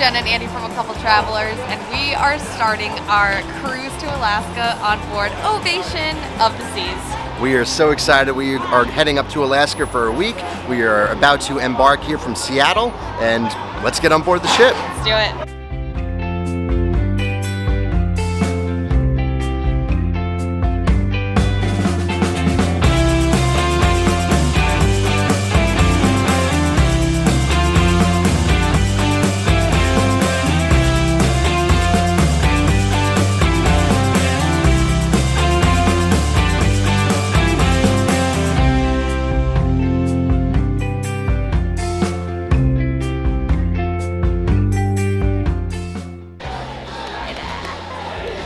Jenna and Andy from A Couple Travelers, and we are starting our cruise to Alaska on board Ovation of the Seas. We are so excited. We are heading up to Alaska for a week. We are about to embark here from Seattle, and let's get on board the ship. Let's do it.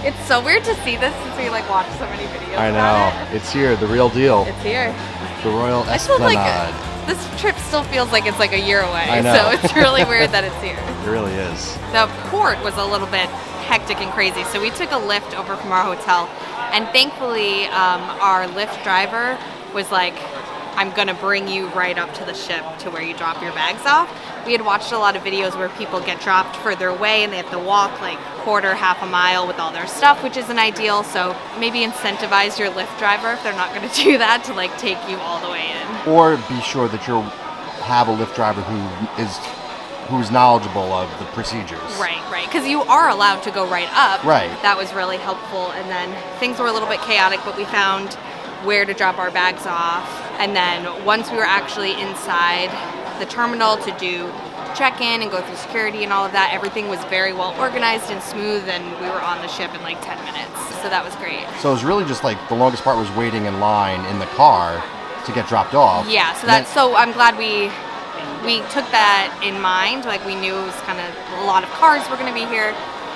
It's so weird to see this since we watched so many videos. I know. It's here, the real deal. It's here. The Royal I feel Esplanade. this trip still feels like it's a year away. I know. So it's really weird that it's here. It really is. The port was a little bit hectic and crazy, so we took a lift over from our hotel, and thankfully our Lyft driver was like, I'm gonna bring you right up to the ship to where you drop your bags off. We had watched a lot of videos where people get dropped further away and they have to walk half a mile with all their stuff, which isn't ideal. So maybe incentivize your Lyft driver if they're not gonna do that to take you all the way in. Or be sure that you have a Lyft driver who's knowledgeable of the procedures. Right, because you are allowed to go right up. Right. That was really helpful. And then things were a little bit chaotic, but we found where to drop our bags off. And then once we were actually inside the terminal to do check-in and go through security and all of that, everything was very well organized and smooth, and we were on the ship in 10 minutes. So that was great. So it was really just the longest part was waiting in line in the car to get dropped off. Yeah, so I'm glad we took that in mind. We knew it was kind of a lot of cars were going to be here.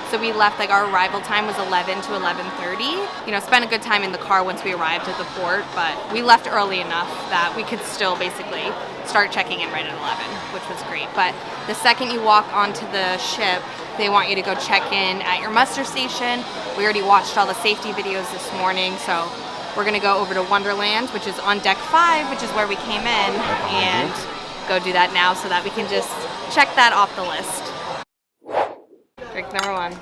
So we left, our arrival time was 11 to 11:30. Spent a good time in the car once we arrived at the port, but we left early enough that we could still basically start checking in right at 11, which was great. But the second you walk onto the ship, they want you to go check in at your muster station. We already watched all the safety videos this morning, so we're gonna go over to Wonderland, which is on deck 5, which is where we came in, and go do that now so that we can just check that off the list. Drink number 1.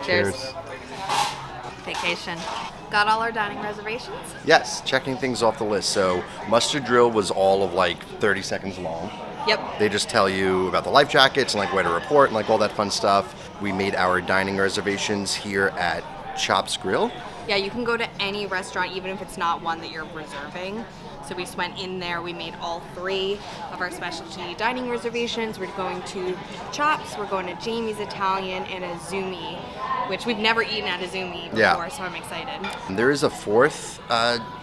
Cheers. Vacation. Got all our dining reservations? Yes, checking things off the list. So muster drill was all of 30 seconds long. Yep. They just tell you about the life jackets and where to report and all that fun stuff. We made our dining reservations here at Chops Grill. Yeah, you can go to any restaurant even if it's not one that you're reserving. So we just went in there, we made all 3 of our specialty dining reservations. We're going to Chops, we're going to Jamie's Italian, and a Zumi, which we've never eaten at a Zumi before, so I'm excited. And there is a 4th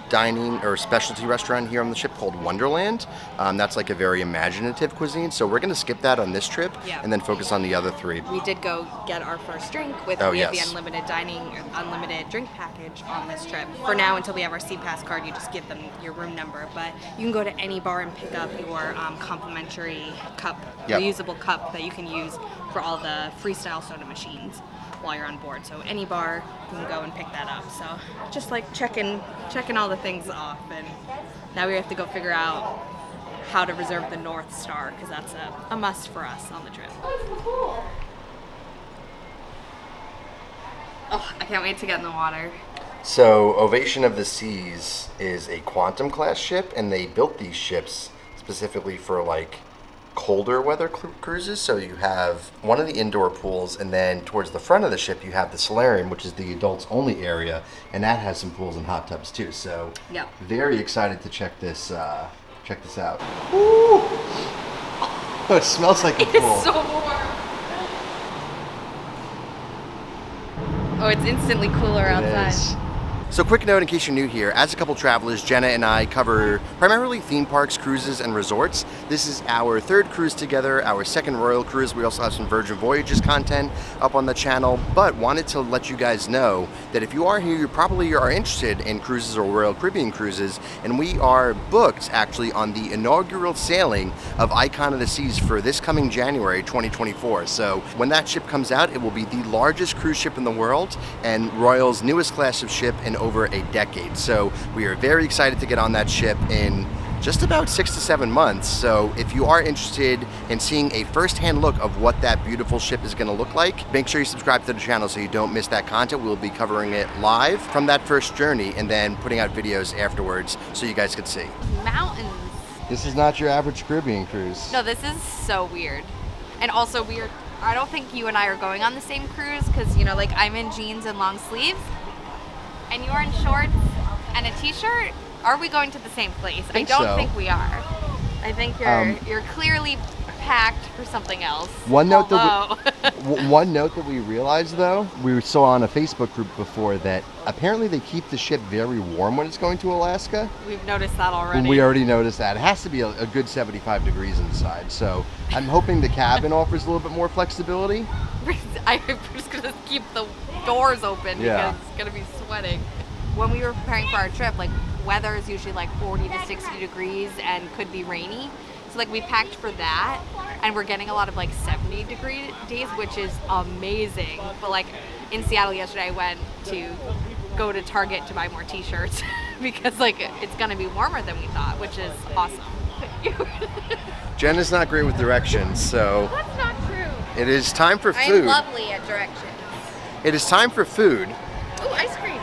dining or specialty restaurant here on the ship called Wonderland. That's a very imaginative cuisine, so we're going to skip that on this trip and then focus on the other 3. We did go get our first drink we have the unlimited dining, unlimited drink package on this trip. For now, until we have our C-Pass card, you just give them your room number, but you can go to any bar and pick up your complimentary cup, reusable cup that you can use for all the freestyle soda machines while you're on board. So any bar, you can go and pick that up. So just checking all the things off, and now we have to go figure out how to reserve the North Star, because that's a must for us on the trip. Oh, I can't wait to get in the water. So Ovation of the Seas is a quantum class ship, and they built these ships specifically for colder weather cruises. So you have one of the indoor pools, and then towards the front of the ship you have the solarium, which is the adults only area, and that has some pools and hot tubs too. So very excited to check this out. Ooh. Oh, it smells like a pool. It's so warm. Oh, it's instantly cooler outside. So quick note in case you're new here, as A Couple Travelers, Jenna and I cover primarily theme parks, cruises, and resorts. This is our 3rd cruise together, our 2nd Royal Cruise. We also have some Virgin Voyages content up on the channel, but wanted to let you guys know that if you are here, you probably are interested in cruises or Royal Caribbean cruises, and we are booked actually on the inaugural sailing of Icon of the Seas for this coming January 2024. So when that ship comes out, it will be the largest cruise ship in the world and Royal's newest class of ship in over a decade. So we are very excited to get on that ship in just about 6 to 7 months. So if you are interested in seeing a first-hand look of what that beautiful ship is going to look like, make sure you subscribe to the channel so you don't miss that content. We'll be covering it live from that first journey and then putting out videos afterwards so you guys can see. Mountains. This is not your average Caribbean cruise. No, this is so weird. And also weird, I don't think you and I are going on the same cruise because, you know, like I'm in jeans and long sleeves and you're in shorts and a t-shirt. Are we going to the same place? I don't think we are. I think you're clearly packed for something else. One note that we realized though, we saw on a Facebook group before that apparently they keep the ship very warm when it's going to Alaska. We've noticed that already. We already noticed that. It has to be a good 75 degrees inside. So I'm hoping the cabin offers a little bit more flexibility. I'm just gonna keep the doors open because it's gonna be sweating. When we were preparing for our trip, like weather is usually like 40 to 60 degrees and could be rainy. So like we packed for that and we're getting a lot of like 70-degree days, which is amazing. But like in Seattle yesterday, I went to go to Target to buy more t-shirts because like it's gonna be warmer than we thought, which is awesome. Jenna's not great with directions, so That's not true. it is time for food. I'm lovely at directions. It is time for food. Ooh, ice cream.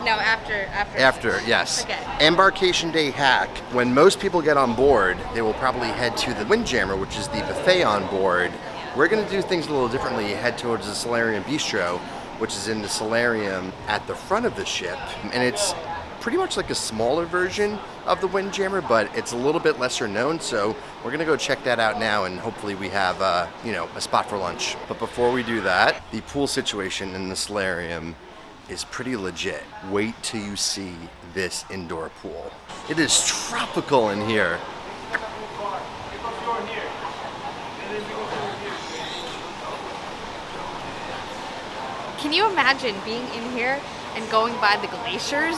No, after. After, yes. Okay. Embarkation Day hack. When most people get on board, they will probably head to the Windjammer, which is the buffet on board. We're going to do things a little differently, head towards the Solarium Bistro, which is in the solarium at the front of the ship. And it's pretty much like a smaller version of the Windjammer, but it's a little bit lesser known, so we're going to go check that out now, and hopefully we have, a spot for lunch. But before we do that, the pool situation in the solarium is pretty legit. Wait till you see this indoor pool. It is tropical in here. Can you imagine being in here and going by the glaciers?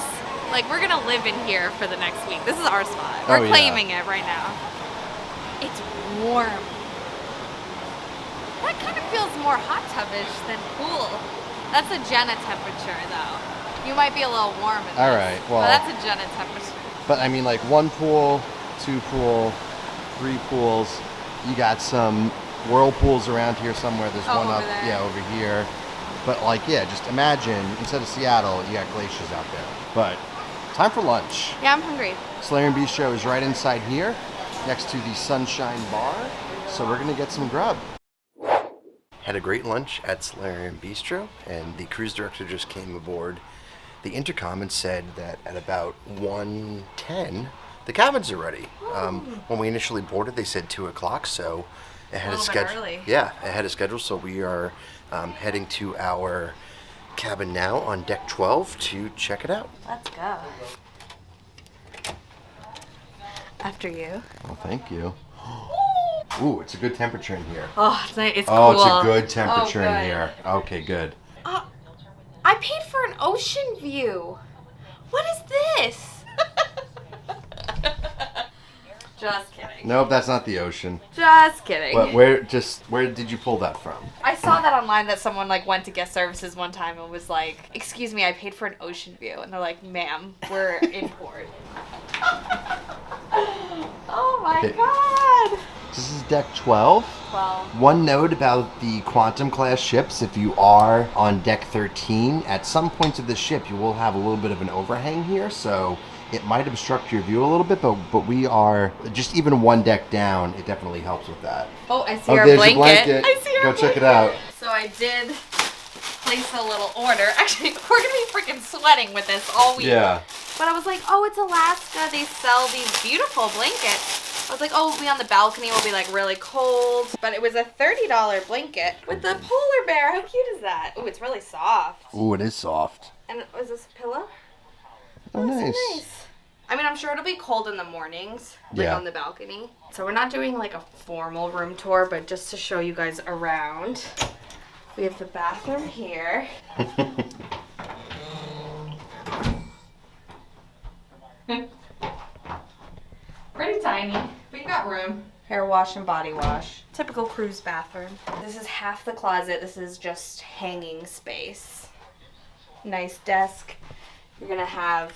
Like, we're gonna live in here for the next week. This is our spot. We're claiming it right now. It's warm. That kind of feels more hot tubbish than pool. That's a Jenna temperature, though. You might be a little warm in this. All right, well. But that's a Jenna temperature. But I mean, like 1 pool, 2 pool, 3 pools. You got some whirlpools around here somewhere. There's one up, there. over here. But like, just imagine instead of Seattle, you got glaciers out there. But time for lunch. Yeah, I'm hungry. Solarium Bistro is right inside here, next to the Sunshine Bar. So we're gonna get some grub. Had a great lunch at Solarium Bistro, and the cruise director just came aboard the intercom and said that at about 1:10, the cabins are ready. When we initially boarded, they said 2 o'clock, so ahead of schedule. Early. Yeah, ahead of schedule. So we are heading to our cabin now on deck 12 to check it out. Let's go. After you. Oh, thank you. Ooh, it's a good temperature in here. Oh, it's nice. It's Oh, cool. it's a good temperature good. in here. Okay, good. I paid for an ocean view. What is this? Just kidding. Nope, that's not the ocean. Just kidding. But where did you pull that from? I saw that online that someone like went to guest services one time and was like, "Excuse me, I paid for an ocean view," and they're like, "Ma'am, we're in port." Oh my god. This is deck 12. 12. One note about the Quantum class ships, if you are on deck 13, at some points of the ship you will have a little bit of an overhang here, so it might obstruct your view a little bit, but we are just even one deck down. It definitely helps with that. Oh, I see Oh, our there's blanket. your blanket. I see our Go check it out. So I did place a little order. Actually, we're gonna be freaking sweating with this all week. Yeah. But I was like, oh, it's Alaska. They sell these beautiful blankets. I was like, oh, we'll be on the balcony. We'll be like really cold. But it was a $30 blanket with the polar bear. How cute is that? Oh, it's really soft. Ooh, it is soft. And was this a pillow? Oh, nice. So nice. I mean, I'm sure it'll be cold in the mornings, like on the balcony. So we're not doing like a formal room tour, but just to show you guys around. We have the bathroom here. Pretty tiny, but you got room. Hair wash and body wash. Typical cruise bathroom. This is half the closet. This is just hanging space. Nice desk. You're gonna have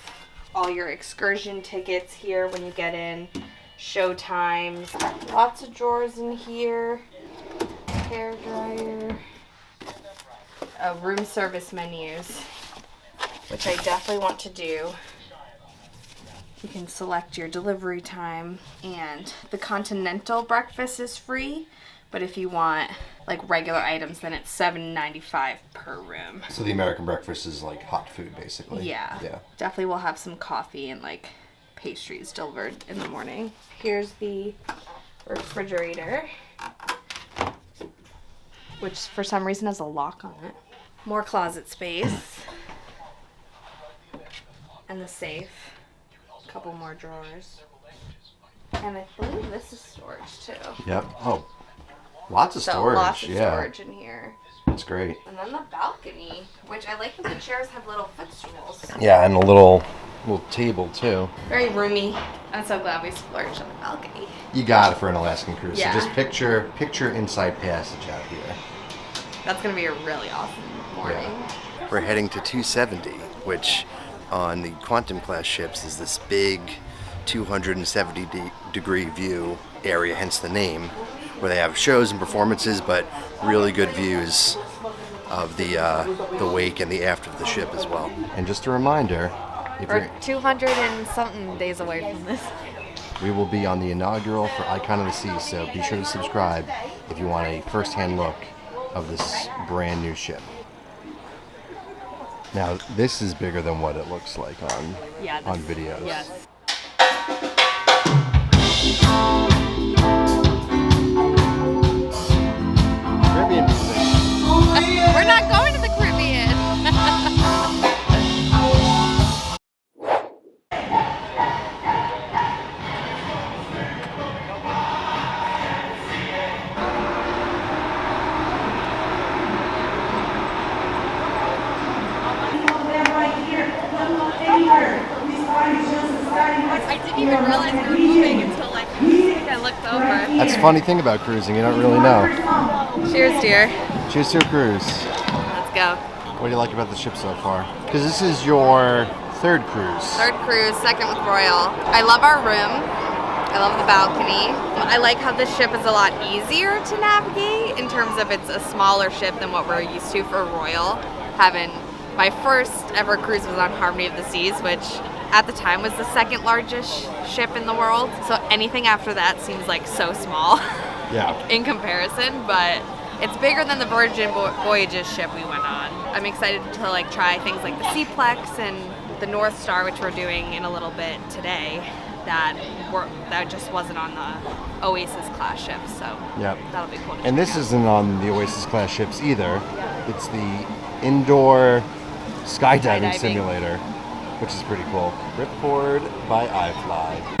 all your excursion tickets here when you get in, show times, lots of drawers in here, hair dryer, room service menus, which I definitely want to do. You can select your delivery time, and the continental breakfast is free, but if you want like regular items, then it's $7.95 per room. So the American breakfast is like hot food, basically. Yeah. Yeah. Definitely we'll have some coffee and like pastries delivered in the morning. Here's the refrigerator, which for some reason has a lock on it. More closet space. And the safe. A couple more drawers. And I believe this is storage too. Yep. Oh, lots of So storage. lots of yeah. storage in here. That's great. And then the balcony, which I like that the chairs have little footstools. Yeah, and a little table too. Very roomy. I'm so glad we splurged on the balcony. You got it for an Alaskan cruise. Yeah. So just picture Inside Passage out here. That's gonna be a really awesome morning. Yeah. We're heading to 270, which on the Quantum class ships is this big 270-degree view area, hence the name, where they have shows and performances, but really good views of the wake and the aft of the ship as well. And just a reminder, if We're you're, 200 and something days away from this. we will be on the inaugural for Icon of the Sea, so be sure to subscribe if you want a first-hand look of this brand new ship. Now, this is bigger than what it looks like on videos. Yes. Caribbean music. We're not going to the Caribbean. I didn't even realize we were moving until like I looked over. That's the funny thing about cruising, you don't really know. Cheers, dear. Cheers to a cruise. Let's go. What do you like about the ship so far? Because this is your third cruise. Third cruise, second with Royal. I love our room. I love the balcony. I like how this ship is a lot easier to navigate in terms of it's a smaller ship than what we're used to for Royal. My first ever cruise was on Harmony of the Seas, which at the time was the second largest ship in the world. So anything after that seems like so small Yeah. in comparison, but it's bigger than the Virgin Voyages ship we went on. I'm excited to like try things like the Seaplex and the North Star, which we're doing in a little bit today, that just wasn't on the Oasis class ships. So Yep. that'll be cool to And check this out. isn't on the Oasis class ships either. It's the indoor skydiving Skydiving. simulator, which is pretty cool. Ripcord by iFly.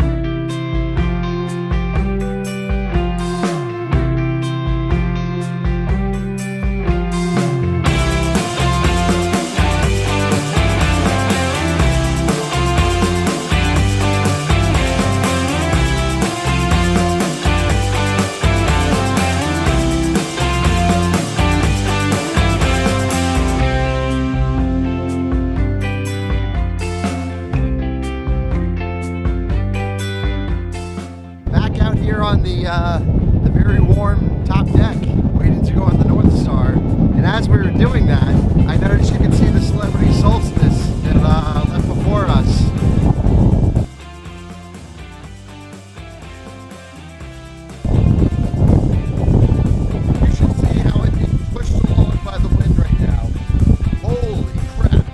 Back out here on the very warm top deck, waiting to go on the North Star. And as we were doing that, I noticed you could see the Celebrity Solstice that left before us. You should see how it being pushed along by the wind right now. Holy crap!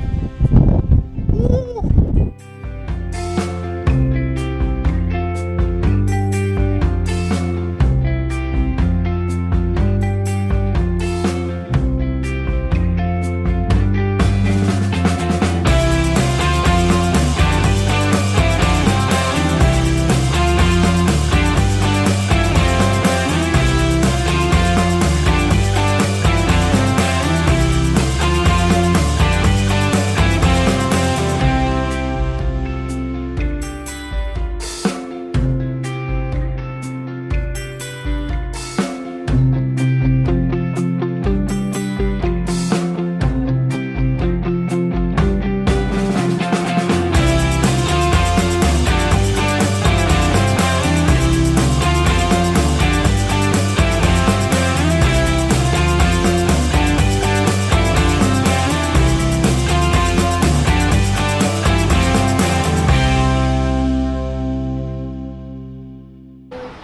Woo!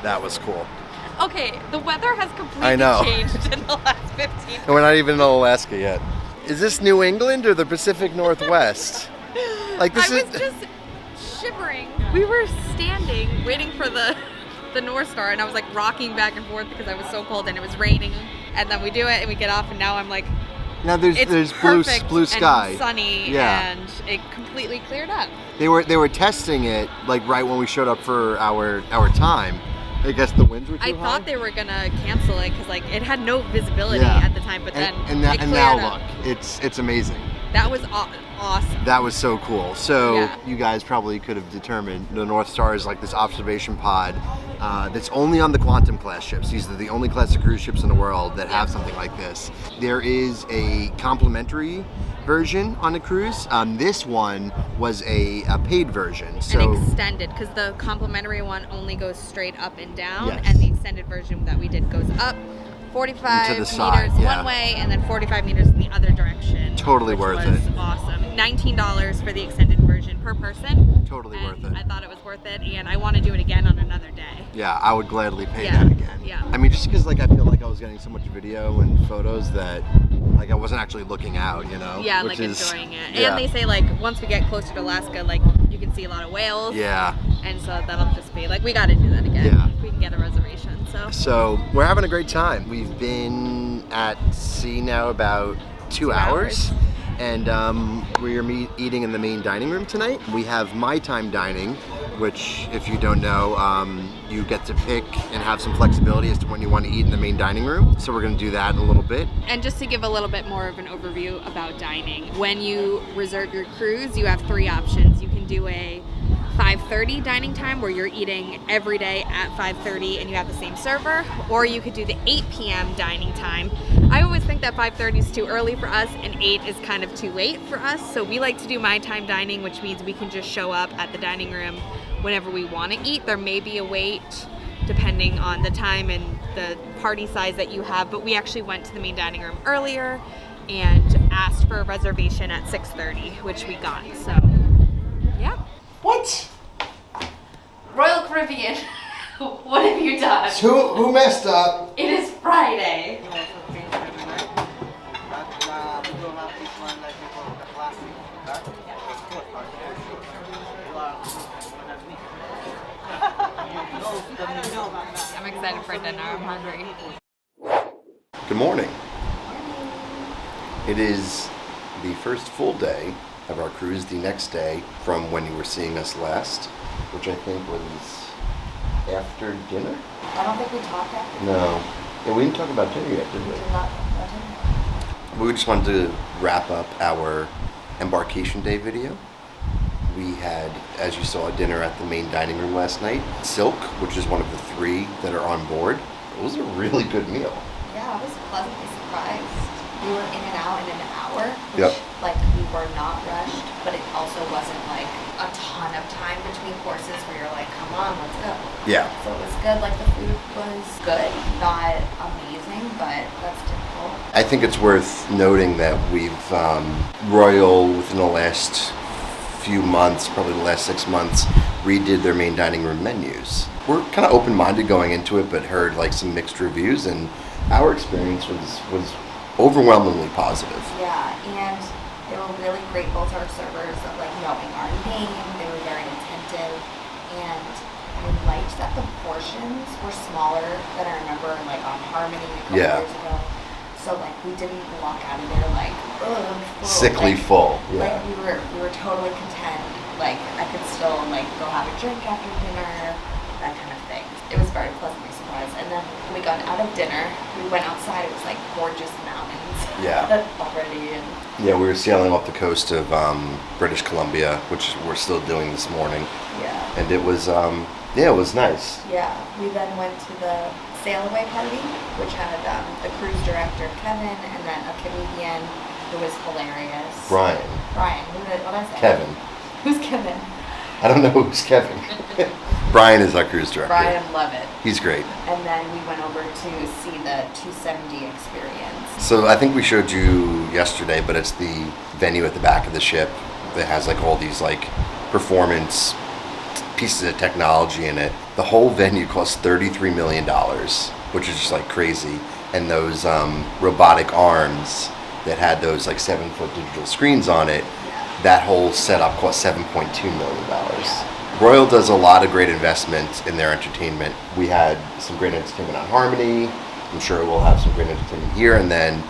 That was cool. Okay, the weather has I completely know. changed in the last 15 And we're not even in Alaska yet. Is this New England or the Pacific Northwest? Like this I is. was just shivering. We were standing waiting for the North Star, and I was like rocking back and forth because I was so cold and it was raining. And then we do it and we get off, and now I'm like, Now there's it's blue perfect sky. and sunny, Yeah. and it completely cleared up. They were testing it like right when we showed up for our time. I guess the winds were too I high. thought they were gonna cancel it because like it had no visibility Yeah. at the time, but then and it cleared now up. look, it's amazing. That was awesome. That was so cool. So Yeah. you guys probably could have determined the North Star is like this observation pod that's only on the Quantum class ships. These are the only class of cruise ships in the world that have something like this. There is a complimentary version on a cruise. This one was a paid version. So And extended, because the complimentary one only goes straight up and down, Yes. and the extended version that we did goes up 45 To the meters side, yeah. one way and then 45 meters in the other direction. Totally which worth was it. Awesome. $19 for the extended version per person. Totally And worth it. I thought it was worth it, and I want to do it again on another day. yeah, I would gladly pay Yeah. that again. Yeah. I mean, just because like I feel like I was getting so much video and photos that like I wasn't actually looking out, you know? Yeah, which like is, enjoying it. Yeah. And they say like once we get closer to Alaska, like you can see a lot of whales. Yeah. And so that'll just be like, we got to do that again. Yeah. If we can get a reservation. So So we're having a great time. We've been at sea now about 2 hours. And we're eating in the main dining room tonight. We have My Time dining, which, if you don't know, you get to pick and have some flexibility as to when you want to eat in the main dining room. So we're going to do that in a little bit. And just to give a little bit more of an overview about dining, when you reserve your cruise, you have 3 options. You can do a 5:30 dining time where you're eating every day at 5:30 and you have the same server, or you could do the 8 p.m. dining time. I always think that 5:30 is too early for us and 8 is kind of too late for us, so we like to do My Time dining, which means we can just show up at the dining room whenever we want to eat. There may be a wait depending on the time and the party size that you have, but we actually went to the main dining room earlier and asked for a reservation at 6:30, which we got. So yeah. What? Royal Caribbean, what have you done? Who messed up? It is Friday. I'm excited for dinner. I'm hungry. Good morning. It is the first full day of our cruise, the next day from when you were seeing us last, which I think was after dinner? I don't think we talked after. No. Yeah, we didn't talk about dinner yet, did we? We did not talk about dinner. We just wanted to wrap up our embarkation day video. We had, as you saw, dinner at the main dining room last night. Silk, which is one of the 3 that are on board. It was a really good meal. Yeah, I was pleasantly surprised. We were in and out in an hour, which, Yep. like, we were not rushed, but it also wasn't, like, a ton of time between courses where you're like, come on, let's go. Yeah. So it was good. Like, the food was good. Not amazing, but that's typical. I think it's worth noting that we've, Royal, within the last few months, probably the last 6 months, redid their main dining room menus. We're kind of open-minded going into it, but heard like some mixed reviews, and our experience was overwhelmingly positive. Yeah, and they were really grateful to our servers of, like, knowing our name. They were very attentive, and I liked that the portions were smaller than I remember, like, on Harmony a couple Yeah. years ago. So, like, we didn't walk out of there like, ugh, full. Sickly Like, full. Like, Yeah. we were totally content. Like, I could still, like, go have a drink after dinner, that kind of thing. It was very pleasantly surprised. And then when we got out of dinner, we went outside. It was, like, gorgeous mountains. Yeah. Already. And Yeah, we were sailing off the coast of British Columbia, which we're still doing this morning, yeah. and it was it was nice. Yeah. We then went to the sail away party, which had the cruise director, Kevin, and then a comedian who was hilarious. Brian, Who did, what did I say? Kevin. Who's Kevin? I don't know who's Kevin. Brian is our cruise director. Brian Lovett. He's great. And then we went over to see the 270 experience. So I think we showed you yesterday, but it's the venue at the back of the ship that has like all these like performance pieces of technology in it. The whole venue cost $33 million, which is just like crazy. And those robotic arms that had those like 7-foot digital screens on it, that whole setup cost $7.2 million. Royal does a lot of great investments in their entertainment. We had some great entertainment on Harmony. I'm sure we'll have some great entertainment here. And then,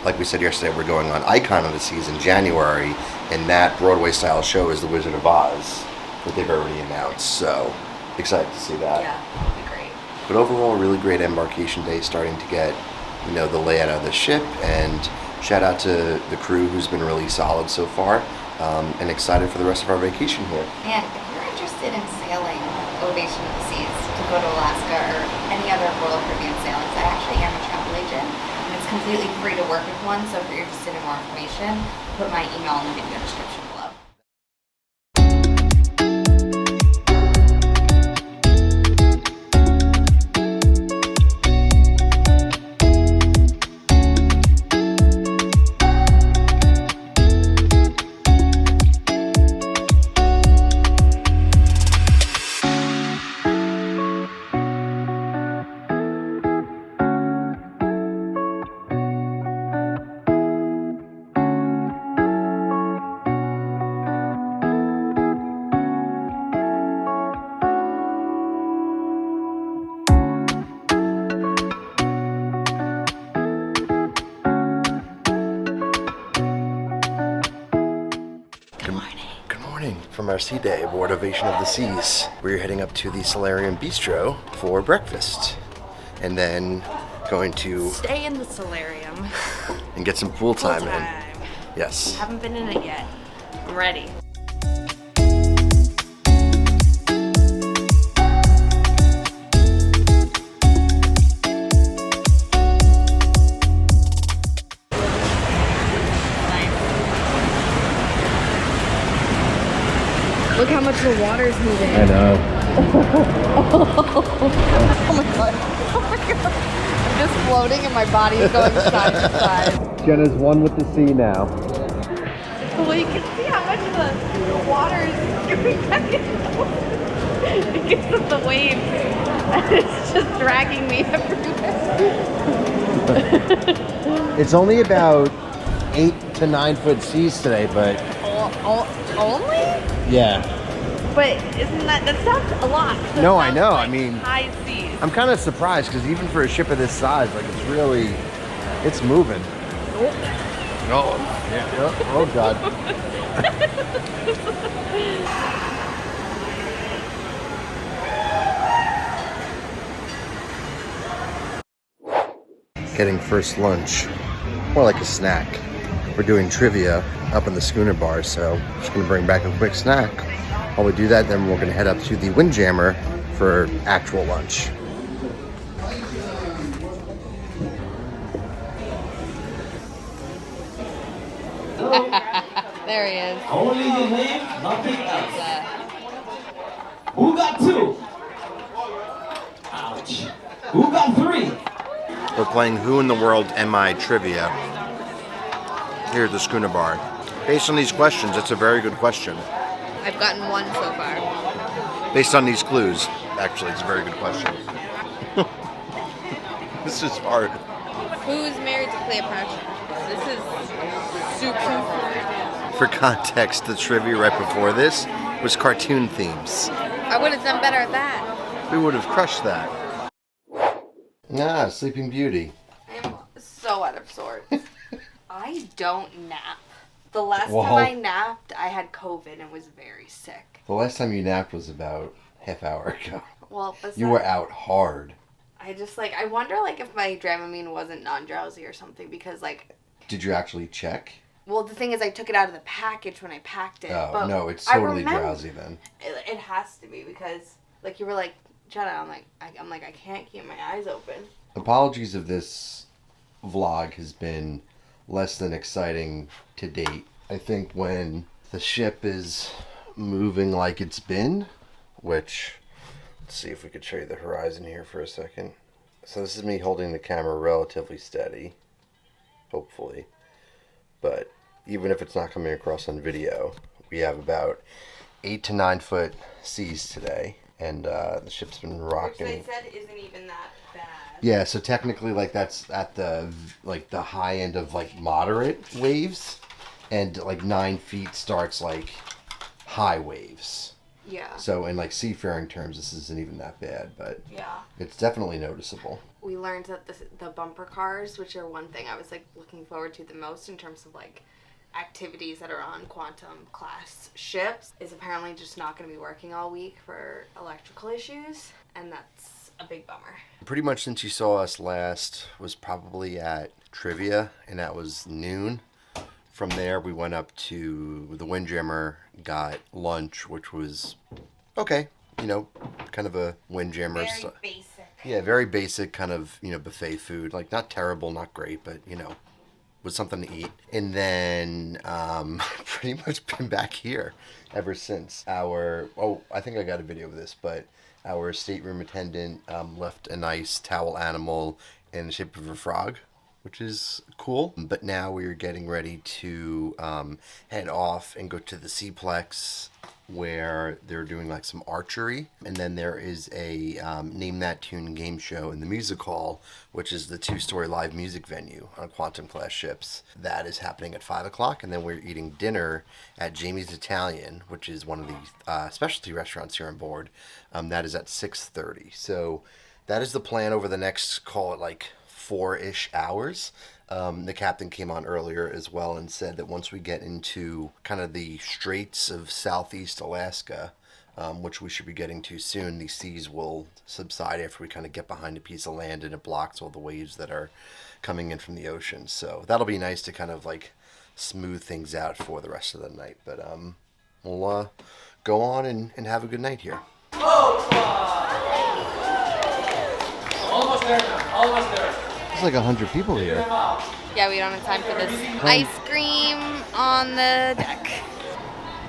like we said yesterday, we're going on Icon of the Seas in January. And that Broadway-style show is The Wizard of Oz that they've already announced. So excited to see that. Yeah, that'll be great. But overall, a really great embarkation day, starting to get, the layout of the ship. And shout out to the crew who's been really solid so far. And excited for the rest of our vacation here. And if you're interested in sailing Ovation of the Seas to go to Alaska or any other Royal Caribbean sailings, I actually am a travel agent, and it's completely free to work with one. So if you're interested in more information, put my email in the video description below. From our sea day aboard Ovation of the Seas, we're heading up to the Solarium Bistro for breakfast, and then going to Stay in the solarium. and get some pool time in. Yes. Haven't been in it yet. I'm ready. Look how much the water's moving. I know. Oh my god. Oh my god. I'm just floating and my body is going side to side. Jenna's one with the sea now. Well, you can see how much the water is going back and forth. It gives us the waves. And it's just dragging me everywhere. It's only about 8 to 9 foot seas today, but Only? yeah. But isn't that sounds a lot. That No, I sounds know. like I mean, high seas. I'm kind of surprised because even for a ship of this size, like it's moving. Oh, yeah. Oh God. Getting first lunch, more like a snack. We're doing trivia up in the schooner bar, so just gonna bring back a quick snack. While we do that, then we're gonna head up to the Windjammer for actual lunch. There he is. Only your name, nothing else. Who got 2? Ouch. Who got 3? We're playing Who in the World Am I trivia here at the schooner bar. Based on these questions, it's a very good question. I've gotten one so far. Based on these clues, actually, it's a very good question. This is hard. Who's married to Cleopatra? This is super hard. For context, the trivia right before this was cartoon themes. I would have done better at that. We would have crushed that. Ah, Sleeping Beauty. I'm so out of sorts. I don't nap. The last Well, time I napped, I had COVID and was very sick. The last time you napped was about half hour ago. Well, You were out hard. I just I wonder if my Dramamine wasn't non-drowsy or something because Did you actually check? well, the thing is I took it out of the package when I packed it. Oh, but no, it's I totally remember- drowsy then. It has to be because you were like, Jenna, I'm like I can't keep my eyes open. Apologies if this vlog has been less than exciting to date. I think when the ship is moving like it's been, which, let's see if we could show you the horizon here for a second. So this is me holding the camera relatively steady, hopefully. But even if it's not coming across on video, we have about 8 to 9 foot seas today. and the ship's been rocking. Which they said isn't even that bad. Yeah, so technically, like, that's at the high end of like moderate waves, and like 9 feet starts like high waves. Yeah. So in like seafaring terms, this isn't even that bad, but Yeah. it's definitely noticeable. We learned that the bumper cars, which are one thing I was like looking forward to the most in terms of like activities that are on quantum class ships, is apparently just not going to be working all week for electrical issues, and that's a big bummer. Pretty much since you saw us last was probably at trivia, and that was noon. From there, we went up to the Windjammer, got lunch, which was okay, you know, kind of a Windjammer. Very basic. Yeah, very basic kind of, you know, buffet food. Like, not terrible, not great, but, you know, was something to eat. And then pretty much been back here ever since. I think I got a video of this, but our stateroom attendant left a nice towel animal in the shape of a frog, which is cool. But now we're getting ready to head off and go to the Seaplex, where they're doing like some archery, and then there is a Name That Tune game show in the music hall, which is the 2-story live music venue on quantum class ships. That is happening at 5 o'clock, and then we're eating dinner at Jamie's Italian, which is one of the specialty restaurants here on board. That is at 6:30. So that is the plan over the next, call it like 4-ish hours. The captain came on earlier as well and said that once we get into kind of the straits of southeast Alaska, which we should be getting to soon, the seas will subside after we kind of get behind a piece of land and it blocks all the waves that are coming in from the ocean. So that'll be nice to kind of like smooth things out for the rest of the night. But we'll go on and have a good night here. Almost there now. Almost there. There's like 100 people here. Yeah, we don't have time for this ice cream on the deck.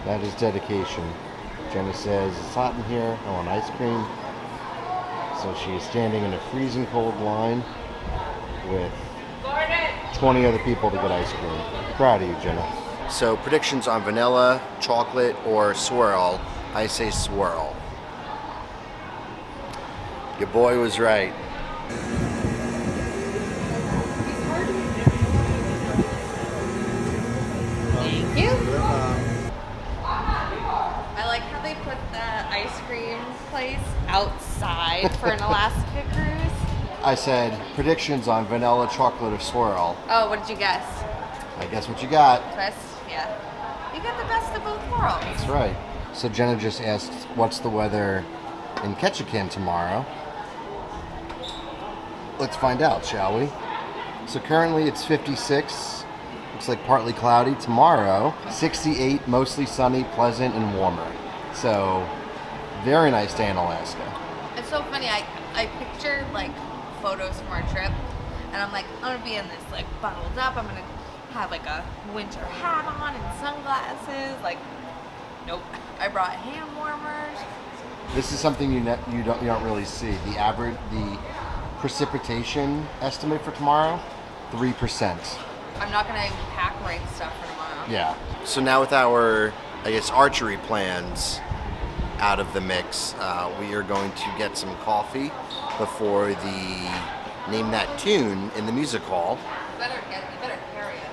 That is dedication. Jenna says, it's hot in here, I want ice cream. So she is standing in a freezing cold line with 20 other people to get ice cream. Proud of you, Jenna. So predictions on vanilla, chocolate, or swirl. I say swirl. Your boy was right. Thank you. I like how they put the ice cream place outside for an Alaska cruise. I said predictions on vanilla, chocolate, or swirl. Oh, what did you guess? I guess what you got. Best? Yeah. You got the best of both worlds. That's right. So Jenna just asked, what's the weather in Ketchikan tomorrow? Let's find out, shall we? So currently it's 56. Looks like partly cloudy. Tomorrow, 68, mostly sunny, pleasant, and warmer. So, very nice day in Alaska. It's so funny. I pictured like photos from our trip, and I'm like, I'm gonna be in this like bundled up. I'm gonna have like a winter hat on and sunglasses. Like, nope. I brought hand warmers. This is something you don't really see. The precipitation estimate for tomorrow, 3%. I'm not gonna pack rain stuff for tomorrow. Yeah. So now with our, I guess, archery plans out of the mix, we are going to get some coffee before the Name That Tune in the music hall. You better carry us.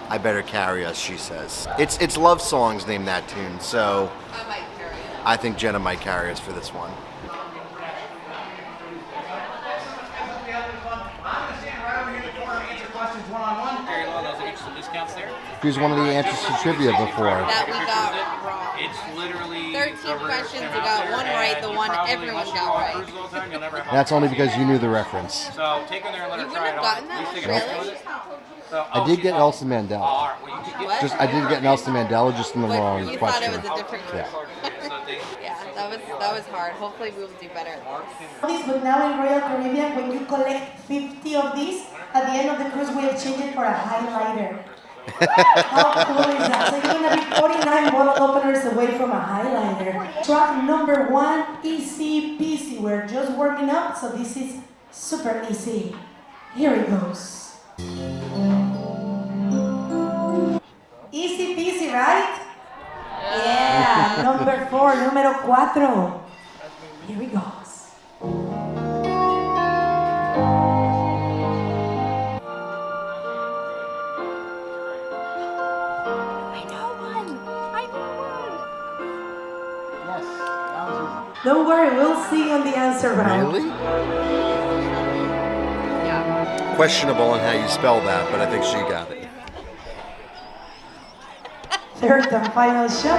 I better carry us, she says. It's love songs, Name That Tune, so I might carry us. I think Jenna might carry us for this one. Here's one of the answers to trivia before. That we got wrong. It's literally 13 questions, we got one right, the one everyone got right. That's only because you knew the reference. So take them there and let You her wouldn't try have it gotten on. that At least one, take a really? look at it. So, I did get Nelson Mandela. All right, well, you can What? I did get Nelson Mandela, just in the But wrong you question. thought it was a different Yeah. Yeah, that was hard. Hopefully we will do better at this. But now in Royal Caribbean, when you collect 50 of these, at the end of the cruise, we'll change it for a highlighter. How cool is that? So you're gonna be 49 bottle openers away from a highlighter. Track number 1, easy peasy. We're just warming up, so this is super easy. Here it goes. Easy peasy, right? Yeah. Number 4, número 4. Here he goes. Don't worry, we'll see on the answer round. Really? Yeah. Questionable on how you spell that, but I think she got it. Third and final shot.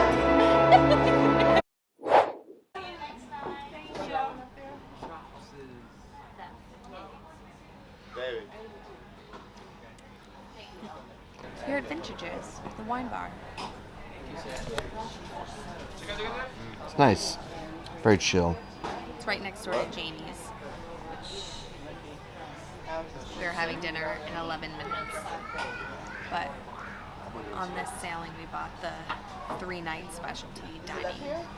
Here at Vintages, the wine bar. It's nice. Very chill. It's right next door to Jamie's. We're having dinner in 11 minutes. But on this sailing, we bought the 3-night specialty dining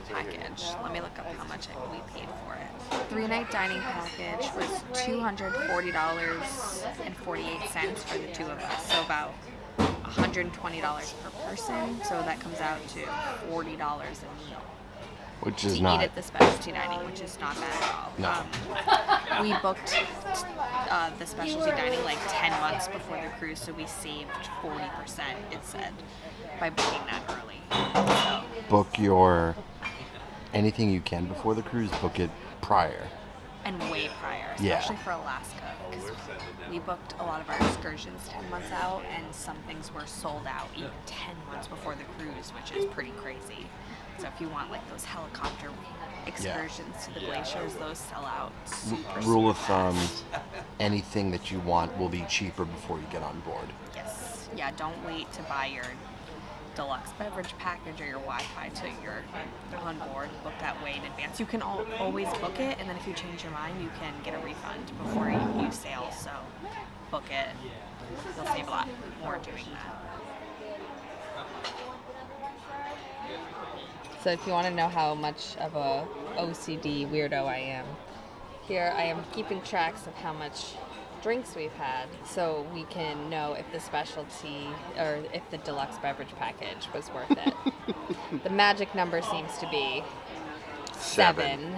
package. Let me look up how much we paid for it. 3-night dining package was $240.48 for the two of us. So about $120 per person. So that comes out to $40 a meal. Which To is eat not. at the specialty dining, which is not bad at all. No. We booked the specialty dining like 10 months before the cruise, so we saved 40%, it said, by booking that early. So, Book your anything you can before the cruise. Book it prior. and way prior, Yeah. especially for Alaska, because we booked a lot of our excursions 10 months out, and some things were sold out even 10 months before the cruise, which is pretty crazy. So if you want like those helicopter excursions to the glaciers, those sell out super, Rule of super thumb: fast. anything that you want will be cheaper before you get on board. Yes. Yeah, don't wait to buy your deluxe beverage package or your Wi-Fi till you're on board. Book that way in advance. You can always book it, and then if you change your mind, you can get a refund before you sail. So book it. You'll save a lot more doing that. So if you want to know how much of a OCD weirdo I am, here I am keeping tracks of how much drinks we've had, so we can know if the specialty or if the deluxe beverage package was worth it. The magic number seems to be 7,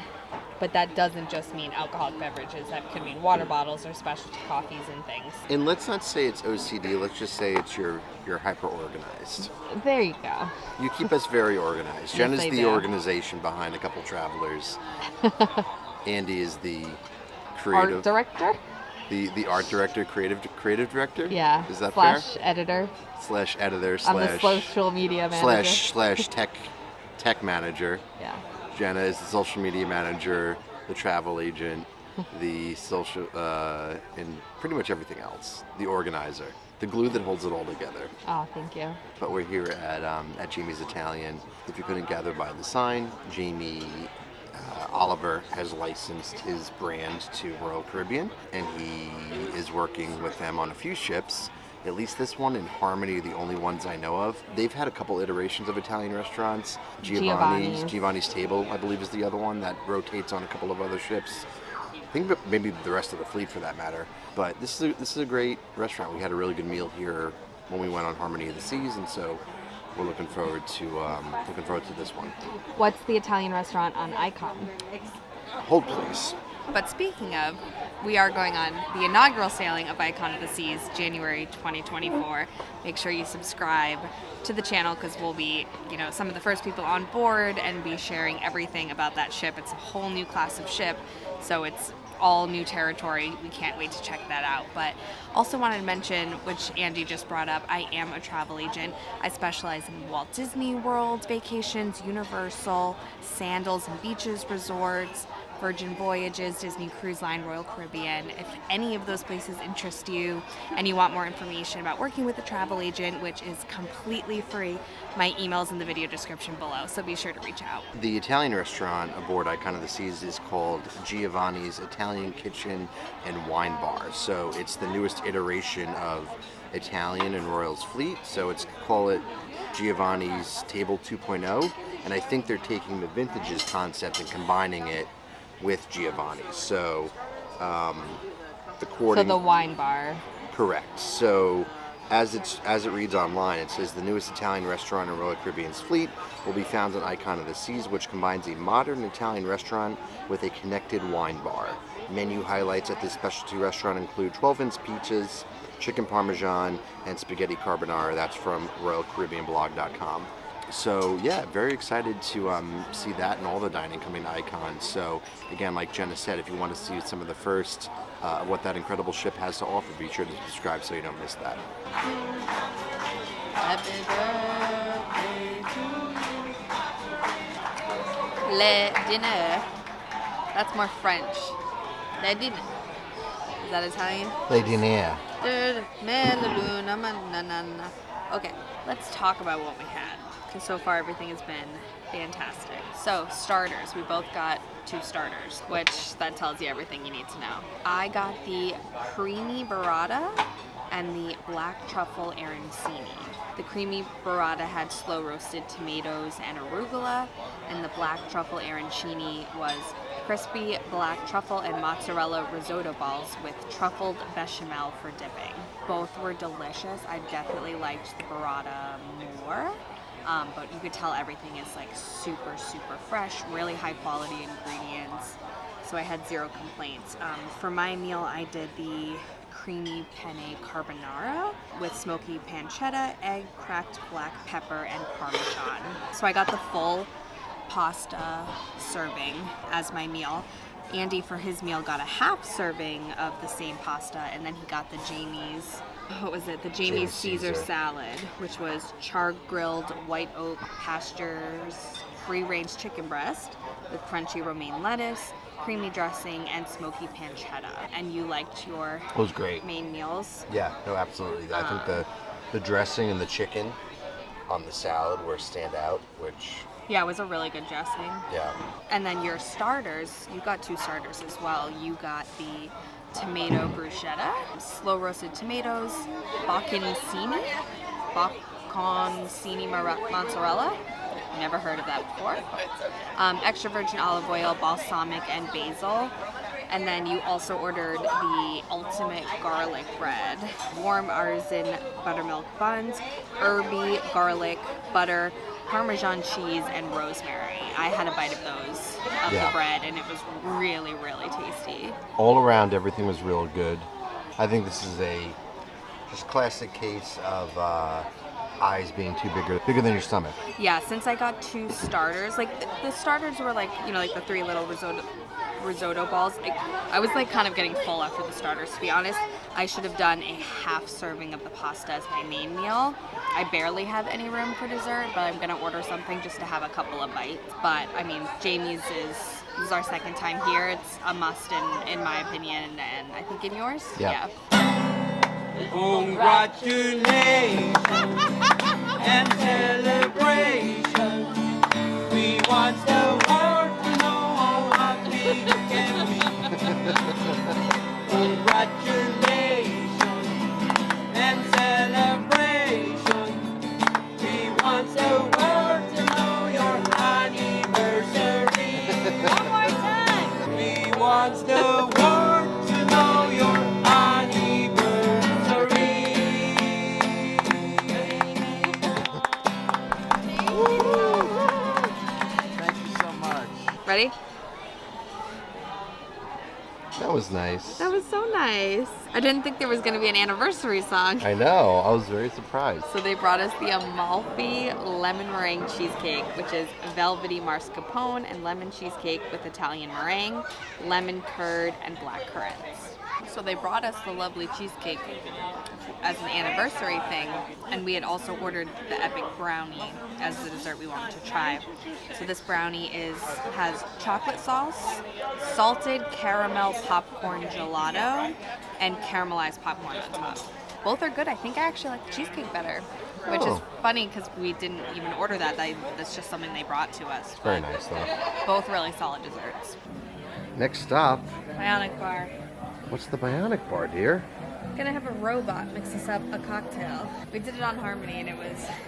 but that doesn't just mean alcoholic beverages. That could mean water bottles or specialty coffees and things. And let's not say it's OCD. Let's just say it's you're hyper organized. There you go. You keep us very organized. Yes, Jenna's I the do. organization behind a couple travelers. Andy is the creative, Art director? the art director, creative director. Yeah. Is that slash editor. fair? / editor I'm the / social media manager. slash tech manager. Yeah. Jenna is the social media manager, the travel agent, the social, and pretty much everything else. The organizer, the glue that holds it all together. Oh, thank you. But we're here at Jamie's Italian. If you couldn't gather by the sign, Jamie Oliver has licensed his brand to Royal Caribbean, and he is working with them on a few ships. At least this one and Harmony are the only ones I know of. They've had a couple iterations of Italian restaurants. Giovanni's Table, I believe, is the other one that rotates on a couple of other ships. I think maybe the rest of the fleet for that matter. But this is a great restaurant. We had a really good meal here when we went on Harmony of the Seas, and so we're looking forward to this one. What's the Italian restaurant on Icon? Hold please. But speaking of, we are going on the inaugural sailing of Icon of the Seas, January 2024. Make sure you subscribe to the channel because we'll be, some of the first people on board and be sharing everything about that ship. It's a whole new class of ship, so it's all new territory. We can't wait to check that out. But also wanted to mention, which Andy just brought up, I am a travel agent. I specialize in Walt Disney World vacations, Universal, Sandals and Beaches resorts, Virgin Voyages, Disney Cruise Line, Royal Caribbean. If any of those places interest you and you want more information about working with a travel agent, which is completely free, my email's in the video description below, so be sure to reach out. The Italian restaurant aboard Icon of the Seas is called Giovanni's Italian Kitchen and Wine Bar. So it's the newest iteration of Italian and Royal's fleet. So call it Giovanni's Table 2.0. And I think they're taking the vintages concept and combining it with Giovanni's. So So the wine bar. Correct. So As it reads online, it says the newest Italian restaurant in Royal Caribbean's fleet will be found on Icon of the Seas, which combines a modern Italian restaurant with a connected wine bar. Menu highlights at this specialty restaurant include 12-inch pizzas, chicken parmesan, and spaghetti carbonara. That's from RoyalCaribbeanBlog.com. So yeah, very excited to see that and all the dining coming to Icon. So again, like Jenna said, if you want to see some of the first of what that incredible ship has to offer, be sure to subscribe so you don't miss that. Happy birthday to you. Le dîner. That's more French. Le dîner. Is that Italian? Le dîner. Okay, let's talk about what we had, because so far everything has been fantastic. So, starters. We both got 2 starters, which that tells you everything you need to know. I got the creamy burrata and the black truffle arancini. The creamy burrata had slow roasted tomatoes and arugula, and the black truffle arancini was crispy black truffle and mozzarella risotto balls with truffled bechamel for dipping. Both were delicious. I definitely liked the burrata more, but you could tell everything is like super fresh, really high quality ingredients. So I had 0 complaints. For my meal, I did the creamy penne carbonara with smoky pancetta, egg, cracked black pepper, and parmesan. So I got the full pasta serving as my meal. Andy, for his meal, got a half serving of the same pasta, and then he got the Jamie's, what was it? The Jamie's Caesar salad, which was char-grilled white oak pastures free-range chicken breast with crunchy romaine lettuce, creamy dressing, and smoky pancetta. And you liked your It was great. main meals? Yeah, no, absolutely. I think the dressing and the chicken on the salad were stand out, which... Yeah, it was a really good dressing. Yeah. And then your starters, you got 2 starters as well. You got the tomato bruschetta, slow roasted tomatoes, bocconcini mozzarella. Never heard of that before. Extra virgin olive oil, balsamic, and basil. And then you also ordered the ultimate garlic bread, warm artisan buttermilk buns, herby garlic butter, Parmesan cheese, and rosemary. I had a bite of those, the bread, and it was really tasty. All around, everything was real good. I think this is a just classic case of eyes being bigger than your stomach. Yeah, since I got 2 starters, like the starters were like, you know, like the 3 little risotto balls. Like, I was like kind of getting full after the starters, to be honest. I should have done a half serving of the pasta as my main meal. I barely have any room for dessert, but I'm gonna order something just to have a couple of bites. But I mean, Jamie's this is our second time here. It's a must in my opinion, and I think in yours. Yeah. Congratulations and celebration. We want the world to know how happy you can be. Congratulations and celebration. We want the world to know your anniversary. One more time. We want the world to know your Ready? That was nice. That was so nice. I didn't think there was going to be an anniversary song. I know. I was very surprised. So they brought us the Amalfi lemon meringue cheesecake, which is velvety mascarpone and lemon cheesecake with Italian meringue, lemon curd, and black currants. So they brought us the lovely cheesecake as an anniversary thing, and we had also ordered the epic brownie as the dessert we wanted to try. So this brownie has chocolate sauce, salted caramel popcorn gelato, and caramelized popcorn on top. Both are good. I think I actually like the cheesecake better, which is funny because we didn't even order that. That's just something they brought to us. Very nice, though. Both really solid desserts. Next stop. Bionic bar. What's the Bionic bar, dear? Gonna have a robot mix us up a cocktail. We did it on Harmony, and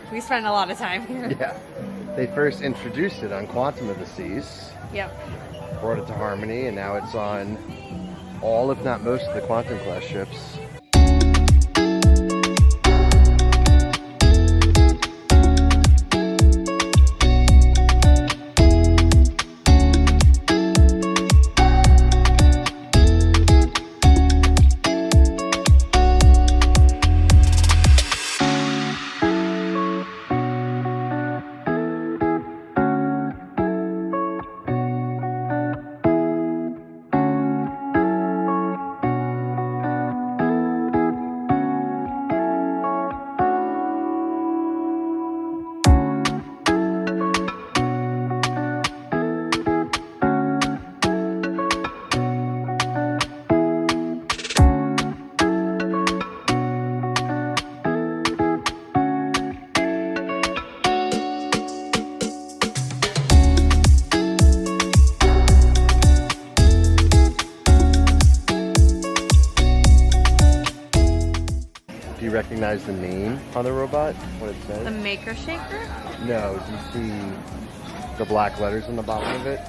we spent a lot of time here. Yeah. They first introduced it on Quantum of the Seas. Yep. Brought it to Harmony, and now it's on all, if not most, of the Quantum class ships. recognize the name on the robot? What it says? The maker shaker? No, do you see the black letters on the bottom of it?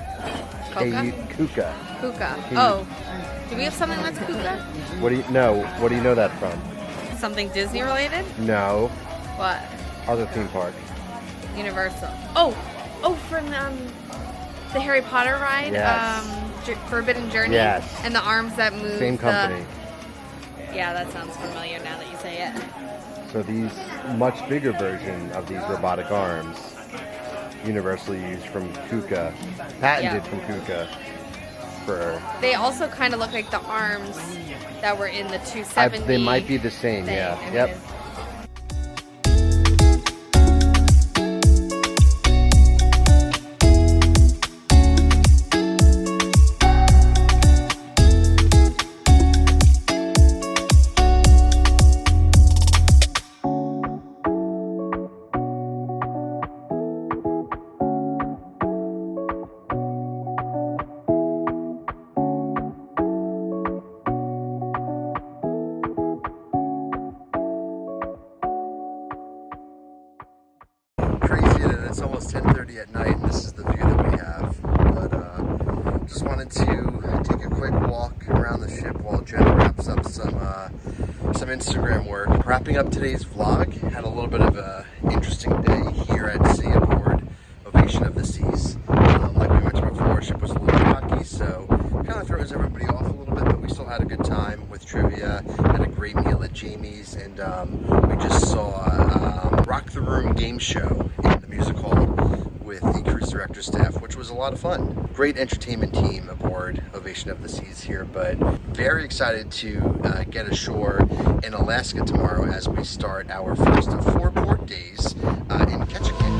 Coca? Kuka. Kuka. Can you- Oh, do we have something that's Kuka? What do you know that from? Something Disney related? No, What? other theme park. Universal. Oh, from the Harry Potter ride. Yes. Forbidden Journey. Yes. And the arms that move. Same company. Yeah, that sounds familiar now that you say it. So these much bigger version of these robotic arms, universally used from Kuka, patented Yeah. from Kuka. For They also kind of look like the arms that were in the 270. they might be the same. thing. Yeah. I mean, Yep. Crazy that it's almost 10:30 at night and this is the view that we have. But just wanted to take a quick walk around the ship while Jenna wraps up some Instagram work. Wrapping up today's vlog, had a little bit of a interesting day here at sea aboard Ovation of the Seas. Like we mentioned before, our ship was a little rocky, so kind of throws everybody off a little bit, but we still had a good time with trivia, had a great meal at Jamie's, and we just saw Rock the Room game show in the music hall with the cruise director staff, which was a lot of fun. Great entertainment team aboard Ovation of the Seas here, but very excited to get ashore in Alaska tomorrow as we start our first of 4 port days in Ketchikan.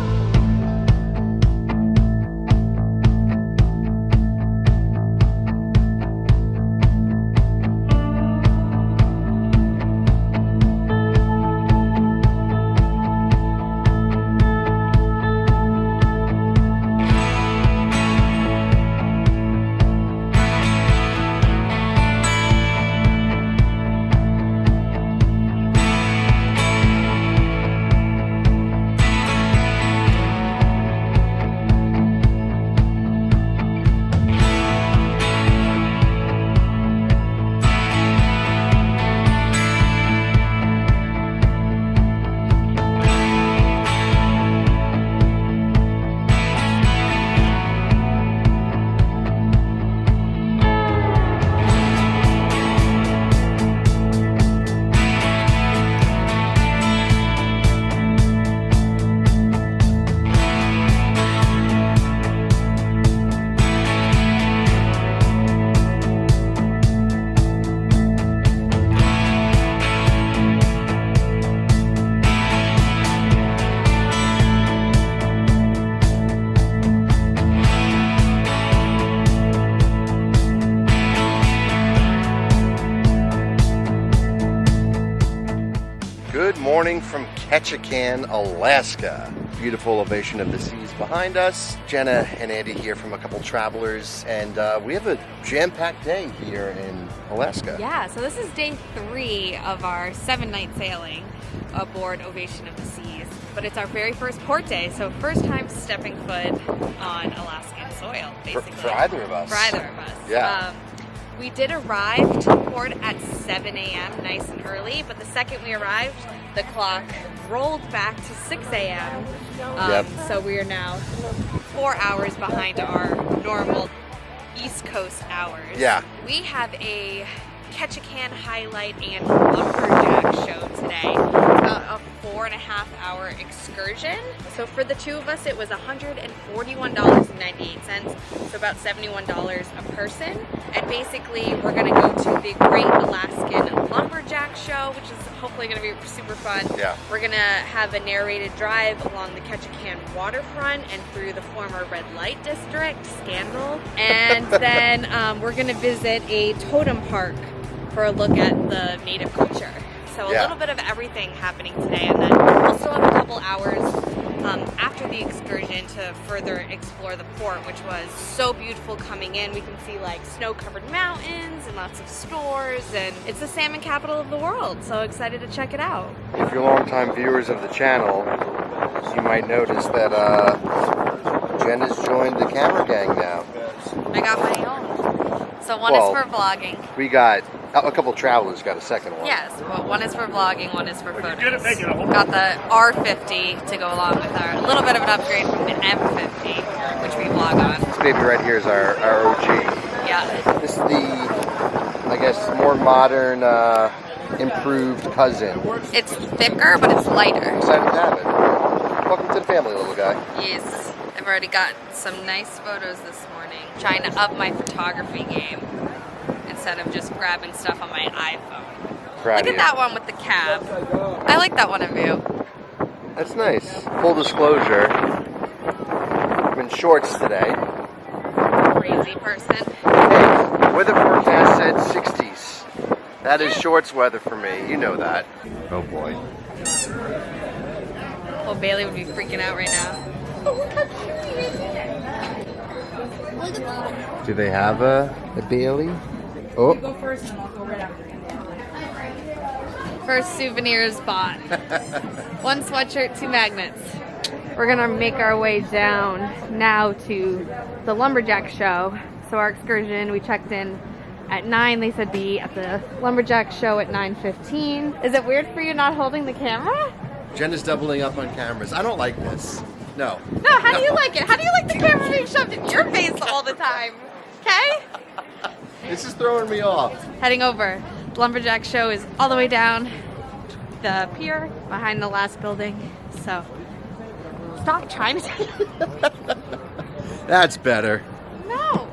Good morning from Ketchikan, Alaska. Beautiful Ovation of the Seas behind us. Jenna and Andy here from a couple travelers, and we have a jam-packed day here in Alaska. Yeah, so this is day 3 of our 7-night sailing aboard Ovation of the Seas. But it's our very first port day, so first time stepping foot on Alaskan soil, basically. For either of us. For either of us. Yeah. We did arrive to port at 7 a.m. nice and early, but the second we arrived, the clock rolled back to 6 a.m. Yep. So we are now 4 hours behind our normal East Coast hours. Yeah. We have a Ketchikan highlight and lumberjack show today. It's about a 4.5-hour excursion. So for the two of us, it was $141.98, so about $71 a person. And basically, we're gonna go to the Great Alaskan Lumberjack Show, which is hopefully gonna be super fun. Yeah. We're gonna have a narrated drive along the Ketchikan waterfront and through the former red light district, Scandal. And then we're gonna visit a totem park for a look at the native culture. So a Yeah. little bit of everything happening today, and then we'll still have a couple hours after the excursion to further explore the port, which was so beautiful coming in. We can see like snow-covered mountains and lots of stores, and it's the salmon capital of the world. So excited to check it out. If you're longtime viewers of the channel, you might notice that Jenna's joined the camera gang now. I got my own. So one is for vlogging. We got a couple travelers got a second one. Yes, well, one is for vlogging, one is for photos. Got the R50 to go along with a little bit of an upgrade from the M50, which we vlog on. This baby right here is our OG. Yeah. This is the, I guess, more modern, improved cousin. It's thicker, but it's lighter. Excited to have it. Welcome to the family, little guy. Yes. I've already got some nice photos this morning. Trying to up my photography game instead of just grabbing stuff on my iPhone. Look at that one with the cab. I like that one of you. That's nice. Full disclosure, I'm in shorts today. Crazy person. Hey, weather forecast said 60s. That is shorts weather for me. You know that. Oh boy. Well, Bailey would be freaking out right now. Oh, look how cute he is. Look at that. Do they have a Bailey? Oh. You go first and I'll go right after you. First souvenirs bought. One sweatshirt, 2 magnets. We're gonna make our way down now to the lumberjack show. So our excursion, we checked in at 9. They said be at the lumberjack show at 9:15. Is it weird for you not holding the camera? Jenna's doubling up on cameras. I don't like this. No. No, how do you like it? How do you like the camera being shoved in your face all the time? Okay? This is throwing me off. Heading over. The lumberjack show is all the way down the pier behind the last building. So stop trying to That's better. No.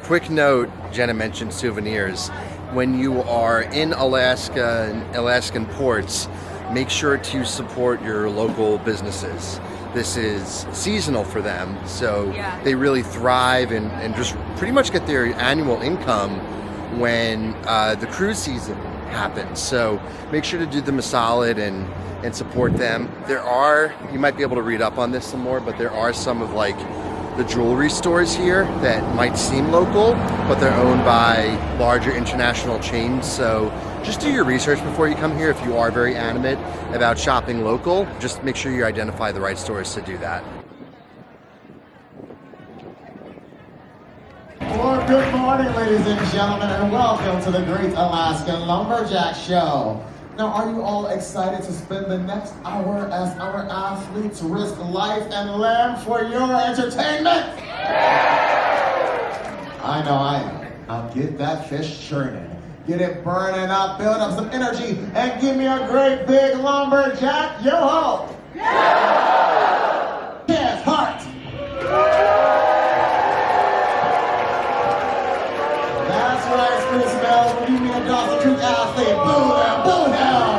Quick note, Jenna mentioned souvenirs. When you are in Alaska and Alaskan ports, make sure to support your local businesses. This is seasonal for them, so they really thrive and just pretty much get their annual income when the cruise season happens. So make sure to do them a solid and support them. There are, you might be able to read up on this some more, but there are some of like the jewelry stores here that might seem local, but they're owned by larger international chains. So just do your research before you come here. If you are very animate about shopping local, just make sure you identify the right stores to do that. Well, good morning, ladies and gentlemen, and welcome to the Great Alaskan Lumberjack Show. Now, are you all excited to spend the next hour as our athletes risk life and limb for your entertainment? I know I am. Now get that fish churning. Get it burning up, build up some energy, and give me a great big lumberjack yo-ho! Yo-ho! Yes, heart! That's right, Spruce Bell. When you meet a Dawson Creek athlete, boo them, boo them!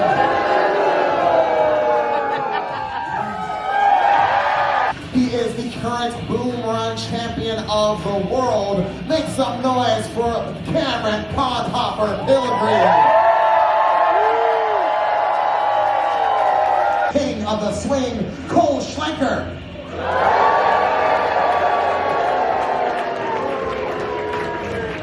He is the current boom run champion of the world. Make some noise for Cameron Pondhopper Pilgrim. King of the swing, Cole Schlenker.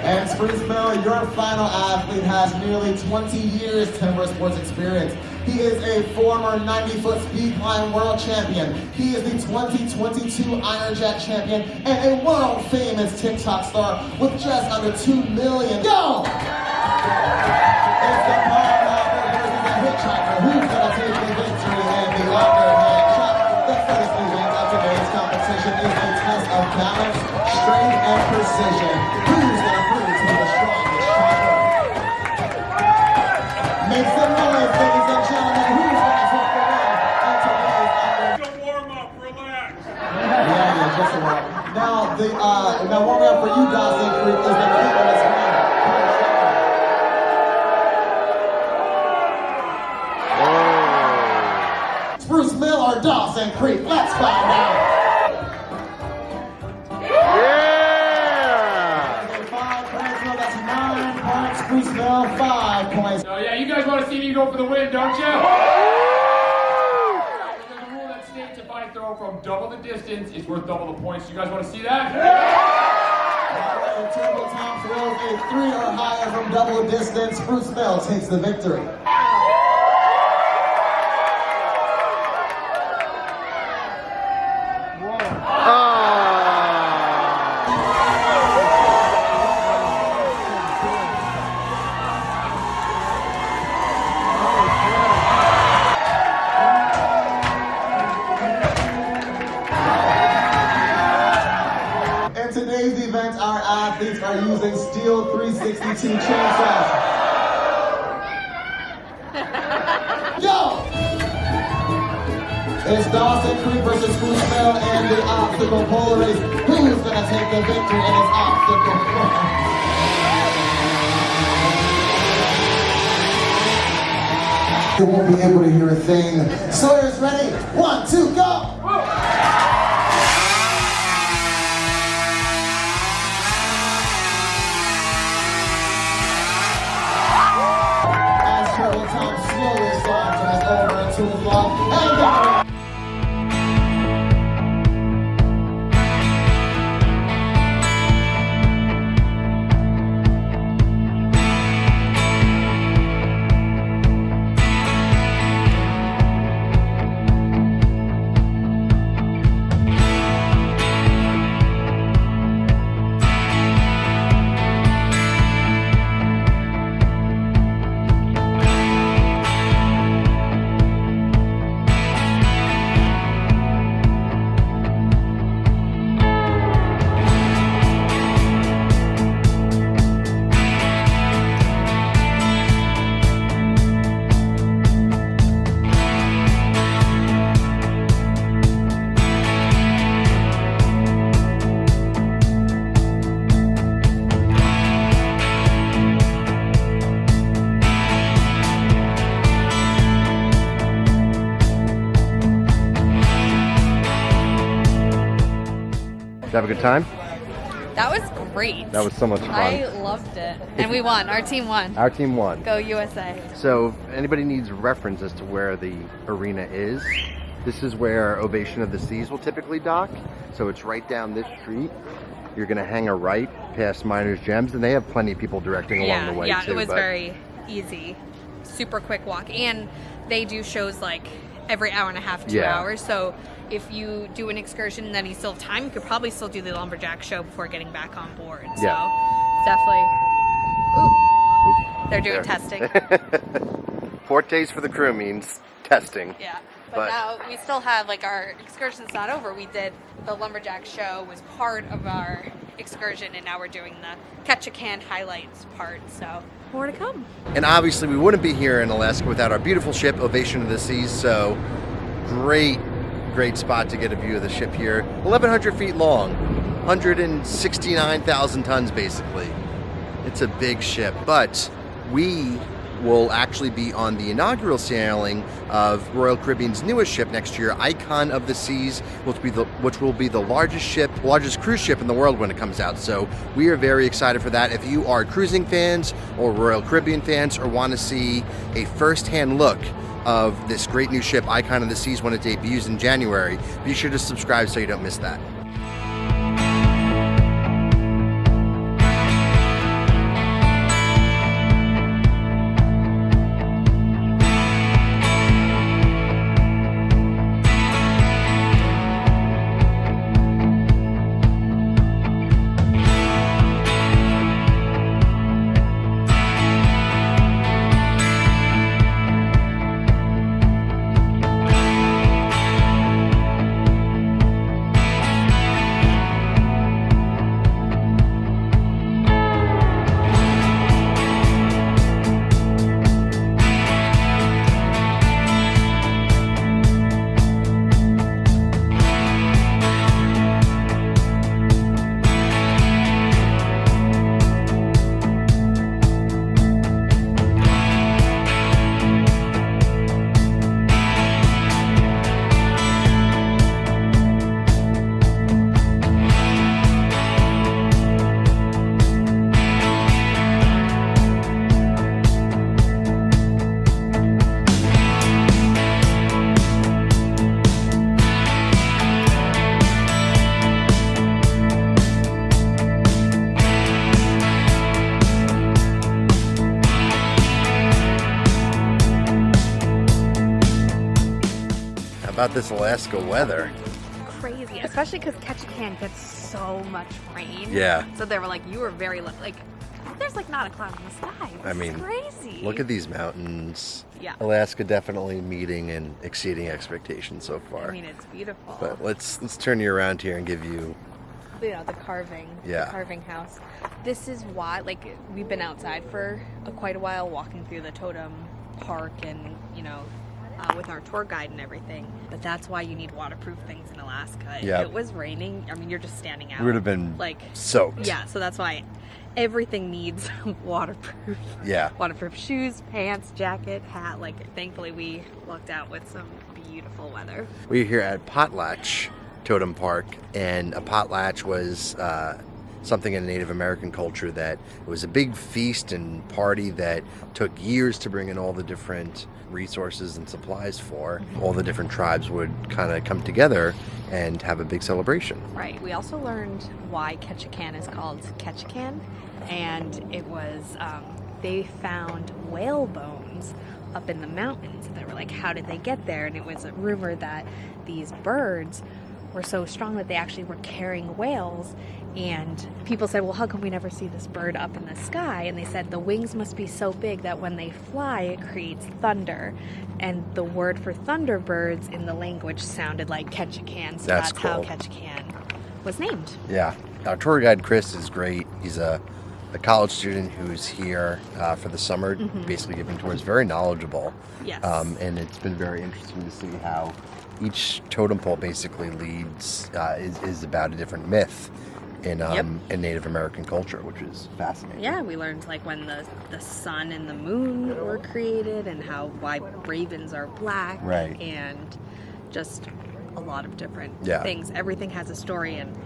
And Spruce Bell, your final athlete has nearly 20 years timber sports experience. He is a former 90-foot speed climb world champion. He is the 2022 Iron Jack champion and a world famous TikTok star with just under 2 million. Go! It's the Pondhopper versus the hitchhiker. Who's gonna take the victory in the underhand shot? The first event of today's competition is a test of balance, strength, and precision. Who's gonna prove to be the strongest shopper? Make some noise, ladies and gentlemen. Who's gonna take the win in today's under? Just a warm up, relax. Yeah, just a warm. Now now warming up for you, Dawson Creek, is the king of this win. Spruce Mill or Dawson Creek? Let's find out. That's 9 points. Spruce Mill, 5 points. Oh yeah, you guys want to see me go for the win, don't you? There's a rule that states if I throw go from double the distance, it's worth double the points. You guys want to see that? All right, Turbo Tom throws a 3 or higher from double the distance. Bruce Bell takes the victory. In today's event, our athletes are using Steel 362 chainsaws. Yo! It's Dawson Creek versus Bruce Bell and the obstacle pole race. Who's gonna take the victory in this obstacle pole? You won't be able to hear a thing. Sawyer's ready. 1, 2, go! As Turbo Tom slowly saunters over to his left and got it. Did you have a good time? That was great. That was so much fun. I loved it. And we won. Our team won. Our team won. Go USA. So if anybody needs reference as to where the arena is, this is where Ovation of the Seas will typically dock. So it's right down this street. You're going to hang a right past Miners Gems, and they have plenty of people directing along the way yeah, too. it was very easy. Super quick walk. And they do shows like every hour and a half, 2 hours. So if you do an excursion and then you still have time, you could probably still do the lumberjack show before getting back on board. So definitely. Ooh, they're doing testing. Fortes for the crew means testing. Yeah. But now we still have, like, our excursion's not over. We did the lumberjack show was part of our excursion, and now we're doing the Ketchikan highlights part. So more to come. And obviously we wouldn't be here in Alaska without our beautiful ship, Ovation of the Seas. So great spot to get a view of the ship here. 1,100 feet long, 169,000 tons basically. It's a big ship, but we will actually be on the inaugural sailing of Royal Caribbean's newest ship next year, Icon of the Seas, which will be the largest cruise ship in the world when it comes out. So we are very excited for that. If you are cruising fans or Royal Caribbean fans or want to see a first-hand look of this great new ship, Icon of the Seas, when it debuts in January, be sure to subscribe so you don't miss that. about this Alaska weather. Crazy, especially because Ketchikan gets so much rain. Yeah. So they were like, you were very like, there's like not a cloud in the sky. I mean, it's crazy. Look at these mountains. Yeah. Alaska definitely meeting and exceeding expectations so far. I mean, it's beautiful. But let's turn you around here and give you. You know, the carving. Yeah. The carving house. This is why, like, we've been outside for quite a while, walking through the totem park and, you know, with our tour guide and everything. But that's why you need waterproof things in Alaska. Yeah. If it was raining, I mean, you're just standing out. We would have been like soaked. Yeah, so that's why everything needs waterproof. Yeah. Waterproof shoes, pants, jacket, hat. Like, thankfully we lucked out with some beautiful weather. We're here at Potlatch Totem Park, and a potlatch was something in Native American culture that it was a big feast and party that took years to bring in all the different resources and supplies for. All the different tribes would kind of come together and have a big celebration. Right. We also learned why Ketchikan is called Ketchikan, and it was they found whale bones up in the mountains, and they were like, how did they get there? And it was a rumor that these birds were so strong that they actually were carrying whales, and people said, well, how come we never see this bird up in the sky? And they said the wings must be so big that when they fly it creates thunder, and the word for thunderbirds in the language sounded like Ketchikan, so that's cool. how Ketchikan was named. Yeah, our tour guide Chris is great. He's a college student who's here for the summer, basically giving tours, very knowledgeable. Yes. And it's been very interesting to see how each totem pole basically leads is about a different myth in Native American culture, which is fascinating. Yeah, we learned like when the sun and the moon were created, and why ravens are black, right? And just a lot of different Yeah. things. Everything has a story, and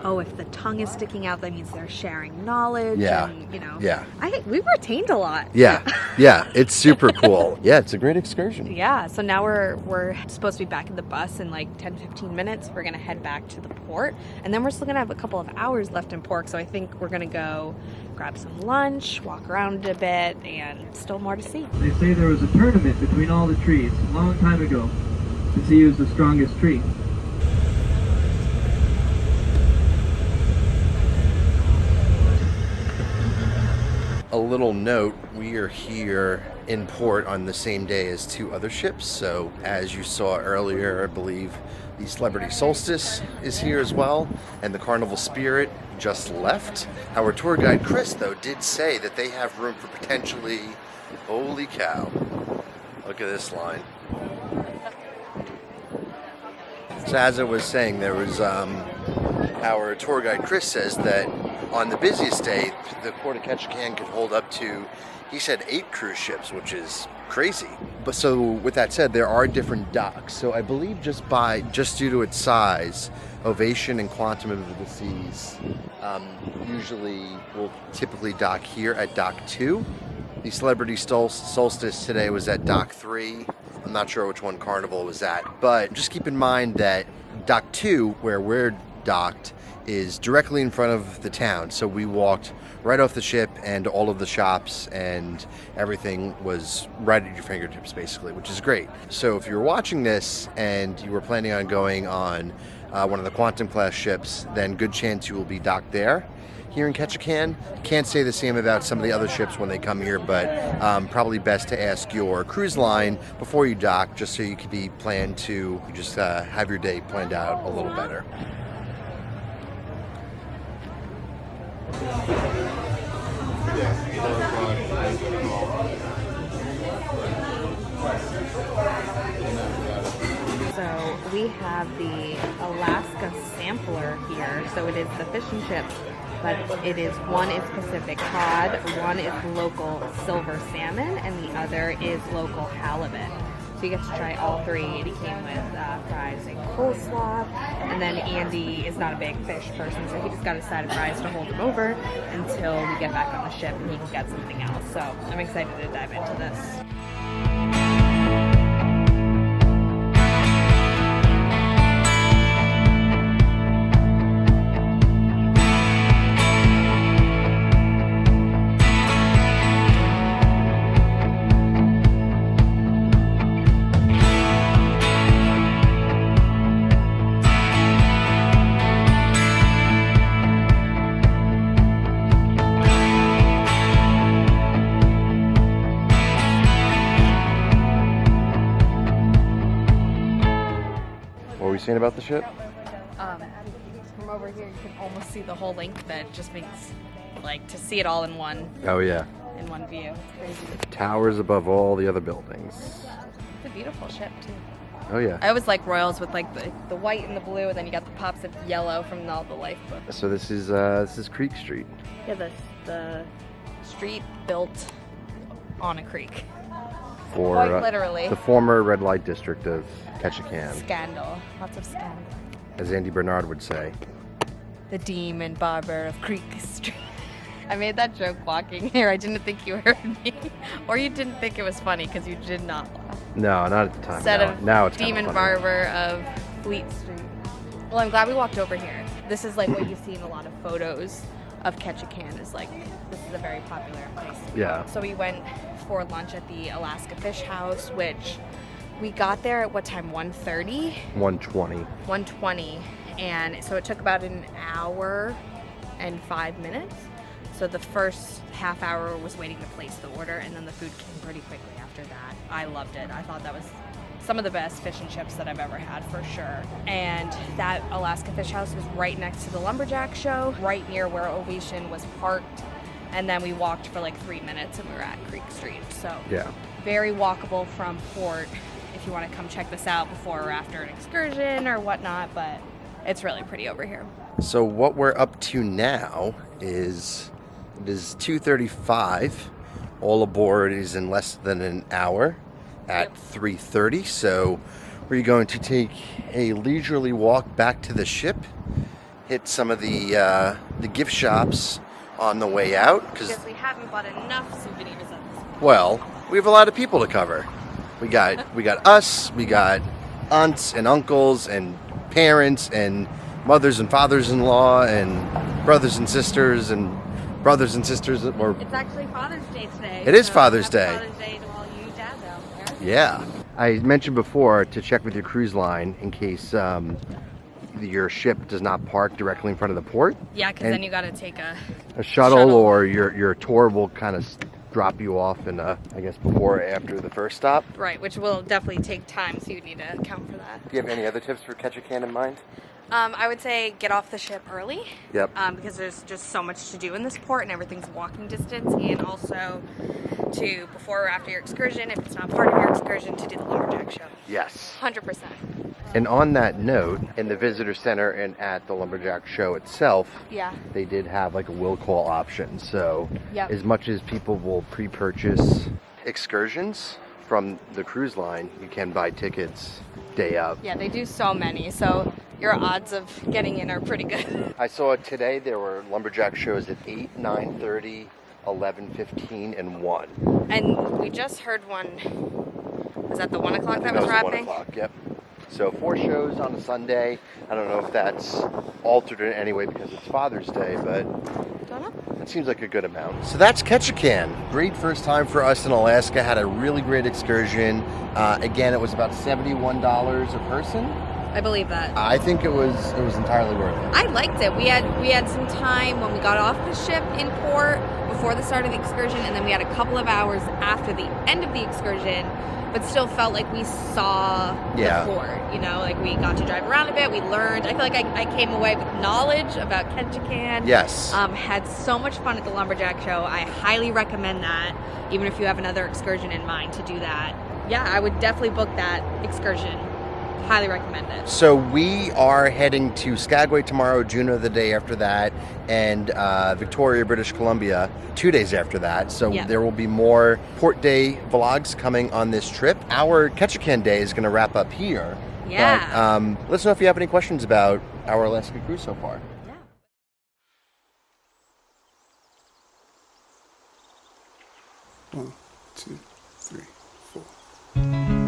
if the tongue is sticking out, that means they're sharing knowledge. Yeah. And, you know. Yeah. We retained a lot. Yeah. Yeah. It's super cool. Yeah, it's a great excursion. Yeah. So now we're supposed to be back in the bus in like 10-15 minutes. We're gonna head back to the port, and then we're still gonna have a couple of hours left in port. So I think we're gonna go grab some lunch, walk around a bit, and still more to see. They say there was a tournament between all the trees a long time ago to see who's the strongest tree. A little note, we are here in port on the same day as two other ships. So as you saw earlier, I believe the Celebrity Solstice is here as well, and the Carnival Spirit just left. Our tour guide Chris, though, did say that they have room for potentially, holy cow, look at this line. So as I was saying, there was our tour guide Chris says that on the busiest day, the port of Ketchikan could hold up to, he said, 8 cruise ships, which is crazy. But so with that said, there are different docks. So I believe just due to its size, Ovation and Quantum of the Seas will typically dock here at Dock 2. The Celebrity Solstice today was at Dock 3. I'm not sure which one Carnival was at, but just keep in mind that Dock 2, where we're docked, is directly in front of the town. So we walked right off the ship, and all of the shops and everything was right at your fingertips, basically, which is great. So if you're watching this and you were planning on going on one of the Quantum class ships, then good chance you will be docked there. Here in Ketchikan, can't say the same about some of the other ships when they come here, but probably best to ask your cruise line before you dock, just so you could be planned to just have your day planned out a little better. So we have the Alaska sampler here. So it is the fish and chips, but it is one is Pacific cod, one is local silver salmon, and the other is local halibut. So you get to try all three. It came with fries and coleslaw. And then Andy is not a big fish person, so he just got a side of fries to hold him over until we get back on the ship and he can get something else. So I'm excited to dive into this. seeing about the ship? From over here, you can almost see the whole length. That just makes, like, to see it all in one. Oh yeah. In one view. It's crazy. Towers above all the other buildings. It's a beautiful ship too. Oh yeah. I always like Royals with like the white and the blue, and then you got the pops of yellow from all the lifeboats. So this is Creek Street. Yeah, the street built on a creek. For Quite literally. the former red light district of Ketchikan, Scandal. Lots of scandal. as Andy Bernard would say. The demon barber of Creek Street. I made that joke walking here. I didn't think you heard me. Or you didn't think it was funny because you did not laugh. No, not at the time. Instead of now it's demon kinda funny. barber of Fleet Street. Well, I'm glad we walked over here. This is like what you see in a lot of photos of Ketchikan. Is like, this is a very popular place. Yeah. So we went for lunch at the Alaska Fish House, which we got there at what time? 1:30? 120. 1:20, and so it took about an hour and 5 minutes. So the first half hour was waiting to place the order, and then the food came pretty quickly after that. I loved it. I thought that was some of the best fish and chips that I've ever had, for sure. And that Alaska Fish House was right next to the Lumberjack show, right near where Ovation was parked. And then we walked for like 3 minutes and we were at Creek Street. So Yeah. very walkable from port if you want to come check this out before or after an excursion or whatnot, but it's really pretty over here. So what we're up to now is it is 2:35. All aboard is in less than an hour at 3:30. So we're going to take a leisurely walk back to the ship, hit some of the gift shops on the way out Because we haven't bought enough souvenirs at this point. well, we have a lot of people to cover. We got us, we got aunts and uncles and parents and mothers and fathers-in-law and brothers and sisters or It's actually Father's Day today. It is so Father's happy Day. Father's Day to all you dads out there. yeah. I mentioned before to check with your cruise line in case your ship does not park directly in front of the port. Yeah, because And then you got to take a shuttle, or your tour will kind of drop you off in I guess before or after the first stop. right, which will definitely take time, so you need to account for that. Do you have any other tips for Ketchikan in mind? I would say get off the ship early. Yep. Because there's just so much to do in this port, and everything's walking distance, and also to before or after your excursion, if it's not part of your excursion, to do the Lumberjack show. Yes. 100%. And on that note, in the visitor center and at the Lumberjack show itself, Yeah. they did have like a will call option. So Yep. as much as people will pre-purchase excursions from the cruise line, you can buy tickets day of. Yeah, they do so many, so your odds of getting in are pretty good. I saw today there were Lumberjack shows at 8, 9:30, 11:15, and 1. And we just heard one. Was that the 1 o'clock that was That was wrapping? 1 o'clock, yep. So 4 shows on a Sunday. I don't know if that's altered in any way because it's Father's Day, but Don't know. that seems like a good amount. So that's Ketchikan. Great first time for us in Alaska. Had a really great excursion. Again, it was about $71 a person. I believe that. I think it was entirely worth it. I liked it. We had some time when we got off the ship in port before the start of the excursion, and then we had a couple of hours after the end of the excursion, but still felt like we saw Yeah. the port. You know, like we got to drive around a bit. We learned. I feel like I came away with knowledge about Ketchikan. Yes. Had so much fun at the Lumberjack show. I highly recommend that, even if you have another excursion in mind, to do that. Yeah, I would definitely book that excursion. Highly recommend it. So we are heading to Skagway tomorrow, Juneau the day after that, and Victoria, British Columbia 2 days after that. So Yeah. there will be more Port Day vlogs coming on this trip. Our Ketchikan day is going to wrap up here. Yeah. But let us know if you have any questions about our Alaska cruise so far. Yeah. 1, 2, 3, 4.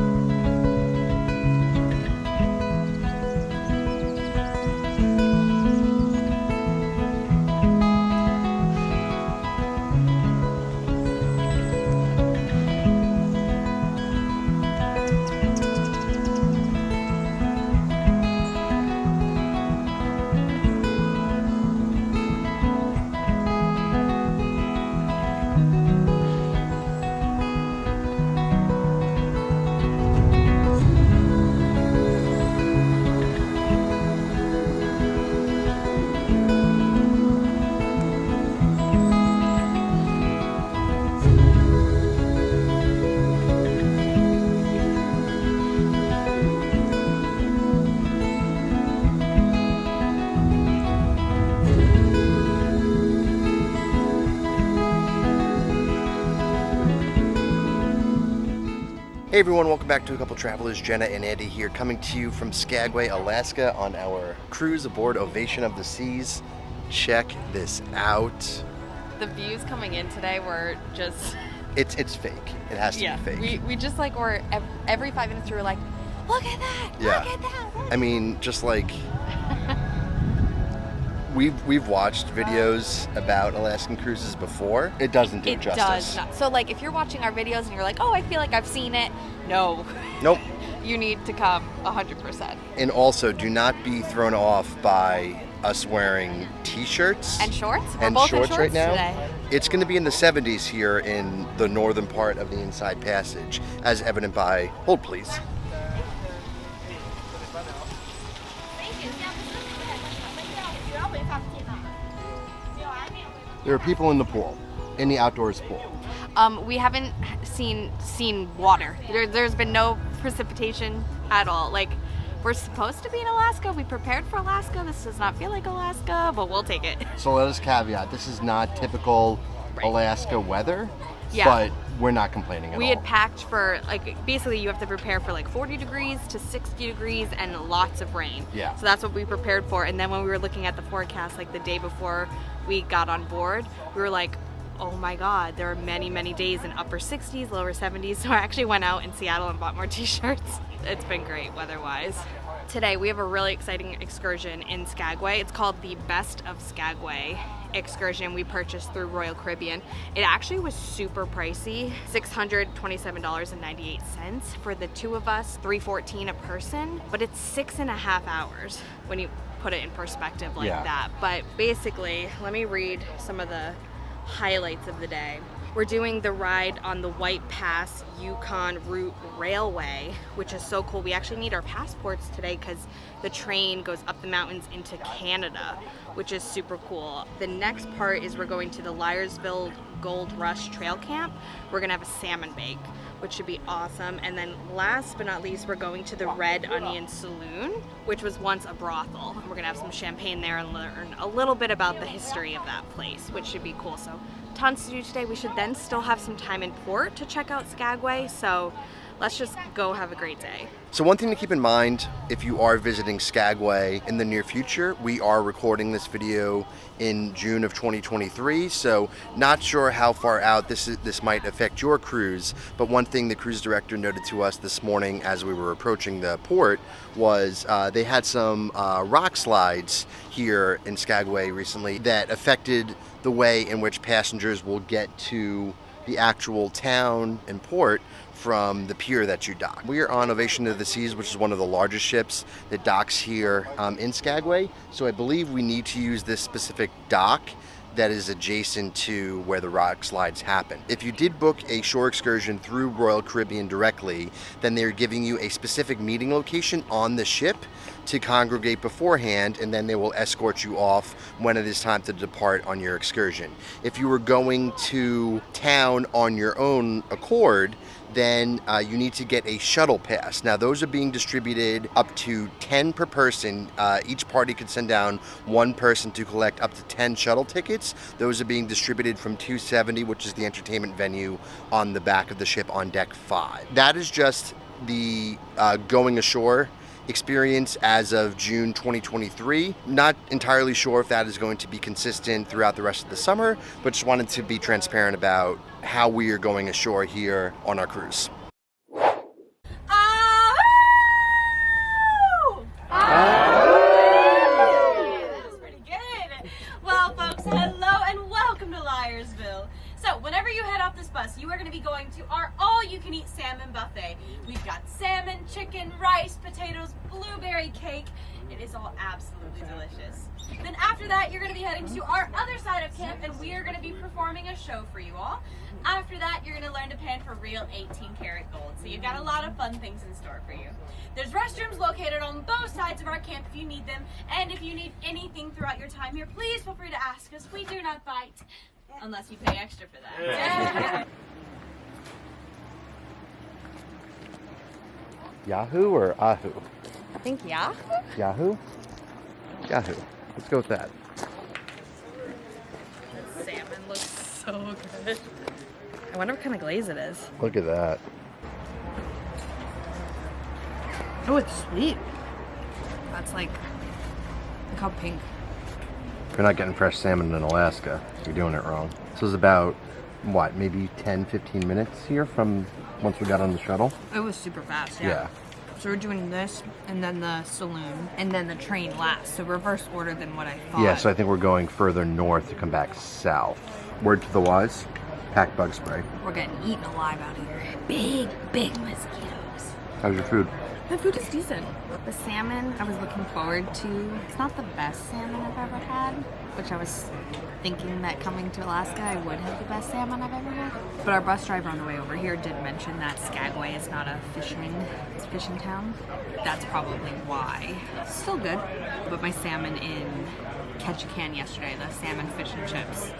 Hey everyone, welcome back to A Couple Travelers. Jenna and Andy here, coming to you from Skagway, Alaska on our cruise aboard Ovation of the Seas. Check this out. The views coming in today were just... It's fake. It has to be fake. We just like were every 5 minutes we were like, look at that, yeah. Look at that. I mean, just like we've watched videos about Alaskan cruises before. It doesn't do it justice. It does not. So like if you're watching our videos and you're like, oh, I feel like I've seen it. No. Nope. You need to come 100%. And also, do not be thrown off by us wearing t-shirts and shorts. We're both shorts in shorts right now. Today. It's going to be in the 70s here in the northern part of the Inside Passage, as evident by, hold please. There are people in the pool, in the outdoors pool. We haven't seen water. There's been no precipitation at all. Like, we're supposed to be in Alaska. We prepared for Alaska. This does not feel like Alaska, but we'll take it. So let us caveat, this is not typical Alaska weather, but we're not complaining at all. We had packed for, like, basically you have to prepare for like 40 degrees to 60 degrees and lots of rain. Yeah. So that's what we prepared for. And then when we were looking at the forecast, like the day before we got on board, we were like, oh my God, there are many, many days in upper 60s, lower 70s. So I actually went out in Seattle and bought more t-shirts. It's been great weather-wise. Today we have a really exciting excursion in Skagway. It's called the Best of Skagway excursion we purchased through Royal Caribbean. It actually was super pricey, $627.98 for the two of us, $314 a person, but it's 6.5 hours when you put it in perspective like that. But basically, let me read some of the highlights of the day. We're doing the ride on the White Pass Yukon Route Railway, which is so cool. We actually need our passports today because the train goes up the mountains into Canada, which is super cool. The next part is we're going to the Liarsville Gold Rush Trail Camp. We're gonna have a salmon bake, which should be awesome. And then last but not least, we're going to the Red Onion Saloon, which was once a brothel. We're gonna have some champagne there and learn a little bit about the history of that place, which should be cool. So tons to do today. We should then still have some time in port to check out Skagway. So let's just go have a great day. So one thing to keep in mind if you are visiting Skagway in the near future, we are recording this video in June of 2023, so not sure how far out this might affect your cruise, but one thing the cruise director noted to us this morning as we were approaching the port was they had some rock slides here in Skagway recently that affected the way in which passengers will get to the actual town and port from the pier that you dock. We are on Ovation of the Seas, which is one of the largest ships that docks here in Skagway. So I believe we need to use this specific dock that is adjacent to where the rock slides happen. If you did book a shore excursion through Royal Caribbean directly, then they're giving you a specific meeting location on the ship to congregate beforehand, and then they will escort you off when it is time to depart on your excursion. If you were going to town on your own accord, then you need to get a shuttle pass. Now those are being distributed up to 10 per person. Each party could send down one person to collect up to 10 shuttle tickets. Those are being distributed from 270, which is the entertainment venue on the back of the ship on deck 5. That is just the going ashore experience as of June 2023. Not entirely sure if that is going to be consistent throughout the rest of the summer, but just wanted to be transparent about how we are going ashore here on our cruise. That's pretty good. Well, folks, hello and welcome to Liarsville. So, whenever you head off this bus, you are going to be going to our all-you-can-eat salmon buffet. We've got salmon, chicken, rice, potatoes, blueberry cake. It is all absolutely delicious. Then after that, you're going to be heading to our other side of camp, and we are going to be performing a show for you all. After that, you're going to learn to pan for real 18-karat gold. So you've got a lot of fun things in store for you. There's restrooms located on both sides of our camp if you need them. And if you need anything throughout your time here, please feel free to ask us. We do not bite. Unless you pay extra for that. Yahoo or Ahu? I think Yahoo? Yahoo? Yahoo. Let's go with that. That salmon looks so good. I wonder what kind of glaze it is. Look at that. Oh, it's sweet. That's like, look how pink. If you're not getting fresh salmon in Alaska, you're doing it wrong. This was about, what, maybe 10, 15 minutes here from once we got on the shuttle? It was super fast, yeah. So we're doing this, and then the saloon, and then the train last. So reverse order than what I thought. Yeah, so I think we're going further north to come back south. Word to the wise, pack bug spray. We're getting eaten alive out here. Big, big mosquitoes. How's your food? The food is decent. The salmon I was looking forward to. It's not the best salmon I've ever had, which I was thinking that coming to Alaska I would have the best salmon I've ever had. But our bus driver on the way over here did mention that Skagway is not a fishing town. That's probably why. It's still good. But my salmon in Ketchikan yesterday, the salmon fish and chips,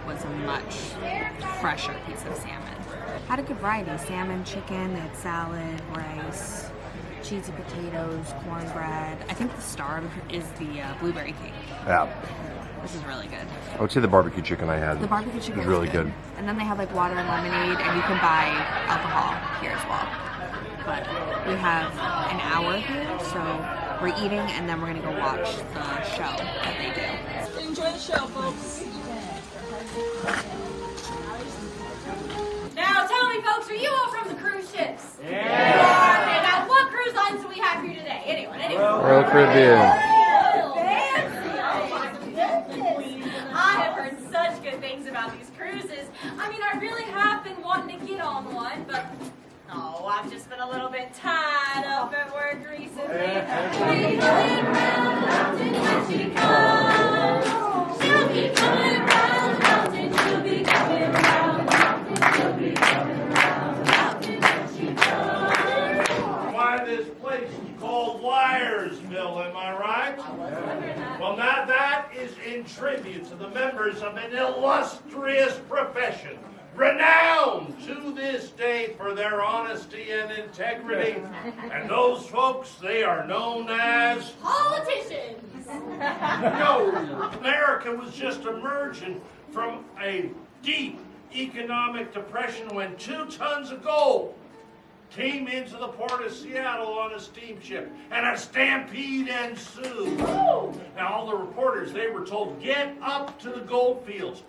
was a much fresher piece of salmon. Had a good variety. Salmon, chicken, they had salad, rice, cheesy potatoes, cornbread. I think the star is the blueberry cake. Yeah. This is really good. I would say the barbecue chicken I had The barbecue chicken was really good. And then they have like water and lemonade, and you can buy alcohol here as well. But we have an hour here, so we're eating, and then we're gonna go watch the show that they do. Enjoy the show, folks. Now tell me, folks, are you all from the cruise ships? Yeah. Okay, now what cruise lines do we have here today? Anyone? Royal Caribbean. Fancy. Oh my goodness. I have heard such good things about these cruises. I mean, I really have been wanting to get on one, but I've just been a little bit tied up at work recently. Wheeling round mountain Ketchikan. She'll be coming round mountain. She'll be coming round mountain. She'll be coming round mountain Ketchikan. Why this place is called Liarsville, am I right? Well, now that is in tribute to the members of an illustrious profession, renowned to this day for their honesty and integrity. And those folks, they are known as politicians. No, America was just emerging from a deep economic depression when 2 tons of gold came into the port of Seattle on a steamship, and a stampede ensued. Now all the reporters, they were told, get up to the gold fields.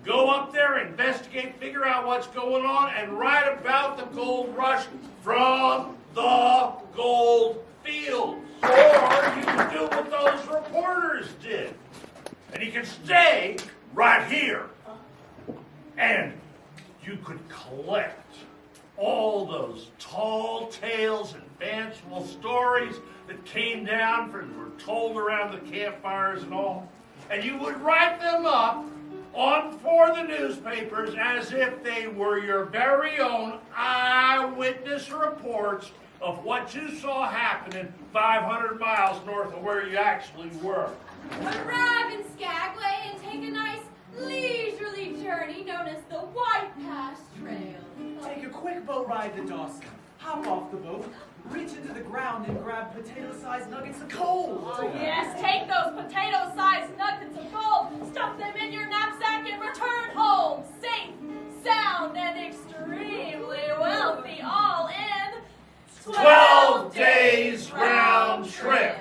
Go up there, investigate, figure out what's going on, and write about the gold rush from the gold fields. Or you can do what those reporters did. And you can stay right here. And you could collect all those tall tales and fanciful stories that came down and were told around the campfires and all. And you would write them up for the newspapers as if they were your very own eyewitness reports of what you saw happening 500 miles north of where you actually were. Arrive in Skagway and take a nice leisurely journey known as the White Pass Trail. Take a quick boat ride to Dawson. Hop off the boat, reach into the ground and grab potato-sized nuggets of gold. Oh yes, take those potato-sized nuggets of gold, stuff them in your knapsack and return home, safe, sound, and extremely wealthy, all in 12 days round trip.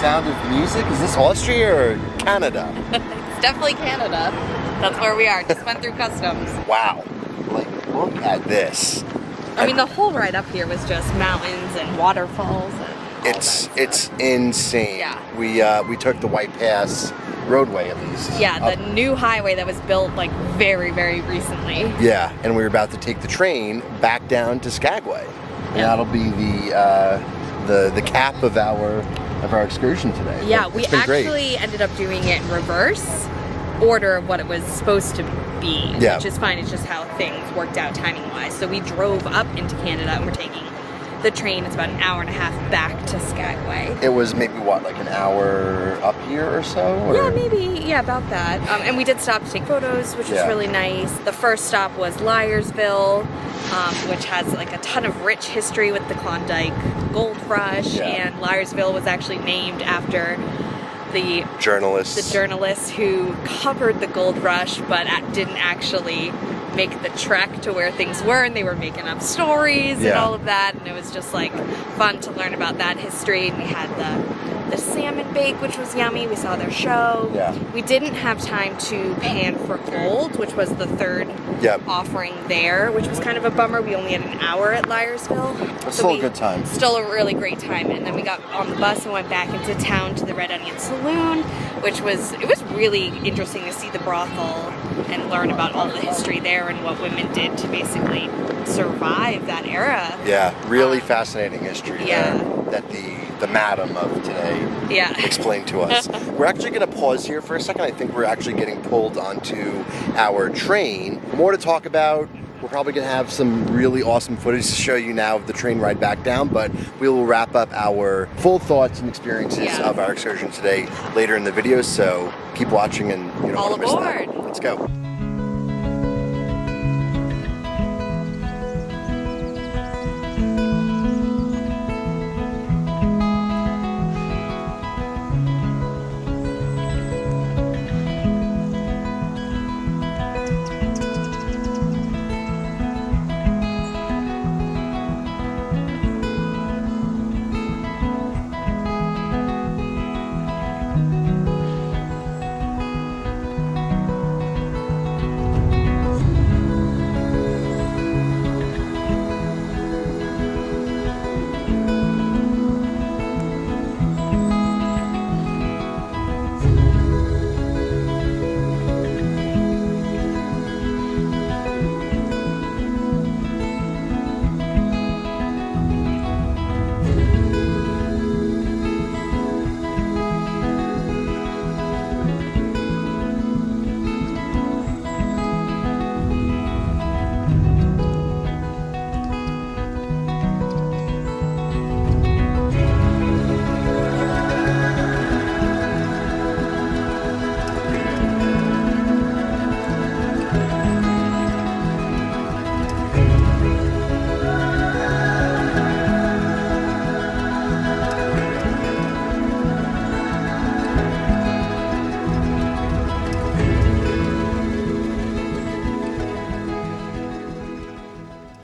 Sound of Music. Is this Austria or Canada? It's definitely Canada. That's where we are. Just went through customs. Wow. Like, look at this. I mean, the whole ride up here was just mountains and waterfalls. And it's insane. Yeah. We took the White Pass roadway at least. Yeah, the new highway that was built like very, very recently. Yeah, and we were about to take the train back down to Skagway. And that'll be the cap of our excursion today. Yeah, It's we been great. actually ended up doing it in reverse order of what it was supposed to be, Yeah. which is fine. It's just how things worked out timing wise. So we drove up into Canada and we're taking the train. It's about an hour and a half back to Skagway. It was maybe what, like an hour up here or so? Or? Yeah, maybe. Yeah, about that. And we did stop to take photos, which was really nice. The first stop was Liarsville, which has like a ton of rich history with the Klondike Gold Rush. Yeah. And Liarsville was actually named after the journalists who covered the gold rush but didn't actually make the trek to where things were, and they were making up stories and all of that, and it was just like fun to learn about that history. And we had the salmon bake, which was yummy. We saw their show. We didn't have time to pan for gold, which was the third offering there, which was kind of a bummer. We only had an hour at Liarsville. It's still a good time. Still a really great time. And then we got on the bus and went back into town to the Red Onion Saloon, which was really interesting to see the brothel and learn about all the history there and what women did to basically survive that era. Yeah, really fascinating history that the madam of today explained to us. We're actually going to pause here for a second. I think we're actually getting pulled onto our train. More to talk about. We're probably going to have some really awesome footage to show you now of the train ride back down, but we will wrap up our full thoughts and experiences of our excursion today later in the video, so keep watching and you don't want to miss that. Let's go.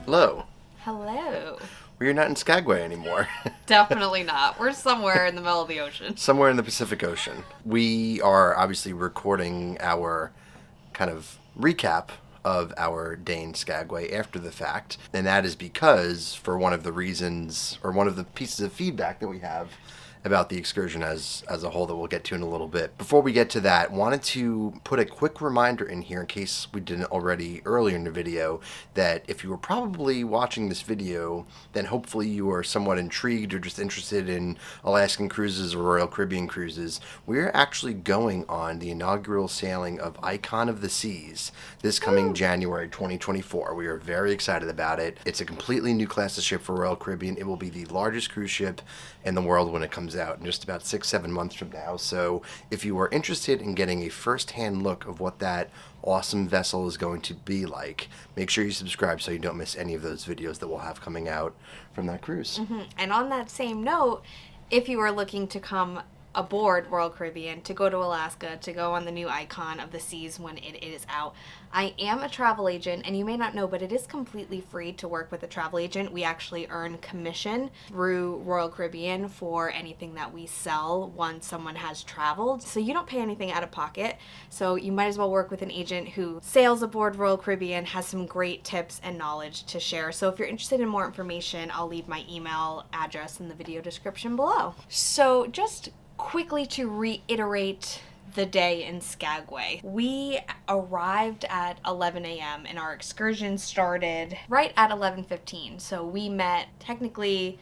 Hello. Hello. We're not in Skagway anymore. Definitely not. We're somewhere in the middle of the ocean. Somewhere in the Pacific Ocean. We are obviously recording our kind of recap of our day in Skagway after the fact. And that is because, for one of the reasons, or one of the pieces of feedback that we have about the excursion as a whole that we'll get to in a little bit. Before we get to that, wanted to put a quick reminder in here in case we didn't already earlier in the video, that if you were probably watching this video, then hopefully you are somewhat intrigued or just interested in Alaskan cruises or Royal Caribbean cruises. We're actually going on the inaugural sailing of Icon of the Seas this coming January 2024. We are very excited about it. It's a completely new class of ship for Royal Caribbean. It will be the largest cruise ship in the world when it comes out in just about 6-7 months from now. So if you are interested in getting a first-hand look of what that awesome vessel is going to be like, make sure you subscribe so you don't miss any of those videos that we'll have coming out from that cruise. And on that same note, if you are looking to come aboard Royal Caribbean, to go to Alaska, to go on the new Icon of the Seas when it is out. I am a travel agent, and you may not know, but it is completely free to work with a travel agent. We actually earn commission through Royal Caribbean for anything that we sell once someone has traveled. So you don't pay anything out of pocket. So you might as well work with an agent who sails aboard Royal Caribbean, has some great tips and knowledge to share. So if you're interested in more information, I'll leave my email address in the video description below. So just quickly to reiterate the day in Skagway. We arrived at 11 a.m. and our excursion started right at 11:15. So we met, technically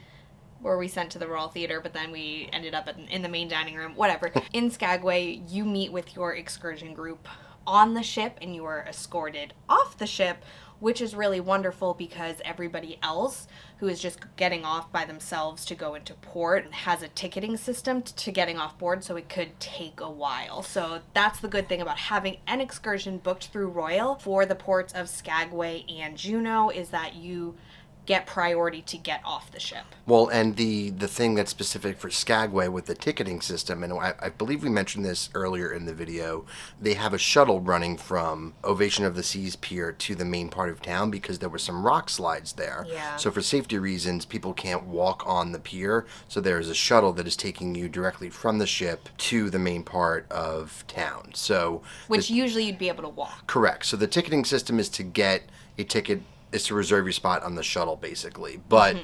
were we sent to the Royal Theater, but then we ended up in the main dining room, whatever. In Skagway, you meet with your excursion group on the ship and you are escorted off the ship, which is really wonderful because everybody else who is just getting off by themselves to go into port has a ticketing system to getting off board, so it could take a while. So that's the good thing about having an excursion booked through Royal for the ports of Skagway and Juneau, is that you get priority to get off the ship. Well, and the thing that's specific for Skagway with the ticketing system, and I believe we mentioned this earlier in the video, they have a shuttle running from Ovation of the Seas Pier to the main part of town because there were some rock slides there. Yeah. So for safety reasons, people can't walk on the pier, so there's a shuttle that is taking you directly from the ship to the main part of town. So which usually you'd be able to walk. Correct. So the ticketing system is to get a ticket, is to reserve your spot on the shuttle, basically. But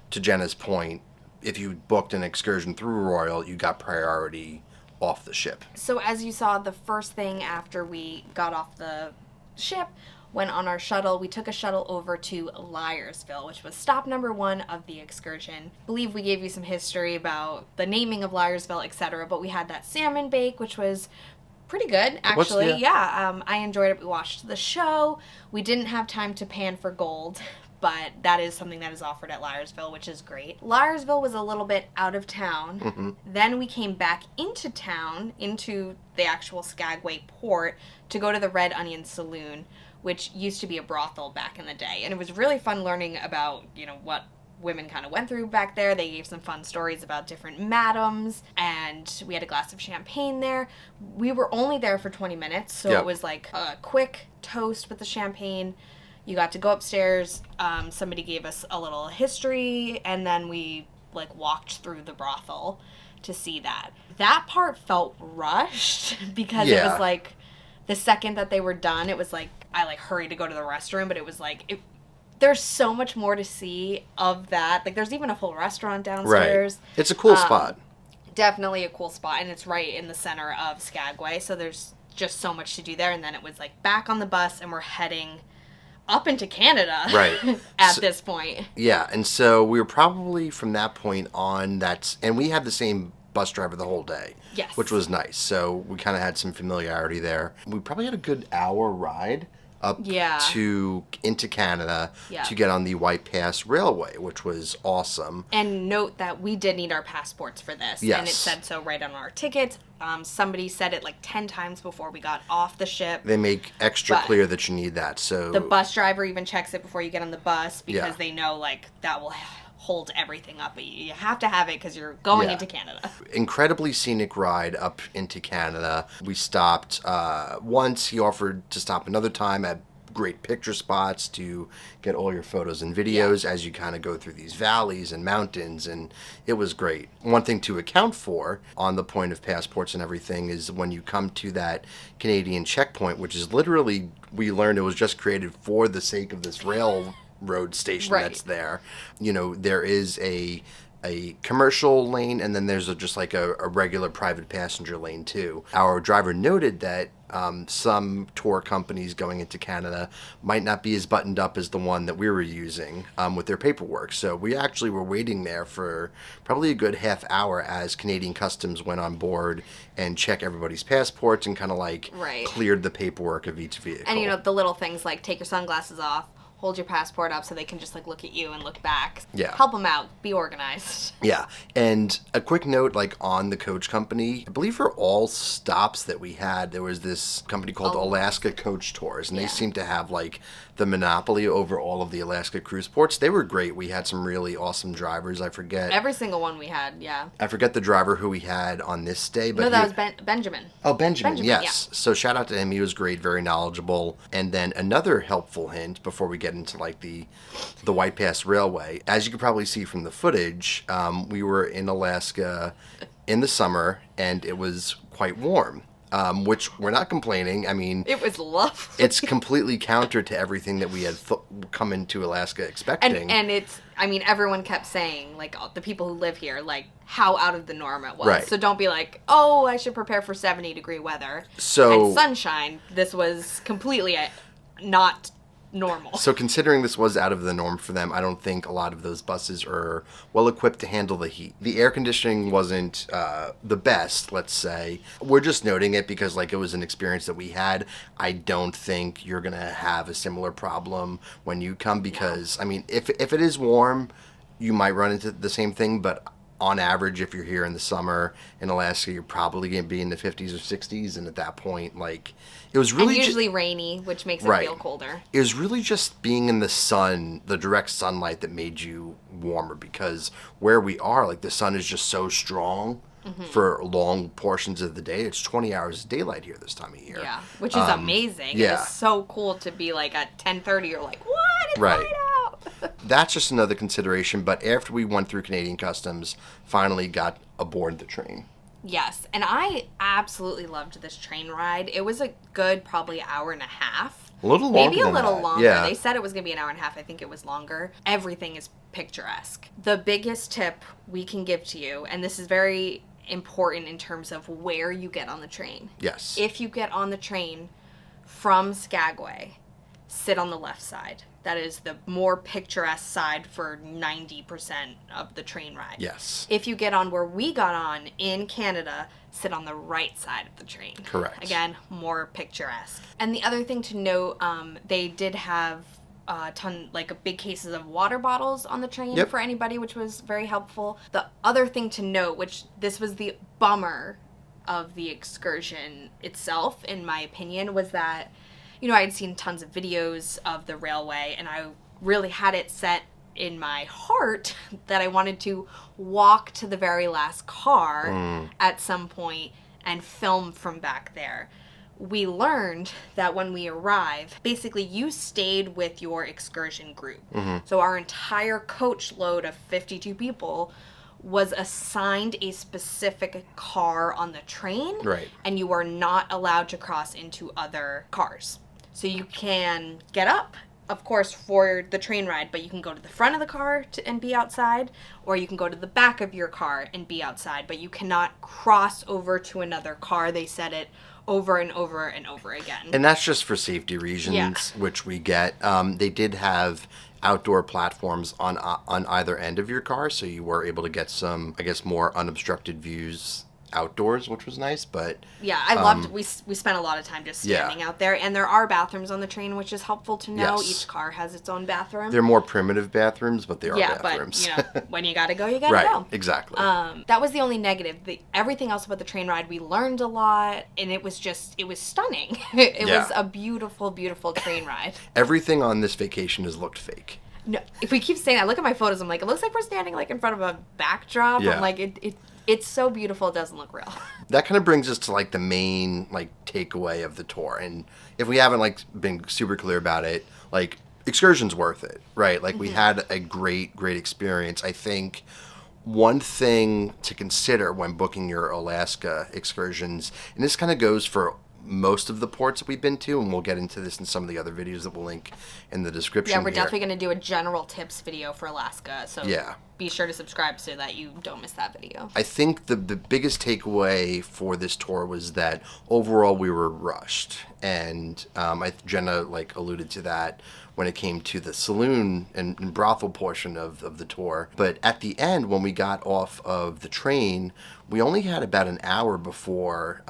to Jenna's point, if you booked an excursion through Royal, you got priority off the ship. So as you saw, the first thing after we got off the ship, went on our shuttle, we took a shuttle over to Liarsville, which was stop number 1 of the excursion. I believe we gave you some history about the naming of Liarsville, etc., but we had that salmon bake, which was pretty good, actually. I enjoyed it. We watched the show. We didn't have time to pan for gold, but that is something that is offered at Liarsville, which is great. Liarsville was a little bit out of town. Then we came back into town, into the actual Skagway port, to go to the Red Onion Saloon, which used to be a brothel back in the day. And it was really fun learning about, what women kind of went through back there. They gave some fun stories about different madams, and we had a glass of champagne there. We were only there for 20 minutes, so it was like a quick toast with the champagne. You got to go upstairs. Somebody gave us a little history, and then we walked through the brothel to see that. That part felt rushed because it was the second that they were done, it was I hurried to go to the restroom, but it was there's so much more to see of that. There's even a full restaurant downstairs. Right. It's a cool spot. Definitely a cool spot, and it's right in the center of Skagway, so there's just so much to do there. And then it was back on the bus, and we're heading up into Canada at this point. Yeah, and so we were probably from that point on, and we had the same bus driver the whole day. Yes. Which was nice. So we kind of had some familiarity there. We probably had a good hour ride up into Canada to get on the White Pass Railway, which was awesome. And note that we did need our passports for this. Yes. And it said so right on our tickets. Somebody said it 10 times before we got off the ship. They make extra clear that you need that. So the bus driver even checks it before you get on the bus because they know that will hold everything up, but you have to have it because you're going into Canada. Incredibly scenic ride up into Canada. We stopped once. He offered to stop another time at great picture spots to get all your photos and videos as you kind of go through these valleys and mountains, and it was great. One thing to account for on the point of passports and everything is when you come to that Canadian checkpoint, which is literally, we learned it was just created for the sake of this railroad station that's there. There is a commercial lane, and then there's just a regular private passenger lane too. Our driver noted that some tour companies going into Canada might not be as buttoned up as the one that we were using with their paperwork. So we actually were waiting there for probably a good half hour as Canadian Customs went on board and checked everybody's passports and kind of cleared the paperwork of each vehicle. And the little things take your sunglasses off, hold your passport up so they can just like look at you and look back. Yeah. Help them out. Be organized. Yeah, and a quick note, like on the coach company, I believe for all stops that we had, there was this company called Alaska Coach Tours, and they seem to have like the monopoly over all of the Alaska cruise ports. They were great. We had some really awesome drivers. I forget Every single one we had, yeah. I forget the driver who we had on this day, but No, that was Benjamin. Oh, Benjamin, yes. Yeah. So shout out to him. He was great, very knowledgeable. And then another helpful hint before we get into like the White Pass Railway. As you can probably see from the footage, we were in Alaska in the summer, and it was quite warm. Which we're not complaining. I mean, it was lovely. It's completely counter to everything that we had come into Alaska expecting. And it's, I mean, everyone kept saying, like, the people who live here, like, how out of the norm it was. Right. So don't be like, oh, I should prepare for 70-degree weather. So, and sunshine. This was completely not normal. So considering this was out of the norm for them, I don't think a lot of those buses are well equipped to handle the heat. The air conditioning wasn't the best, let's say. We're just noting it because like it was an experience that we had. I don't think you're going to have a similar problem when you come because, I mean, if it is warm, you might run into the same thing, but on average, if you're here in the summer in Alaska, you're probably going to be in the 50s or 60s, and at that point, like, it was really and usually rainy, which makes it feel colder. It was really just being in the sun, the direct sunlight that made you warmer because where we are, like, the sun is just so strong for long portions of the day. It's 20 hours of daylight here this time of year. Yeah, which is amazing. Yeah. It is so cool to be, like, at 10:30, you're like, what? It's light out! That's just another consideration, but after we went through Canadian Customs, finally got aboard the train. Yes, and I absolutely loved this train ride. It was a good probably hour and a half. A little longer. Maybe a little longer. Yeah. They said it was going to be an hour and a half. I think it was longer. Everything is picturesque. The biggest tip we can give to you, and this is very important in terms of where you get on the train. Yes. If you get on the train from Skagway, sit on the left side. That is the more picturesque side for 90% of the train ride. Yes. If you get on where we got on in Canada, sit on the right side of the train. Correct. Again, more picturesque. And the other thing to note, they did have big cases of water bottles on the train for anybody, which was very helpful. The other thing to note, which this was the bummer of the excursion itself, in my opinion, was that I had seen tons of videos of the railway, and I really had it set in my heart that I wanted to walk to the very last car at some point and film from back there. We learned that when we arrived, basically you stayed with your excursion group. So our entire coach load of 52 people was assigned a specific car on the train, and you were not allowed to cross into other cars. So you can get up, of course, for the train ride, but you can go to the front of the car and be outside, or you can go to the back of your car and be outside, but you cannot cross over to another car. They said it over and over and over again. And that's just for safety reasons, which we get. They did have outdoor platforms on either end of your car, so you were able to get some, I guess, more unobstructed views outdoors, which was nice. But yeah, I loved we spent a lot of time just standing out there, and there are bathrooms on the train, which is helpful to know. Each car has its own bathroom. They're more primitive bathrooms, but they are bathrooms. But when you gotta go, you gotta go. Exactly. That was the only negative. Everything else about the train ride, we learned a lot, and it was stunning. It was a beautiful, beautiful train ride. Everything on this vacation has looked fake. No, if we keep saying that, look at my photos. I'm like, it looks like we're standing like in front of a backdrop. Yeah. I'm like, it's so beautiful, it doesn't look real. That kind of brings us to like the main like takeaway of the tour. And if we haven't like been super clear about it, like excursion's worth it, right? Like we had a great experience. I think one thing to consider when booking your Alaska excursions, and this kind of goes for most of the ports that we've been to, and we'll get into this in some of the other videos that we'll link in the description. Yeah, we're definitely going to do a general tips video for Alaska, so be sure to subscribe so that you don't miss that video. I think the biggest takeaway for this tour was that overall we were rushed, and Jenna like alluded to that when it came to the saloon and brothel portion of the tour. But at the end, when we got off of the train, we only had about an hour before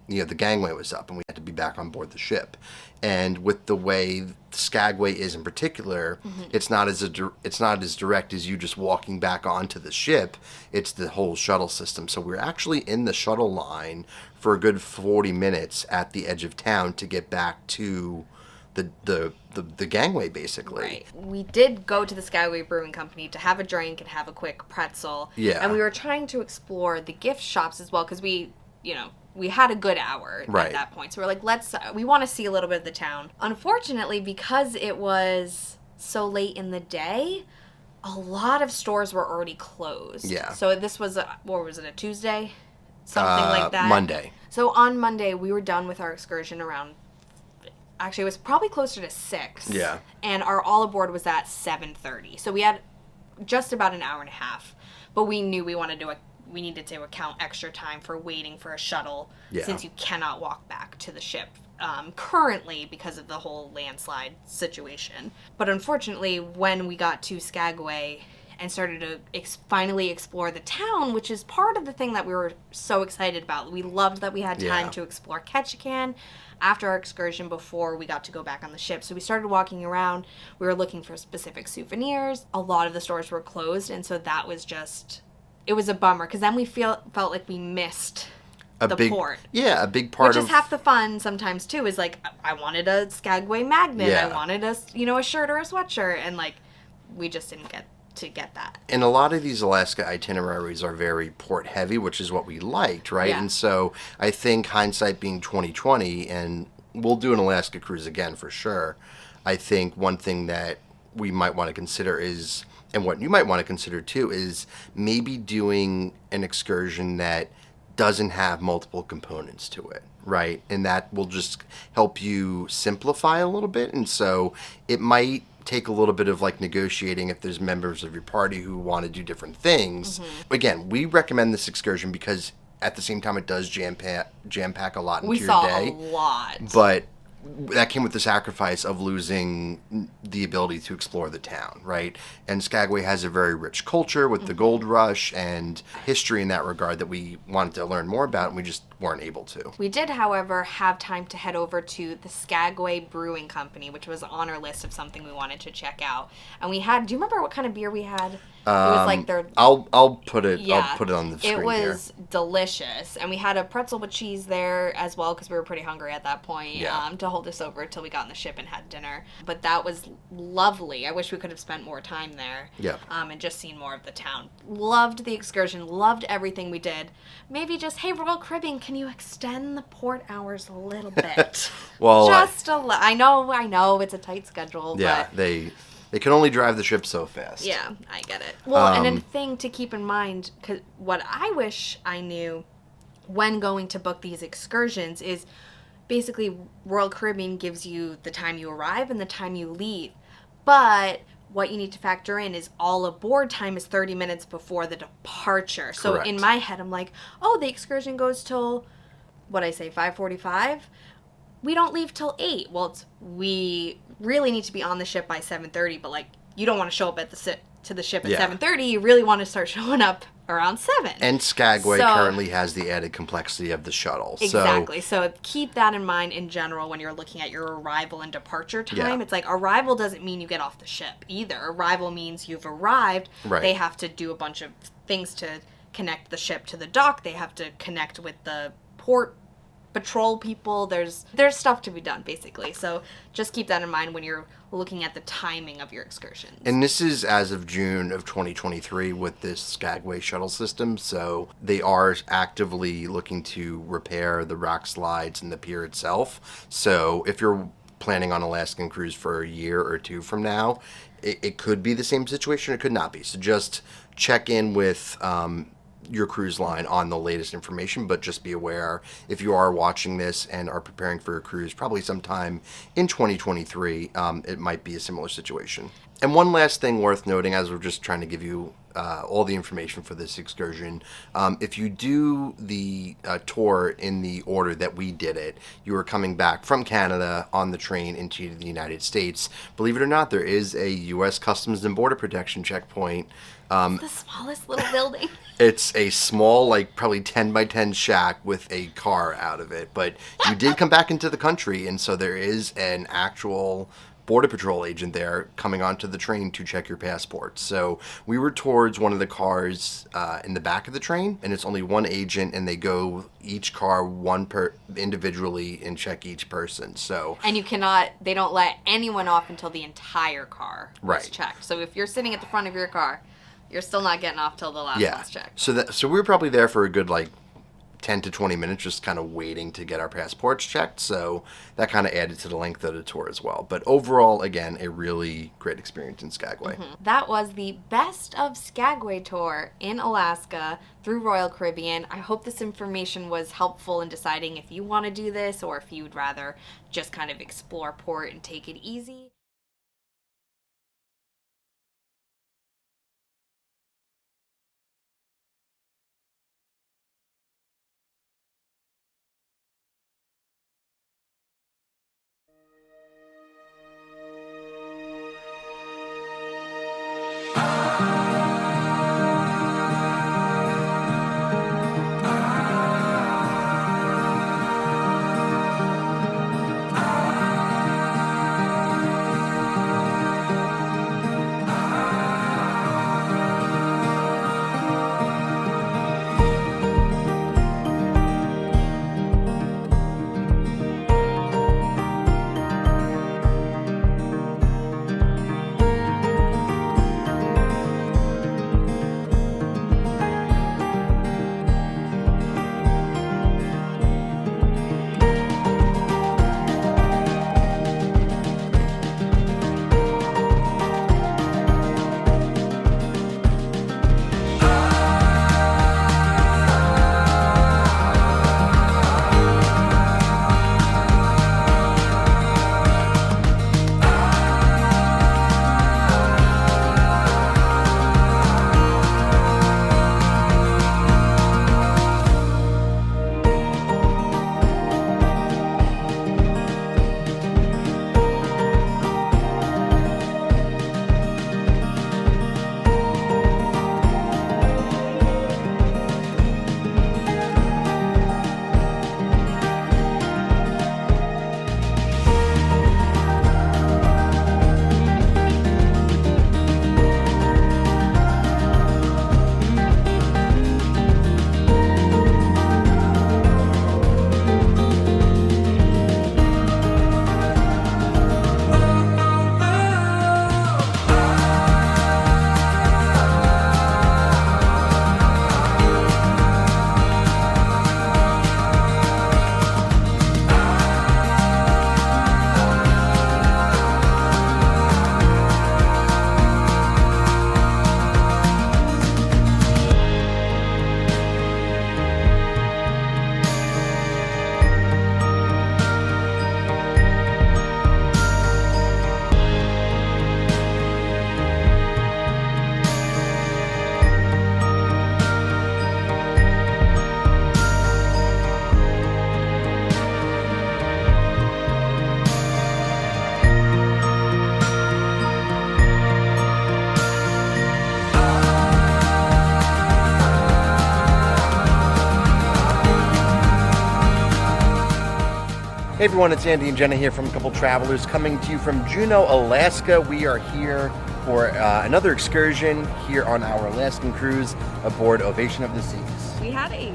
the gangway was up and we had to be back on board the ship. And with the way Skagway is in particular, it's not as direct as you just walking back onto the ship. It's the whole shuttle system. So we're actually in the shuttle line for a good 40 minutes at the edge of town to get back to the gangway, basically. Right. We did go to the Skagway Brewing Company to have a drink and have a quick pretzel. Yeah. And we were trying to explore the gift shops as well because we had a good hour Right. at that point. So we're like, we want to see a little bit of the town. Unfortunately, because it was so late in the day, a lot of stores were already closed. Yeah. So this was, a Tuesday? Something like that? Monday. So on Monday, we were done with our excursion around, actually it was probably closer to 6. Yeah. And our all aboard was at 7:30. So we had just about an hour and a half. But we knew we needed to account extra time for waiting for a shuttle since you cannot walk back to the ship currently because of the whole landslide situation. But unfortunately, when we got to Skagway and started to finally explore the town, which is part of the thing that we were so excited about. We loved that we had time to explore Ketchikan after our excursion before we got to go back on the ship. So we started walking around. We were looking for specific souvenirs. A lot of the stores were closed, and so that was it was a bummer because then we felt like we missed the port. Yeah, a big part which is half the fun sometimes too, is like, I wanted a Skagway magnet. Yeah. I wanted a shirt or a sweatshirt, and like we just didn't get to get that. And a lot of these Alaska itineraries are very port heavy, which is what we liked, right? Yeah. And so I think hindsight being 2020, and we'll do an Alaska cruise again for sure. I think one thing that we might want to consider is, and what you might want to consider too, is maybe doing an excursion that doesn't have multiple components to it, right? And that will just help you simplify a little bit. And so it might take a little bit of like negotiating if there's members of your party who want to do different things. Again, we recommend this excursion because at the same time it does jam pack a lot into your day. We saw a lot. But that came with the sacrifice of losing the ability to explore the town, right? And Skagway has a very rich culture with the gold rush and history in that regard that we wanted to learn more about, and we just weren't able to. We did, however, have time to head over to the Skagway Brewing Company, which was on our list of something we wanted to check out. And we had, do you remember what kind of beer we had? It was like their... I'll put it on the screen. It was delicious. And we had a pretzel with cheese there as well because we were pretty hungry at that point to hold us over until we got on the ship and had dinner. But that was lovely. I wish we could have spent more time there. Yeah. And just seen more of the town. Loved the excursion. Loved everything we did. Maybe just, hey, Royal Caribbean, can you extend the port hours a little bit? Well, just I know it's a tight schedule. Yeah, but they can only drive the ship so fast. yeah, I get it. Well, and a thing to keep in mind, cause what I wish I knew when going to book these excursions is basically Royal Caribbean gives you the time you arrive and the time you leave. But what you need to factor in is all aboard time is 30 minutes before the departure. So Correct. in my head, I'm like, oh, the excursion goes till, 5:45? We don't leave till 8. Well, we really need to be on the ship by 7:30, but like you don't want to show up to the ship at 7:30. You really want to start showing up around 7. And Skagway currently has the added complexity of the shuttle. Exactly. So keep that in mind in general when you're looking at your arrival and departure time. Yeah. It's like arrival doesn't mean you get off the ship either. Arrival means you've arrived. Right. They have to do a bunch of things to connect the ship to the dock. They have to connect with the port patrol people. There's stuff to be done basically. So just keep that in mind when you're looking at the timing of your excursions. And this is as of June of 2023 with this Skagway shuttle system. So they are actively looking to repair the rock slides and the pier itself. So if you're planning on Alaskan cruise for a year or two from now, it could be the same situation. It could not be. So just check in with your cruise line on the latest information, but just be aware if you are watching this and are preparing for a cruise probably sometime in 2023, it might be a similar situation. And one last thing worth noting, as we're just trying to give you all the information for this excursion. If you do the tour in the order that we did it, you are coming back from Canada on the train into the United States. Believe it or not, there is a U.S. Customs and Border Protection checkpoint. The smallest little building. It's a small, like probably 10 by 10 shack with a car out of it. But you did come back into the country, and so there is an actual Border Patrol agent there coming onto the train to check your passport. So we were towards one of the cars in the back of the train, and it's only one agent, and they go each car individually and check each person. So and they don't let anyone off until the entire car is checked. So if you're sitting at the front of your car, you're still not getting off till the last one's checked. So we were probably there for a good 10 to 20 minutes just kind of waiting to get our passports checked. So that kind of added to the length of the tour as well. But overall, again, a really great experience in Skagway. That was the Best of Skagway tour in Alaska through Royal Caribbean. I hope this information was helpful in deciding if you want to do this or if you would rather just kind of explore port and take it easy. Hey everyone, it's Andy and Jenna here from A Couple Travelers coming to you from Juneau, Alaska. We are here for another excursion here on our Alaskan cruise aboard Ovation of the Seas. We had a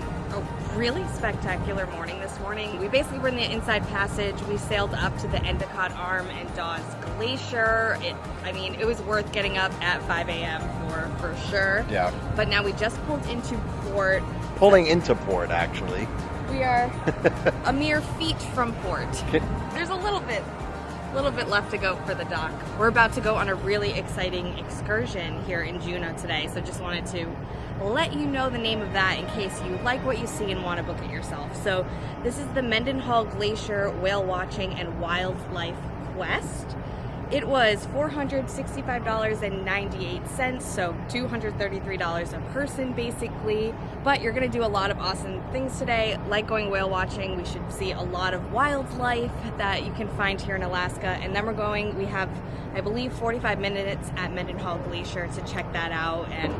really spectacular morning this morning. We basically were in the Inside Passage. We sailed up to the Endicott Arm and Dawes Glacier. It was worth getting up at 5 a.m. for sure. Yeah. But now we just pulled into port. Pulling into port, actually. We are a mere feet from port. There's a little bit left to go for the dock. We're about to go on a really exciting excursion here in Juneau today, so just wanted to let you know the name of that in case you like what you see and want to book it yourself. So this is the Mendenhall Glacier Whale Watching and Wildlife Quest. It was $465.98, so $233 a person basically. But you're gonna do a lot of awesome things today, like going whale watching. We should see a lot of wildlife that you can find here in Alaska. And then we have, I believe, 45 minutes at Mendenhall Glacier to check that out. And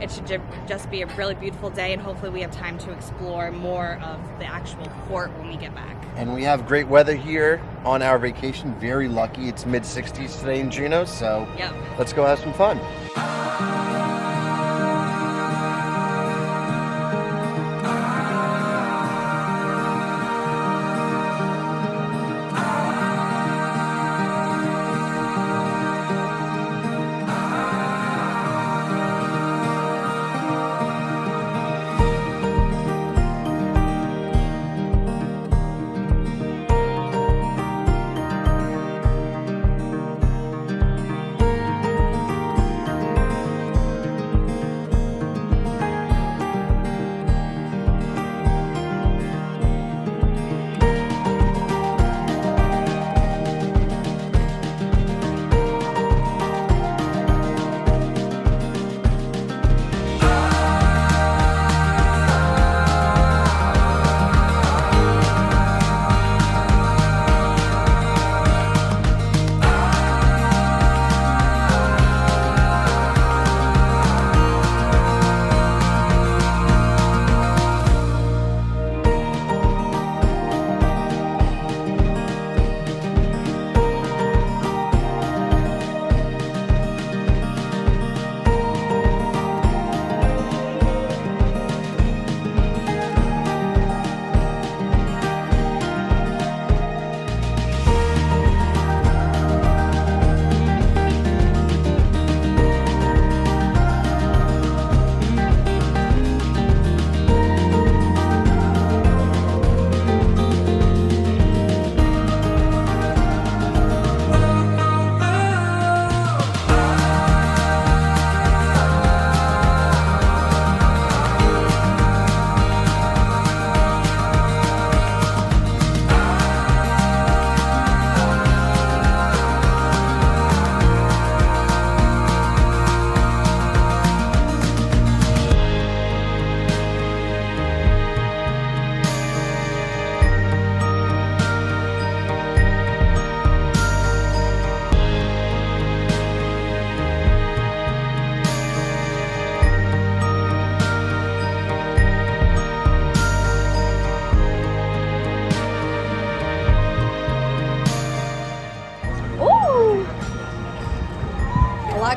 it should just be a really beautiful day, and hopefully we have time to explore more of the actual port when we get back. And we have great weather here on our vacation. Very lucky. It's mid-60s today in Juneau, so yep. Let's go have some fun.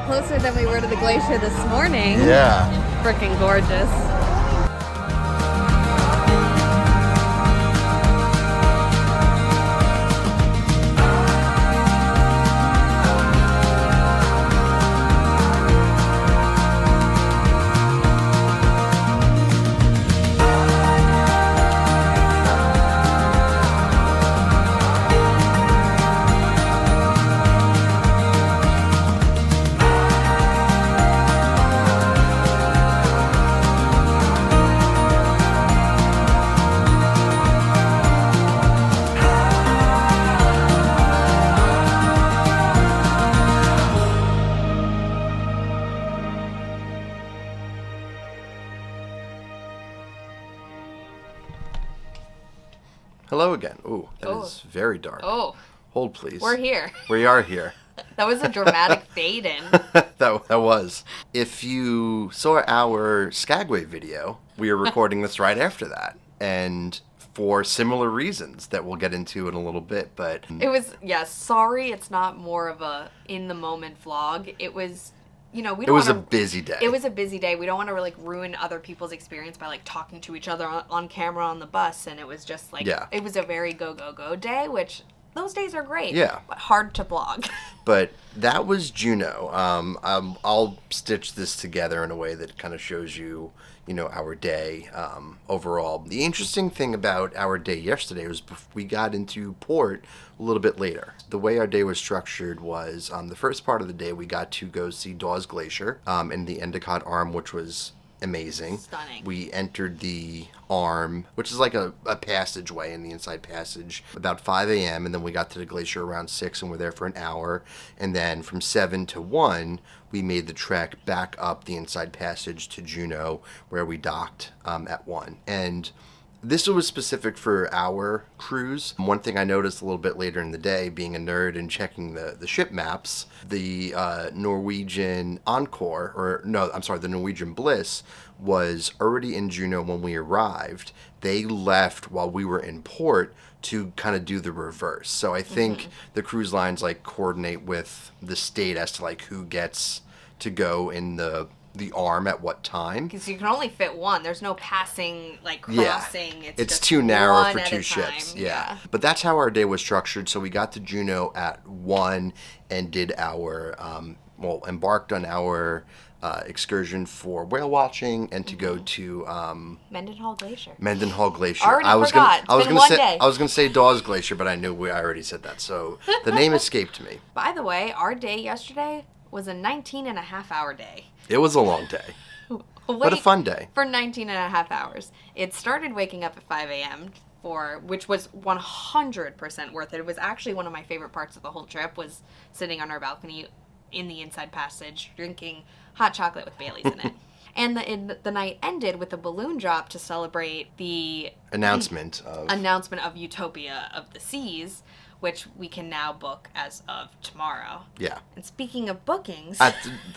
Closer than we were to the glacier this morning. Yeah. Freaking gorgeous. Hello again. Ooh, that is very dark. Oh. Hold, please. We're here. We are here. That was a dramatic fade in. that was. If you saw our Skagway video, we are recording this right after that. And for similar reasons that we'll get into in a little bit, but... It was, sorry it's not more of a in-the-moment vlog. It was... You know, it was a busy day. It was a busy day. We don't want to ruin other people's experience by talking to each other on camera on the bus, and it was just it was a very go day, which those days are great. Yeah, but hard to vlog. But that was Juneau. I'll stitch this together in a way that kind of shows you, our day overall. The interesting thing about our day yesterday was we got into port a little bit later. The way our day was structured was the first part of the day we got to go see Dawes Glacier in the Endicott Arm, which was amazing. Stunning. We entered the arm, which is like a passageway in the inside passage, about 5 a.m. And then we got to the glacier around 6 and we're there for an hour. And then from 7 to 1, we made the trek back up the inside passage to Juneau, where we docked at 1. And this was specific for our cruise. One thing I noticed a little bit later in the day, being a nerd and checking the ship maps, the Norwegian Encore, the Norwegian Bliss was already in Juneau when we arrived. They left while we were in port to kind of do the reverse. So I think the cruise lines like coordinate with the state as to like who gets to go in the arm at what time. Because you can only fit one. There's no passing, like crossing. Yeah. It's just too narrow one for at two a ships. time. Yeah. But that's how our day was structured. So we got to Juneau at 1 and did our, embarked on our excursion for whale watching and to go to Mendenhall Glacier. Mendenhall Glacier. Already forgot. It's been one day. I was gonna say Dawes Glacier, but I knew I already said that. So the name escaped me. By the way, our day yesterday was a 19-and-a-half-hour day. It was a long day. But a fun day. For 19-and-a-half hours. It started waking up at 5 a.m. which was 100% worth it. It was actually one of my favorite parts of the whole trip, was sitting on our balcony in the inside passage, drinking hot chocolate with Baileys in it. And the night ended with a balloon drop to celebrate the announcement of Utopia of the Seas, which we can now book as of tomorrow. Yeah. And speaking of bookings...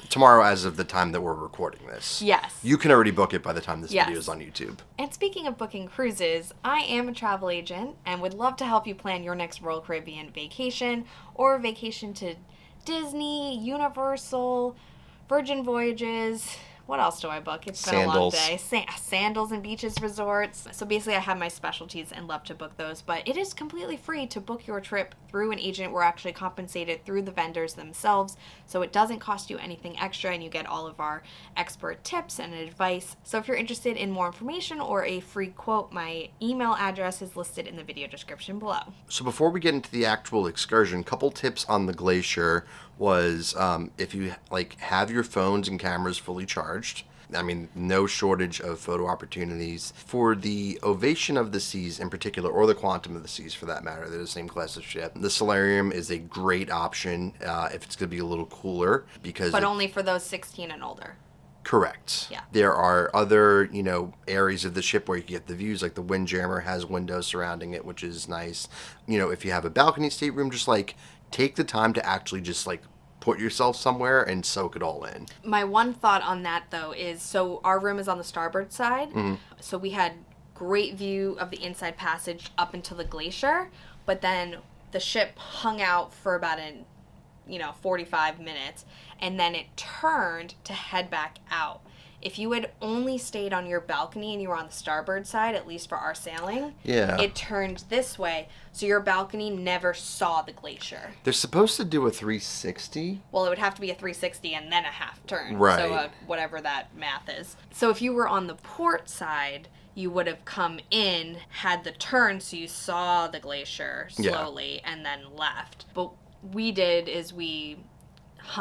tomorrow as of the time that we're recording this. Yes. You can already book it by the time this video is on YouTube. And speaking of booking cruises, I am a travel agent and would love to help you plan your next Royal Caribbean vacation or vacation to Disney, Universal, Virgin Voyages... What else do I book? It's been a long day. Sandals and beaches resorts. So basically I have my specialties and love to book those. But it is completely free to book your trip through an agent. We're actually compensated through the vendors themselves. So it doesn't cost you anything extra and you get all of our expert tips and advice. So if you're interested in more information or a free quote, my email address is listed in the video description below. So before we get into the actual excursion, couple tips on the glacier was if you have your phones and cameras fully charged. I mean, no shortage of photo opportunities. For the Ovation of the Seas in particular, or the Quantum of the Seas for that matter, they're the same class of ship. The solarium is a great option if it's going to be a little cooler. But only for those 16 and older. Correct. Yeah. There are other, areas of the ship where you can get the views, like the Windjammer has windows surrounding it, which is nice. If you have a balcony stateroom, just take the time to actually just put yourself somewhere and soak it all in. My one thought on that though is, so our room is on the starboard side. Mm-hmm. So we had great view of the inside passage up until the glacier, but then the ship hung out for about 45 minutes and then it turned to head back out. If you had only stayed on your balcony and you were on the starboard side, at least for our sailing, it turned this way, so your balcony never saw the glacier. They're supposed to do a 360. Well, it would have to be a 360 and then a half turn. Right. So whatever that math is. So if you were on the port side, you would have come in, had the turn, so you saw the glacier slowly, and then left. But we did is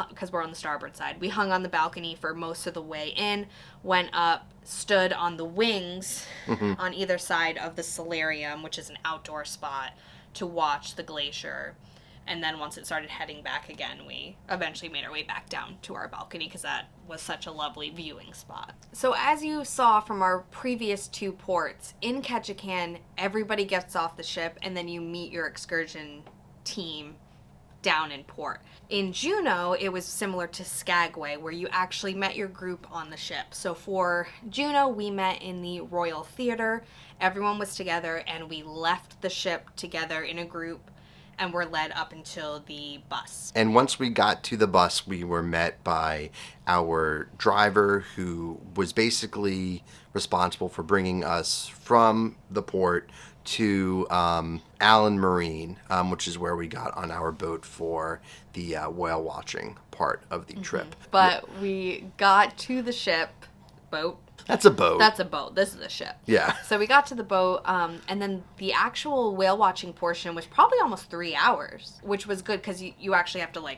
because we're on the starboard side, we hung on the balcony for most of the way in, went up, stood on the wings on either side of the solarium, which is an outdoor spot, to watch the glacier. And then once it started heading back again, we eventually made our way back down to our balcony because that was such a lovely viewing spot. So as you saw from our previous 2 ports, in Ketchikan, everybody gets off the ship and then you meet your excursion team down in port. In Juneau, it was similar to Skagway, where you actually met your group on the ship. So for Juneau, we met in the Royal Theater. Everyone was together, and we left the ship together in a group, and were led up until the bus. And once we got to the bus, we were met by our driver, who was basically responsible for bringing us from the port to Allen Marine, which is where we got on our boat for the whale watching part of the trip. But we got to the boat. That's a boat. That's a boat. This is a ship. Yeah. So we got to the boat, and then the actual whale watching portion was probably almost 3 hours, which was good because you actually have to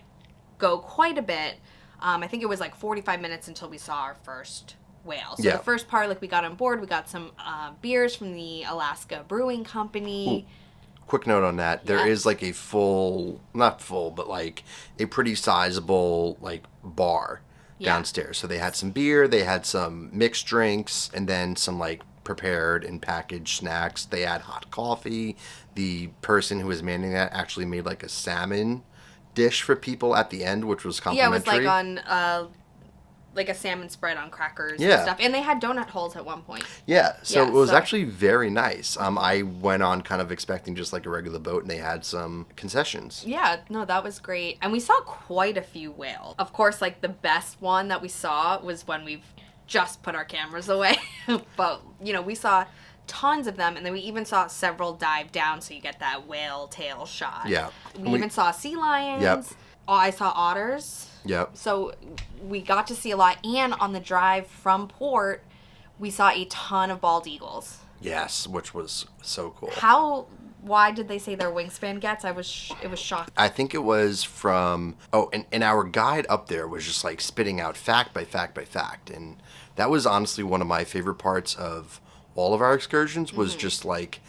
go quite a bit. I think it was 45 minutes until we saw our first whale. So Yeah. the first part, like we got on board, we got some beers from the Alaska Brewing Company. Quick note on that. There Yeah. is like a not full, but like a pretty sizable like bar downstairs. So they had some beer, they had some mixed drinks, and then some like prepared and packaged snacks. They had hot coffee. The person who was manning that actually made like a salmon dish for people at the end, which was Yeah, it was complimentary. like on like a salmon spread on crackers Yeah. and stuff. And they had donut holes at one point. Yeah, so Yeah, it was so- actually very nice. I went on kind of expecting just like a regular boat, and they had some concessions. Yeah, no, that was great. And we saw quite a few whales. Of course, like the best one that we saw was when we've just put our cameras away. But, you know, we saw tons of them, and then we even saw several dive down, so you get that whale tail shot. Yeah. We even saw sea lions. Yep. Oh, I saw otters. Yep. So we got to see a lot. And on the drive from port, we saw a ton of bald eagles. Yes, which was so cool. How wide did they say their wingspan gets? It was shocking. I think it was from and our guide up there was just like spitting out fact by fact by fact, and that was honestly one of my favorite parts of all of our excursions was just like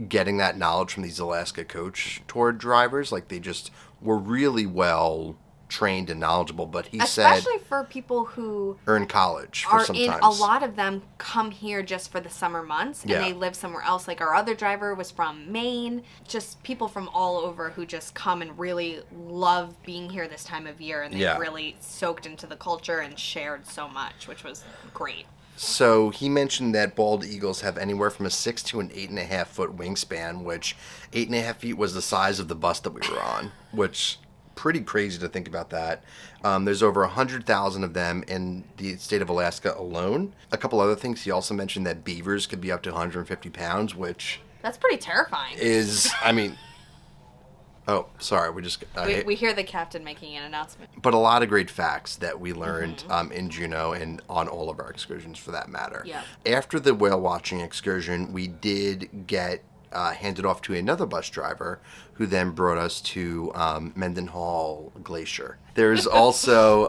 getting that knowledge from these Alaska coach tour drivers. Like they just were really well trained and knowledgeable, but he Especially for people who are in college for are some in times. a lot of them come here just for the summer months and Yeah. they live somewhere else. Like our other driver was from Maine. Just people from all over who just come and really love being here this time of year, and they Yeah. really soaked into the culture and shared so much, which was great. So he mentioned that bald eagles have anywhere from a 6 to an 8.5 foot wingspan, which 8.5 feet was the size of the bus that we were on, which pretty crazy to think about that. There's over 100,000 of them in the state of Alaska alone. A couple other things. He also mentioned that beavers could be up to 150 pounds, which That's pretty terrifying. is, I mean, oh, sorry, We hear the captain making an announcement. but a lot of great facts that we learned in Juneau and on all of our excursions for that matter. Yeah. After the whale watching excursion, we did get handed off to another bus driver who then brought us to Mendenhall Glacier. There's also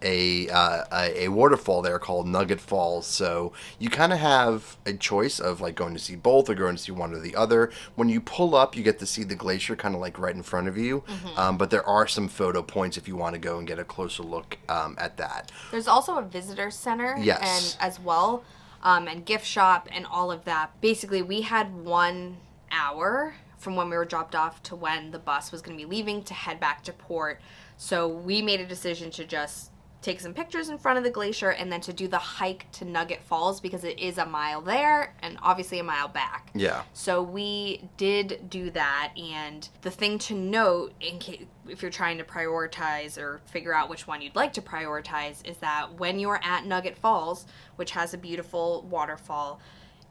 a waterfall there called Nugget Falls, so you kind of have a choice of like going to see both or going to see one or the other. When you pull up, you get to see the glacier kind of like right in front of you, but there are some photo points if you want to go and get a closer look at that. There's also a visitor center Yes. and as well, and gift shop and all of that. Basically, we had 1 hour from when we were dropped off to when the bus was going to be leaving to head back to port. So we made a decision to just take some pictures in front of the glacier and then to do the hike to Nugget Falls because it is a mile there and obviously a mile back. Yeah. So we did do that, and the thing to note in case if you're trying to prioritize or figure out which one you'd like to prioritize is that when you're at Nugget Falls, which has a beautiful waterfall,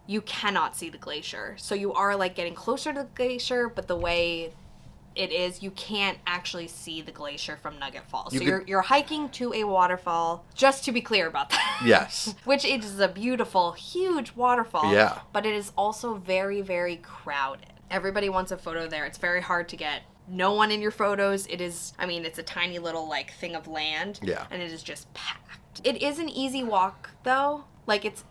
you cannot see the glacier. So you are like getting closer to the glacier, but the way it is, you can't actually see the glacier from Nugget Falls. You're hiking to a waterfall, just to be clear about that. Yes. Which it is a beautiful, huge waterfall. Yeah. But it is also very, very crowded. Everybody wants a photo there. It's very hard to get no one in your photos. It is, I mean, it's a tiny little like thing of land. Yeah. And it is just packed. It is an easy walk though. Like it's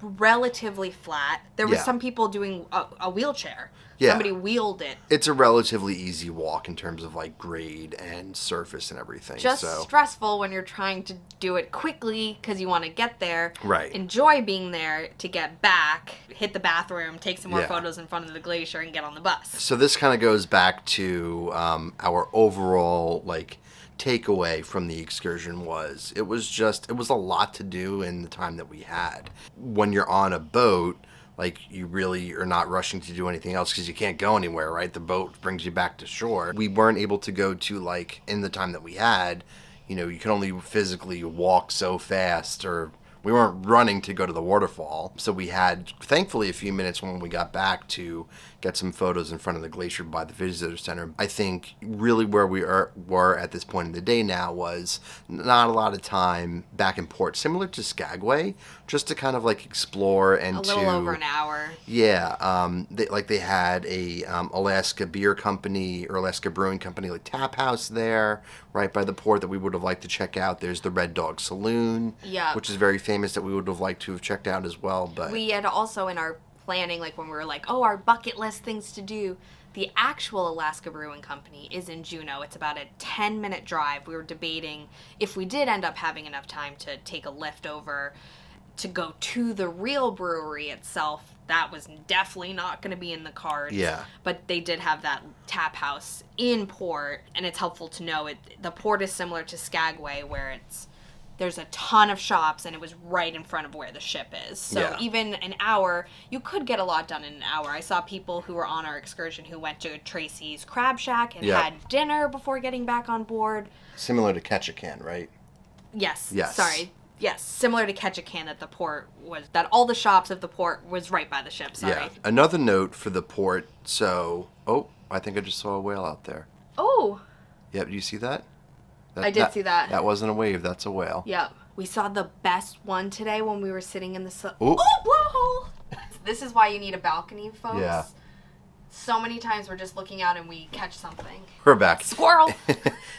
relatively flat. There was Yeah. some people doing a wheelchair. Yeah. Somebody wheeled it. It's a relatively easy walk in terms of like grade and surface and everything. Just so. stressful when you're trying to do it quickly because you want to get there. Right. Enjoy being there to get back, hit the bathroom, take some more Yeah. photos in front of the glacier, and get on the bus. So this kind of goes back to our overall like takeaway from the excursion was it was a lot to do in the time that we had. When you're on a boat, like you really are not rushing to do anything else because you can't go anywhere, right? The boat brings you back to shore. We weren't able to go to like in the time that we had, you know, you can only physically walk so fast, or we weren't running to go to the waterfall. So we had, thankfully, a few minutes when we got back to get some photos in front of the glacier by the visitor center. I think really where we were at this point in the day now was not a lot of time back in port, similar to Skagway, just to kind of like explore and A little over an hour. Yeah, they had a Alaska beer company or Alaska Brewing Company like tap house there right by the port that we would have liked to check out. There's the Red Dog Saloon, Yeah. which is very famous. famous that we would have liked to have checked out as well. But we had also in our planning, like when we were like, oh, our bucket list things to do, the actual Alaska Brewing Company is in Juneau. It's about a 10-minute drive. We were debating if we did end up having enough time to take a lift over to go to the real brewery itself. That was definitely not going to be in the cards. Yeah. But they did have that tap house in port, and it's helpful to know the port is similar to Skagway, where there's a ton of shops, and it was right in front of where the ship is. So even an hour, you could get a lot done in an hour. I saw people who were on our excursion who went to Tracy's Crab Shack and had dinner before getting back on board. Similar to Ketchikan, right? Yes. Sorry. Yes, similar to Ketchikan, that all the shops of the port was right by the ship. Sorry. Yeah. Another note for the port. So, I think I just saw a whale out there. Oh. Yep. Do you see that? I did see that. That wasn't a wave. That's a whale. Yep. We saw the best one today when we were sitting in the sun. Oh, blowhole! This is why you need a balcony, folks. Yeah. So many times we're just looking out and we catch something. We're back. Squirrel.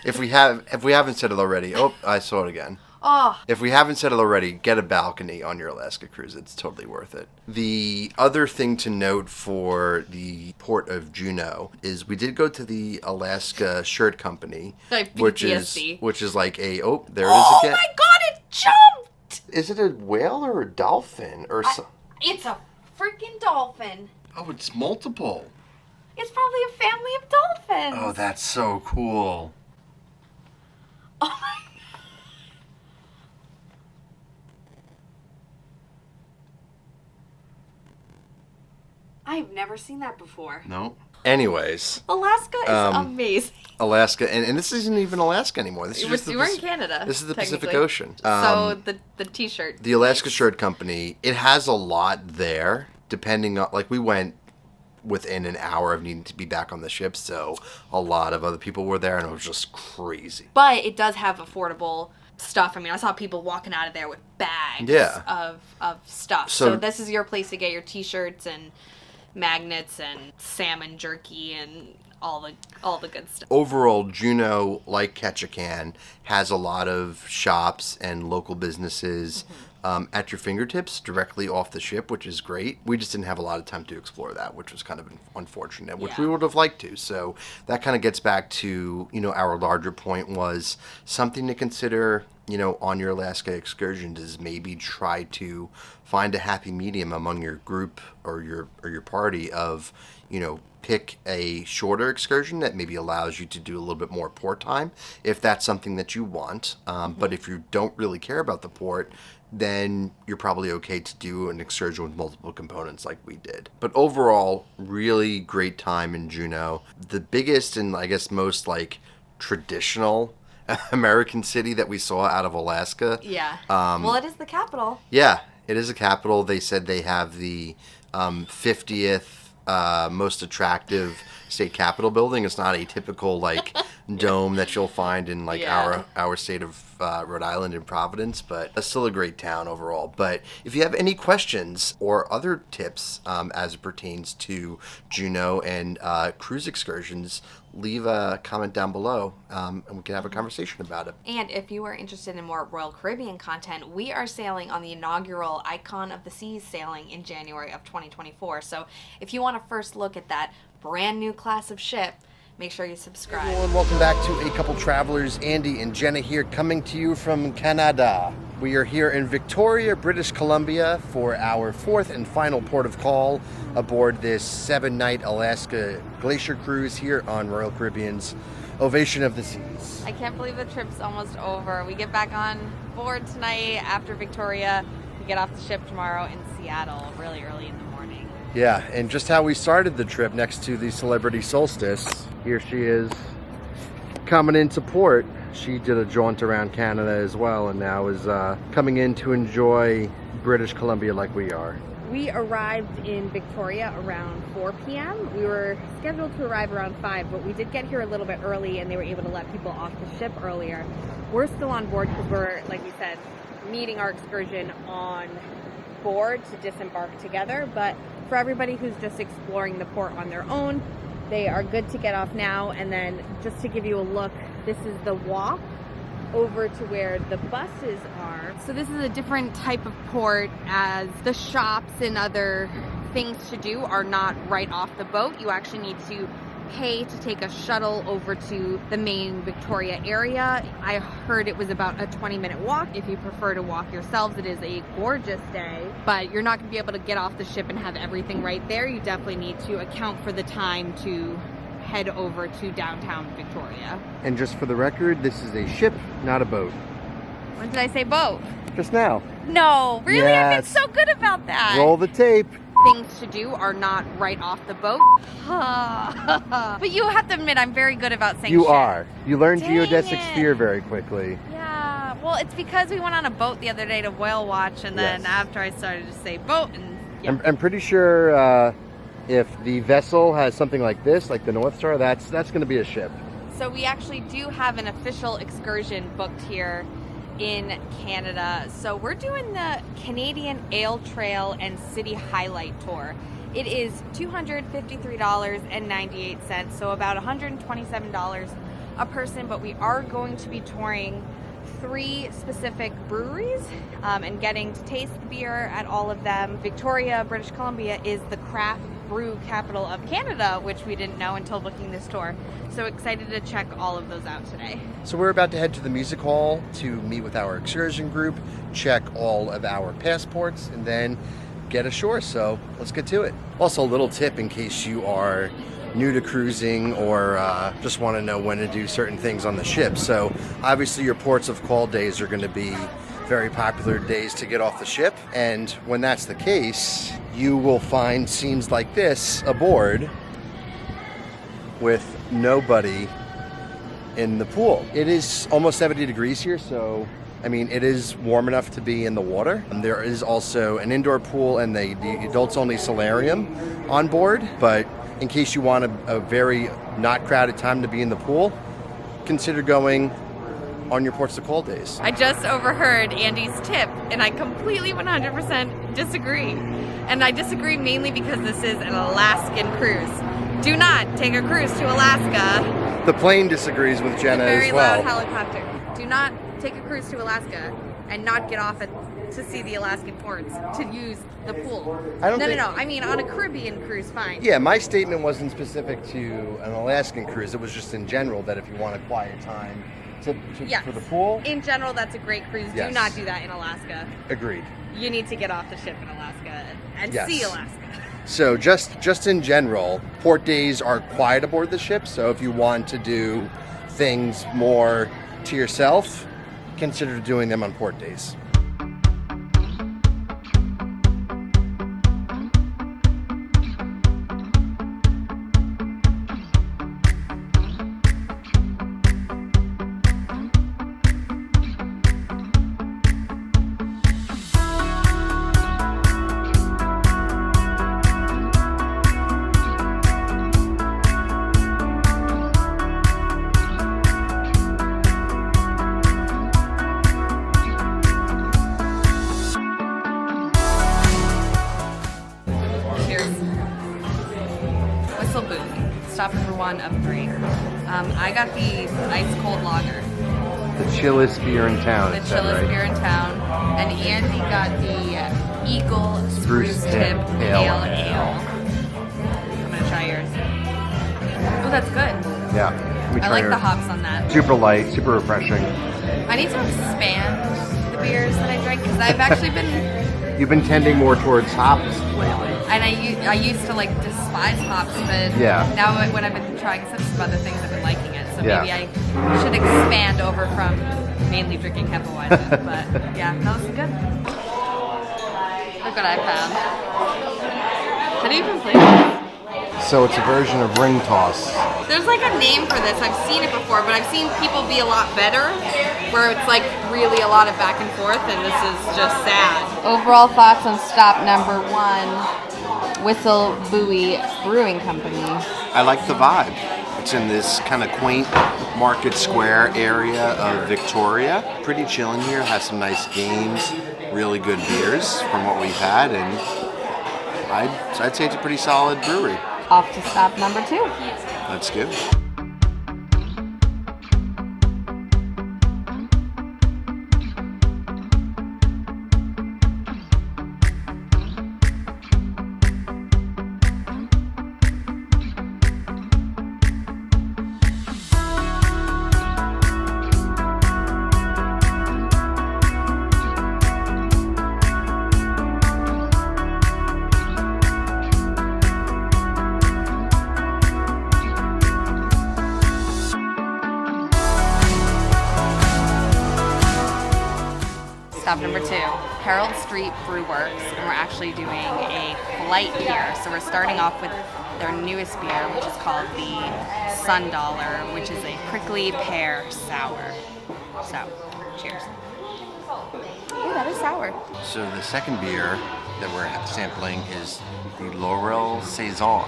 If we haven't said it already, I saw it again. Oh. If we haven't said it already, get a balcony on your Alaska cruise. It's totally worth it. The other thing to note for the port of Juneau is we did go to the Alaska Shirt Company, which is like there it is again. Oh my God! It jumped. Is it a whale or a dolphin or something? It's a freaking dolphin. Oh, it's multiple. It's probably a family of dolphins. Oh, that's so cool. Oh my. I've never seen that before. No. Anyways. Alaska is amazing. Alaska, and this isn't even Alaska anymore. This is we're in Canada. This is the Pacific Ocean. So the T-shirt. The Alaska Shirt Company, it has a lot there, depending on, like we went within an hour of needing to be back on the ship, so a lot of other people were there, and it was just crazy. But it does have affordable stuff. I mean, I saw people walking out of there with bags of stuff. So this is your place to get your T-shirts and magnets and salmon jerky and all the good stuff. Overall, Juneau, like Ketchikan, has a lot of shops and local businesses at your fingertips directly off the ship, which is great. We just didn't have a lot of time to explore that, which was kind of unfortunate, which we would have liked to. So that kind of gets back to, our larger point was something to consider, on your Alaska excursions is maybe try to find a happy medium among your group or your party of, pick a shorter excursion that maybe allows you to do a little bit more port time if that's something that you want. But if you don't really care about the port, then you're probably okay to do an excursion with multiple components like we did. But overall, really great time in Juneau. The biggest and I guess most traditional American city that we saw out of Alaska. Yeah. Well, it is the capital. Yeah, it is a capital. They said they have the 50th most attractive state capitol building. It's not a typical dome that you'll find in our state of Rhode Island and Providence, but it's still a great town overall. But if you have any questions or other tips as it pertains to Juneau and cruise excursions, leave a comment down below and we can have a conversation about it. And if you are interested in more Royal Caribbean content, we are sailing on the inaugural Icon of the Seas sailing in January of 2024. So if you want to first look at that brand new class of ship, make sure you subscribe. Hello and welcome back to A Couple Travelers. Andy and Jenna here, coming to you from Canada. We are here in Victoria, British Columbia for our fourth and final port of call aboard this 7-night Alaska Glacier cruise here on Royal Caribbean's Ovation of the Seas. I can't believe the trip's almost over. We get back on board tonight after Victoria. We get off the ship tomorrow in Seattle really early in the morning. Yeah, and just how we started the trip next to the Celebrity Solstice. Here she is coming into port. She did a jaunt around Canada as well and now is coming in to enjoy British Columbia like we are. We arrived in Victoria around 4 p.m. We were scheduled to arrive around 5, but we did get here a little bit early and they were able to let people off the ship earlier. We're still on board because we're, like we said, meeting our excursion on board to disembark together. But for everybody who's just exploring the port on their own, they are good to get off now. And then just to give you a look, this is the walk over to where the buses are. So this is a different type of port, as the shops and other things to do are not right off the boat. You actually need to pay to take a shuttle over to the main Victoria area. I heard it was about a 20-minute walk. If you prefer to walk yourselves, it is a gorgeous day, but you're not going to be able to get off the ship and have everything right there. You definitely need to account for the time to head over to downtown Victoria. And just for the record, this is a ship, not a boat. When did I say boat? Just now. No, really? Yes. I've been so good about that. Roll the tape. Things to do are not right off the boat. But you have to admit, I'm very good about saying You shit. are. You learned Dang geodesic it. sphere very quickly. Yeah, well, it's because we went on a boat the other day to whale watch, and then Yes. after I started to say boat, and yeah. I'm pretty sure if the vessel has something like this, like the North Star, that's going to be a ship. So we actually do have an official excursion booked here in Canada. So we're doing the Canadian Ale Trail and City Highlight Tour. It is $253.98, so about $127 a person, but we are going to be touring 3 specific breweries and getting to taste the beer at all of them. Victoria, British Columbia is the craft brew capital of Canada, which we didn't know until booking this tour. So excited to check all of those out today. So we're about to head to the music hall to meet with our excursion group, check all of our passports, and then get ashore. So let's get to it. Also, a little tip in case you are new to cruising or just want to know when to do certain things on the ship. So obviously your ports of call days are going to be very popular days to get off the ship, and when that's the case, you will find scenes like this aboard with nobody in the pool. It is almost 70 degrees here, so I mean, it is warm enough to be in the water. And there is also an indoor pool and the adults only solarium on board, but in case you want a very not crowded time to be in the pool, consider going on your ports of call days. I just overheard Andy's tip, and I completely 100% disagree. And I disagree mainly because this is an Alaskan cruise. Do not take a cruise to Alaska. The plane disagrees with Jenna as well. Very loud helicopter. Do not take a cruise to Alaska and not get off to see the Alaskan ports to use the pool. No. I mean, on a Caribbean cruise, fine. Yeah, my statement wasn't specific to an Alaskan cruise. It was just in general that if you want a quiet time for the pool. In general, that's a great cruise. Yes. Do not do that in Alaska. Agreed. You need to get off the ship in Alaska and Yes. see Alaska. So just in general, port days are quiet aboard the ship. So if you want to do things more to yourself, consider doing them on port days. Stopping for one of 3. I got the ice cold lager. The chillest beer in town. The chillest beer in town. And Andy got the Eagle Spruce Tip Pale Ale. I'm gonna try yours. Oh, that's good. Yeah. I like the hops on that. Super light, super refreshing. I need to expand the beers that I drink because I've actually been. You've been tending more towards hops lately. And I used to like despise hops, but now when I've been trying some other things, I've been liking it. So maybe I should expand over from mainly drinking Hefeweizen. But yeah, that was good. Look what I found. How do you even play this? So it's a version of ring toss. There's like a name for this. I've seen it before, but I've seen people be a lot better, where it's like really a lot of back and forth, and this is just sad. Overall thoughts on stop number 1, Whistle Buoy Brewing Company. I like the vibe. It's in this kind of quaint Market Square area of Victoria. Pretty chill in here, has some nice games, really good beers from what we've had, and I'd say it's a pretty solid brewery. Off to stop number 2. Let's go. Stop number 2, Herald Street Brew Works, and we're actually doing a flight here. So we're starting off with their newest beer, which is called the Sun Dollar, which is a prickly pear sour. So, cheers. Ooh, that is sour. So the second beer that we're sampling is the Laurel Saison,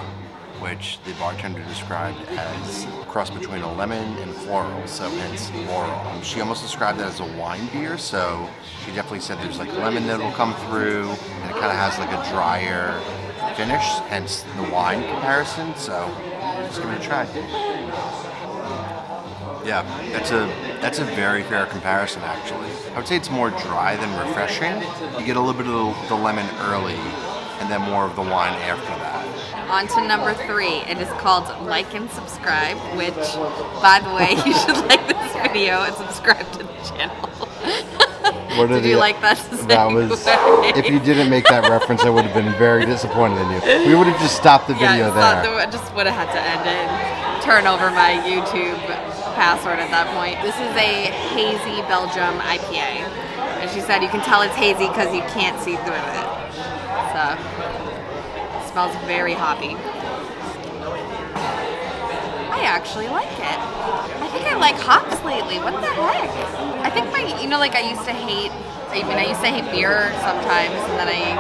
which the bartender described as a cross between a lemon and floral, so hence Laurel. She almost described it as a wine beer, so she definitely said there's like lemon that will come through, and it kind of has like a drier finish, hence the wine comparison, so let's give it a try. Yeah, that's a very fair comparison actually. I would say it's more dry than refreshing. You get a little bit of the lemon early, and then more of the wine after that. On to number 3. It is called Like and Subscribe, which, by the way, you should like this video and subscribe to the channel. Did you like that? That was, if you didn't make that reference, I would have been very disappointed in you. We would have just stopped the video there. I just would have had to end it and turn over my YouTube password at that point. This is a hazy Belgium IPA. And she said you can tell it's hazy because you can't see through it. So, it smells very hoppy. I actually like it. I think I like hops lately. What the heck? I think I used to hate beer sometimes, and then I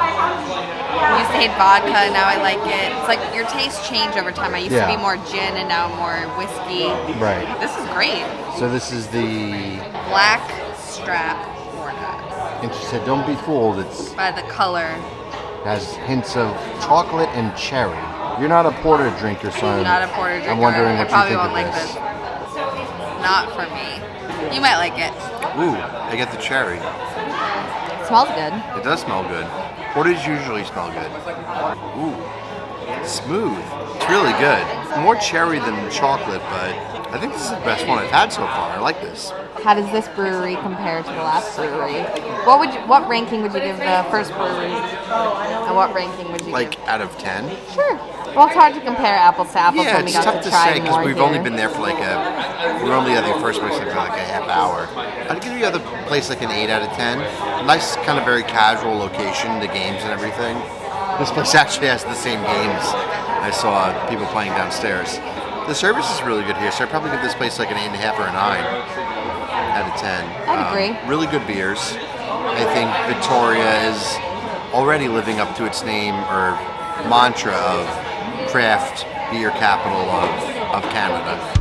used to hate vodka, now I like it. It's like your tastes change over time. I used to be more gin, and now I'm more whiskey. Right. This is great. So this is the Black Strap Porter. And she said, don't be fooled, it's By the color. has hints of chocolate and cherry. You're not a porter drinker, so I'm not a porter drinker. I'm wondering what you think won't of like this. Not for me. You might like it. Ooh, I get the cherry. It smells good. It does smell good. Porters usually smell good. Ooh, smooth. It's really good. More cherry than chocolate, but I think this is the best one I've had so far. I like this. How does this brewery compare to the last brewery? What ranking would you give the first brewery? And what ranking would you give? Out of 10? Sure. Well, it's hard to compare apples to apples Yeah, when we it's got tough to to try say because more we've here. only been there for we're only at the first place for like a half hour. I'd give the other place like an 8 out of 10. Nice, kind of very casual location, the games and everything. This place actually has the same games I saw people playing downstairs. The service is really good here, so I'd probably give this place like an 8.5 or a 9 out of 10. I'd agree. Really good beers. I think Victoria is already living up to its name or mantra of craft beer capital of Canada.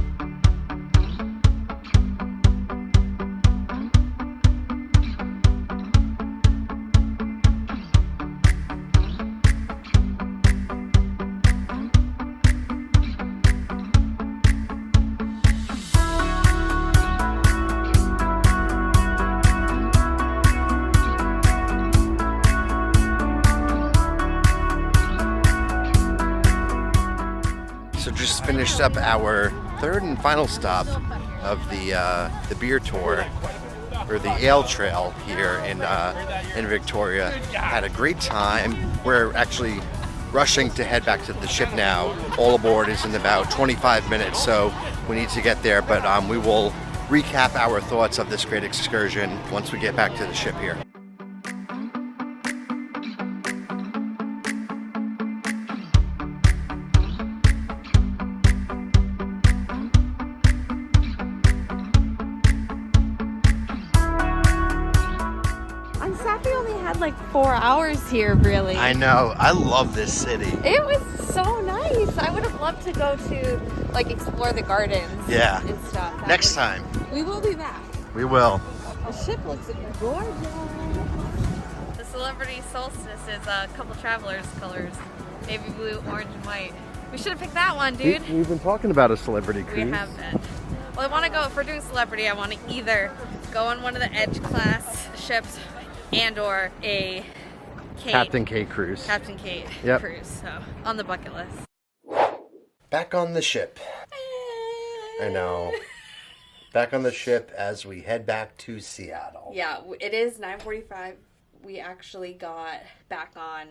So just finished up our third and final stop of the beer tour, or the ale trail here in Victoria. Had a great time. We're actually rushing to head back to the ship now. All Aboard is in about 25 minutes, so we need to get there, but we will recap our thoughts of this great excursion once we get back to the ship here. We only had like 4 hours here, really. I know. I love this city. It was so nice. I would have loved to go to explore the gardens. Yeah. And stuff. Next time. We will be back. We will. The ship looks gorgeous. The Celebrity Solstice is a couple travelers colors. Navy blue, orange, and white. We should have picked that one, dude. We've been talking about a celebrity cruise. We have been. Well, I want to go, if we're doing Celebrity, I want to either go on one of the Edge class ships and or a Kate. Captain Kate cruise. Captain Kate Yep. cruise, so on the bucket list. Back on the ship. I know. Back on the ship as we head back to Seattle. Yeah, it is 9:45. We actually got back on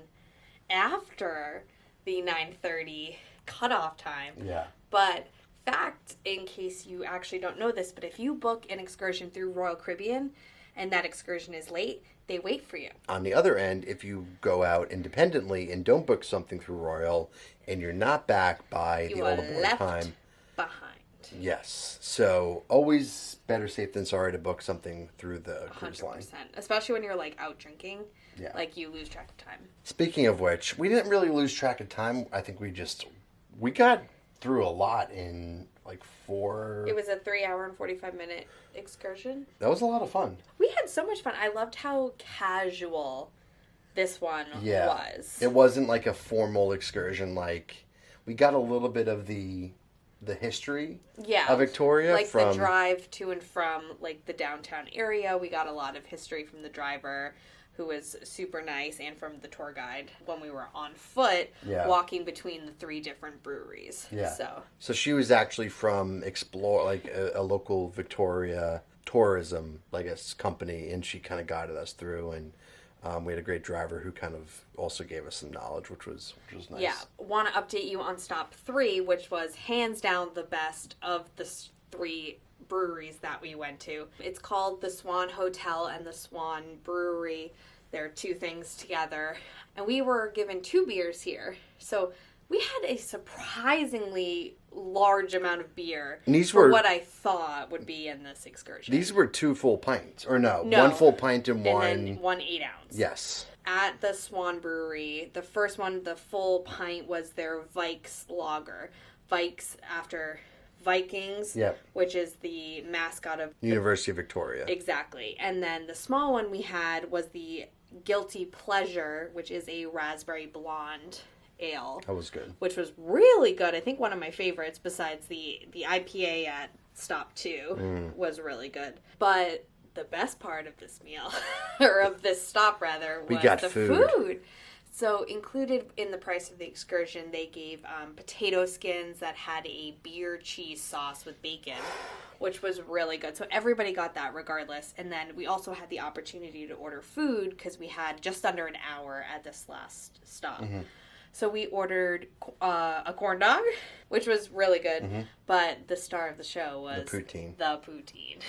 after the 9:30 cutoff time. Yeah. But fact, in case you actually don't know this, but if you book an excursion through Royal Caribbean and that excursion is late, they wait for you. On the other end, if you go out independently and don't book something through Royal and you're not back by the all aboard time, behind. Yes. So always better safe than sorry to book something through the cruise line. 100%. Especially when you're like out drinking. Yeah. Like you lose track of time. Speaking of which, we didn't really lose track of time. I think we got through a lot in like 4. It was a 3-hour and 45-minute excursion. That was a lot of fun. We had so much fun. I loved how casual this one was. It wasn't like a formal excursion. Like we got a little bit of the history of Victoria, like from the drive to and from like the downtown area. We got a lot of history from the driver, who was super nice, and from the tour guide when we were on foot walking between the 3 different breweries. Yeah. So she was actually from a local Victoria tourism, I guess, company, and she kind of guided us through, and we had a great driver who kind of also gave us some knowledge, which was nice. Yeah. Want to update you on stop 3, which was hands down the best of the 3 breweries that we went to. It's called the Swan Hotel and the Swan Brewery. They're 2 things together. And we were given 2 beers here. So we had a surprisingly large amount of beer for what I thought would be in this excursion. These were 2 full pints. Or no, 1 full pint and one... And then 1 8-ounce. Yes. At the Swan Brewery, the first one, the full pint, was their Vikes lager. Vikes after Vikings, which is the mascot of University of Victoria. Exactly. And then the small one we had was the Guilty Pleasure, which is a raspberry blonde ale. That was good. Which was really good. I think one of my favorites, besides the IPA at stop 2 was really good. But the best part of this meal, or of this stop rather, was the food. So included in the price of the excursion, they gave potato skins that had a beer cheese sauce with bacon, which was really good. So everybody got that regardless. And then we also had the opportunity to order food because we had just under an hour at this last stop. Mm-hmm. So we ordered a corn dog, which was really good. Mm-hmm. But the star of the show was the poutine.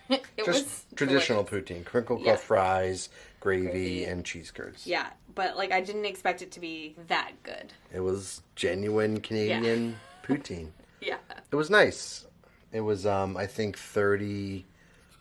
It just was traditional delicious. Poutine. Crinkle cut fries, gravy, and cheese curds. Yeah, but I didn't expect it to be that good. It was genuine Canadian poutine. Yeah. It was nice. It was, I think, 30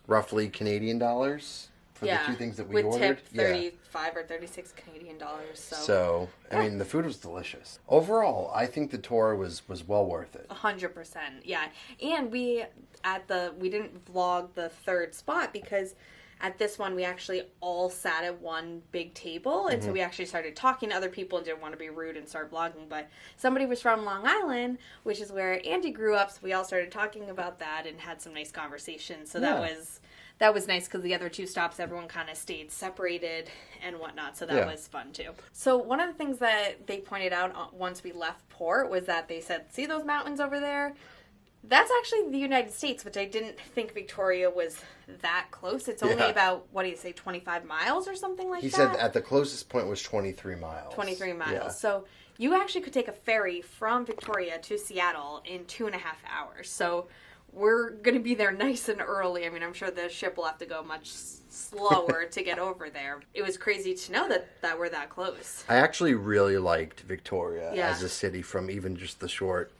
roughly Canadian dollars for the 2 things that we ordered. With tip, 35 or 36 Canadian dollars. So I mean, the food was delicious. Overall, I think the tour was well worth it. 100%, yeah. And we didn't vlog the 3rd spot because at this one we actually all sat at one big table, and so we actually started talking to other people and didn't want to be rude and start vlogging. But somebody was from Long Island, which is where Andy grew up, so we all started talking about that and had some nice conversations. So that was nice because the other 2 stops, everyone kind of stayed separated and whatnot. So that was fun too. So one of the things that they pointed out once we left port was that they said, see those mountains over there? That's actually the United States, which I didn't think Victoria was that close. It's only about, 25 miles or something like that? He said at the closest point was 23 miles. 23 miles. Yeah. So you actually could take a ferry from Victoria to Seattle in 2.5 hours. So we're going to be there nice and early. I mean, I'm sure the ship will have to go much slower to get over there. It was crazy to know that we're that close. I actually really liked Victoria as a city from even just the short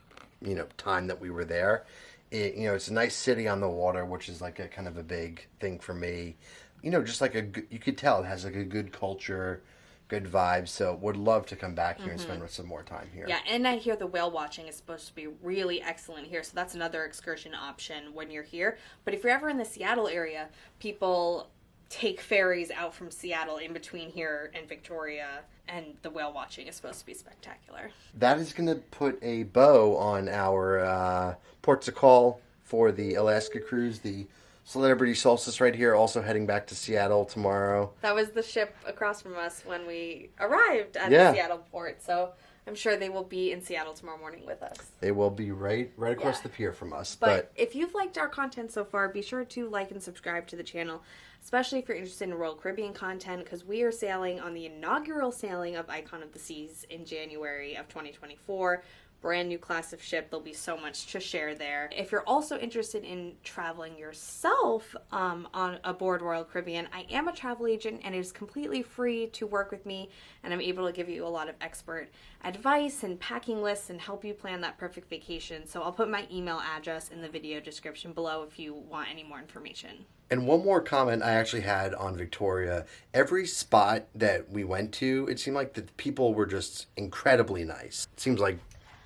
time that we were there. It's a nice city on the water, which is like a kind of a big thing for me. Just like you could tell it has like a good culture, good vibes. So would love to come back here and spend some more time here. Yeah, and I hear the whale watching is supposed to be really excellent here. So that's another excursion option when you're here. But if you're ever in the Seattle area, people take ferries out from Seattle in between here and Victoria, and the whale watching is supposed to be spectacular. That is going to put a bow on our ports of call for the Alaska cruise. The Celebrity Solstice right here, also heading back to Seattle tomorrow. That was the ship across from us when we arrived at the Seattle port, so I'm sure they will be in Seattle tomorrow morning with us. They will be right across the pier from us. But if you've liked our content so far, be sure to like and subscribe to the channel, especially if you're interested in Royal Caribbean content, because we are sailing on the inaugural sailing of Icon of the Seas in January of 2024. brand new class of ship. There'll be so much to share there. If you're also interested in traveling yourself on aboard Royal Caribbean, I am a travel agent and it is completely free to work with me, and I'm able to give you a lot of expert advice and packing lists and help you plan that perfect vacation. So I'll put my email address in the video description below if you want any more information. And one more comment I actually had on Victoria. Every spot that we went to, it seemed like the people were just incredibly nice. It seems like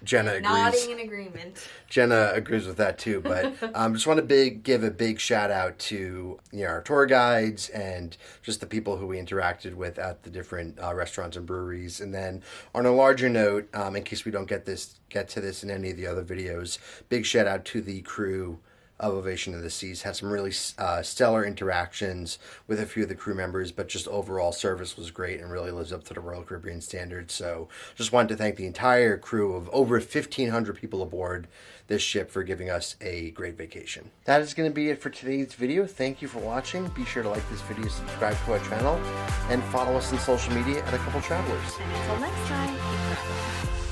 Jenna agrees. Nodding in agreement. Jenna agrees with that too, but just want to give a big shout out to our tour guides and just the people who we interacted with at the different restaurants and breweries. And then on a larger note, in case we don't get to this in any of the other videos, big shout out to the crew of Ovation of the Seas. Had some really stellar interactions with a few of the crew members, but just overall service was great and really lives up to the Royal Caribbean standards. So just wanted to thank the entire crew of over 1,500 people aboard this ship for giving us a great vacation. That is going to be it for today's video. Thank you for watching. Be sure to like this video, subscribe to our channel, and follow us on social media at A Couple Travelers. And until next time, keep traveling.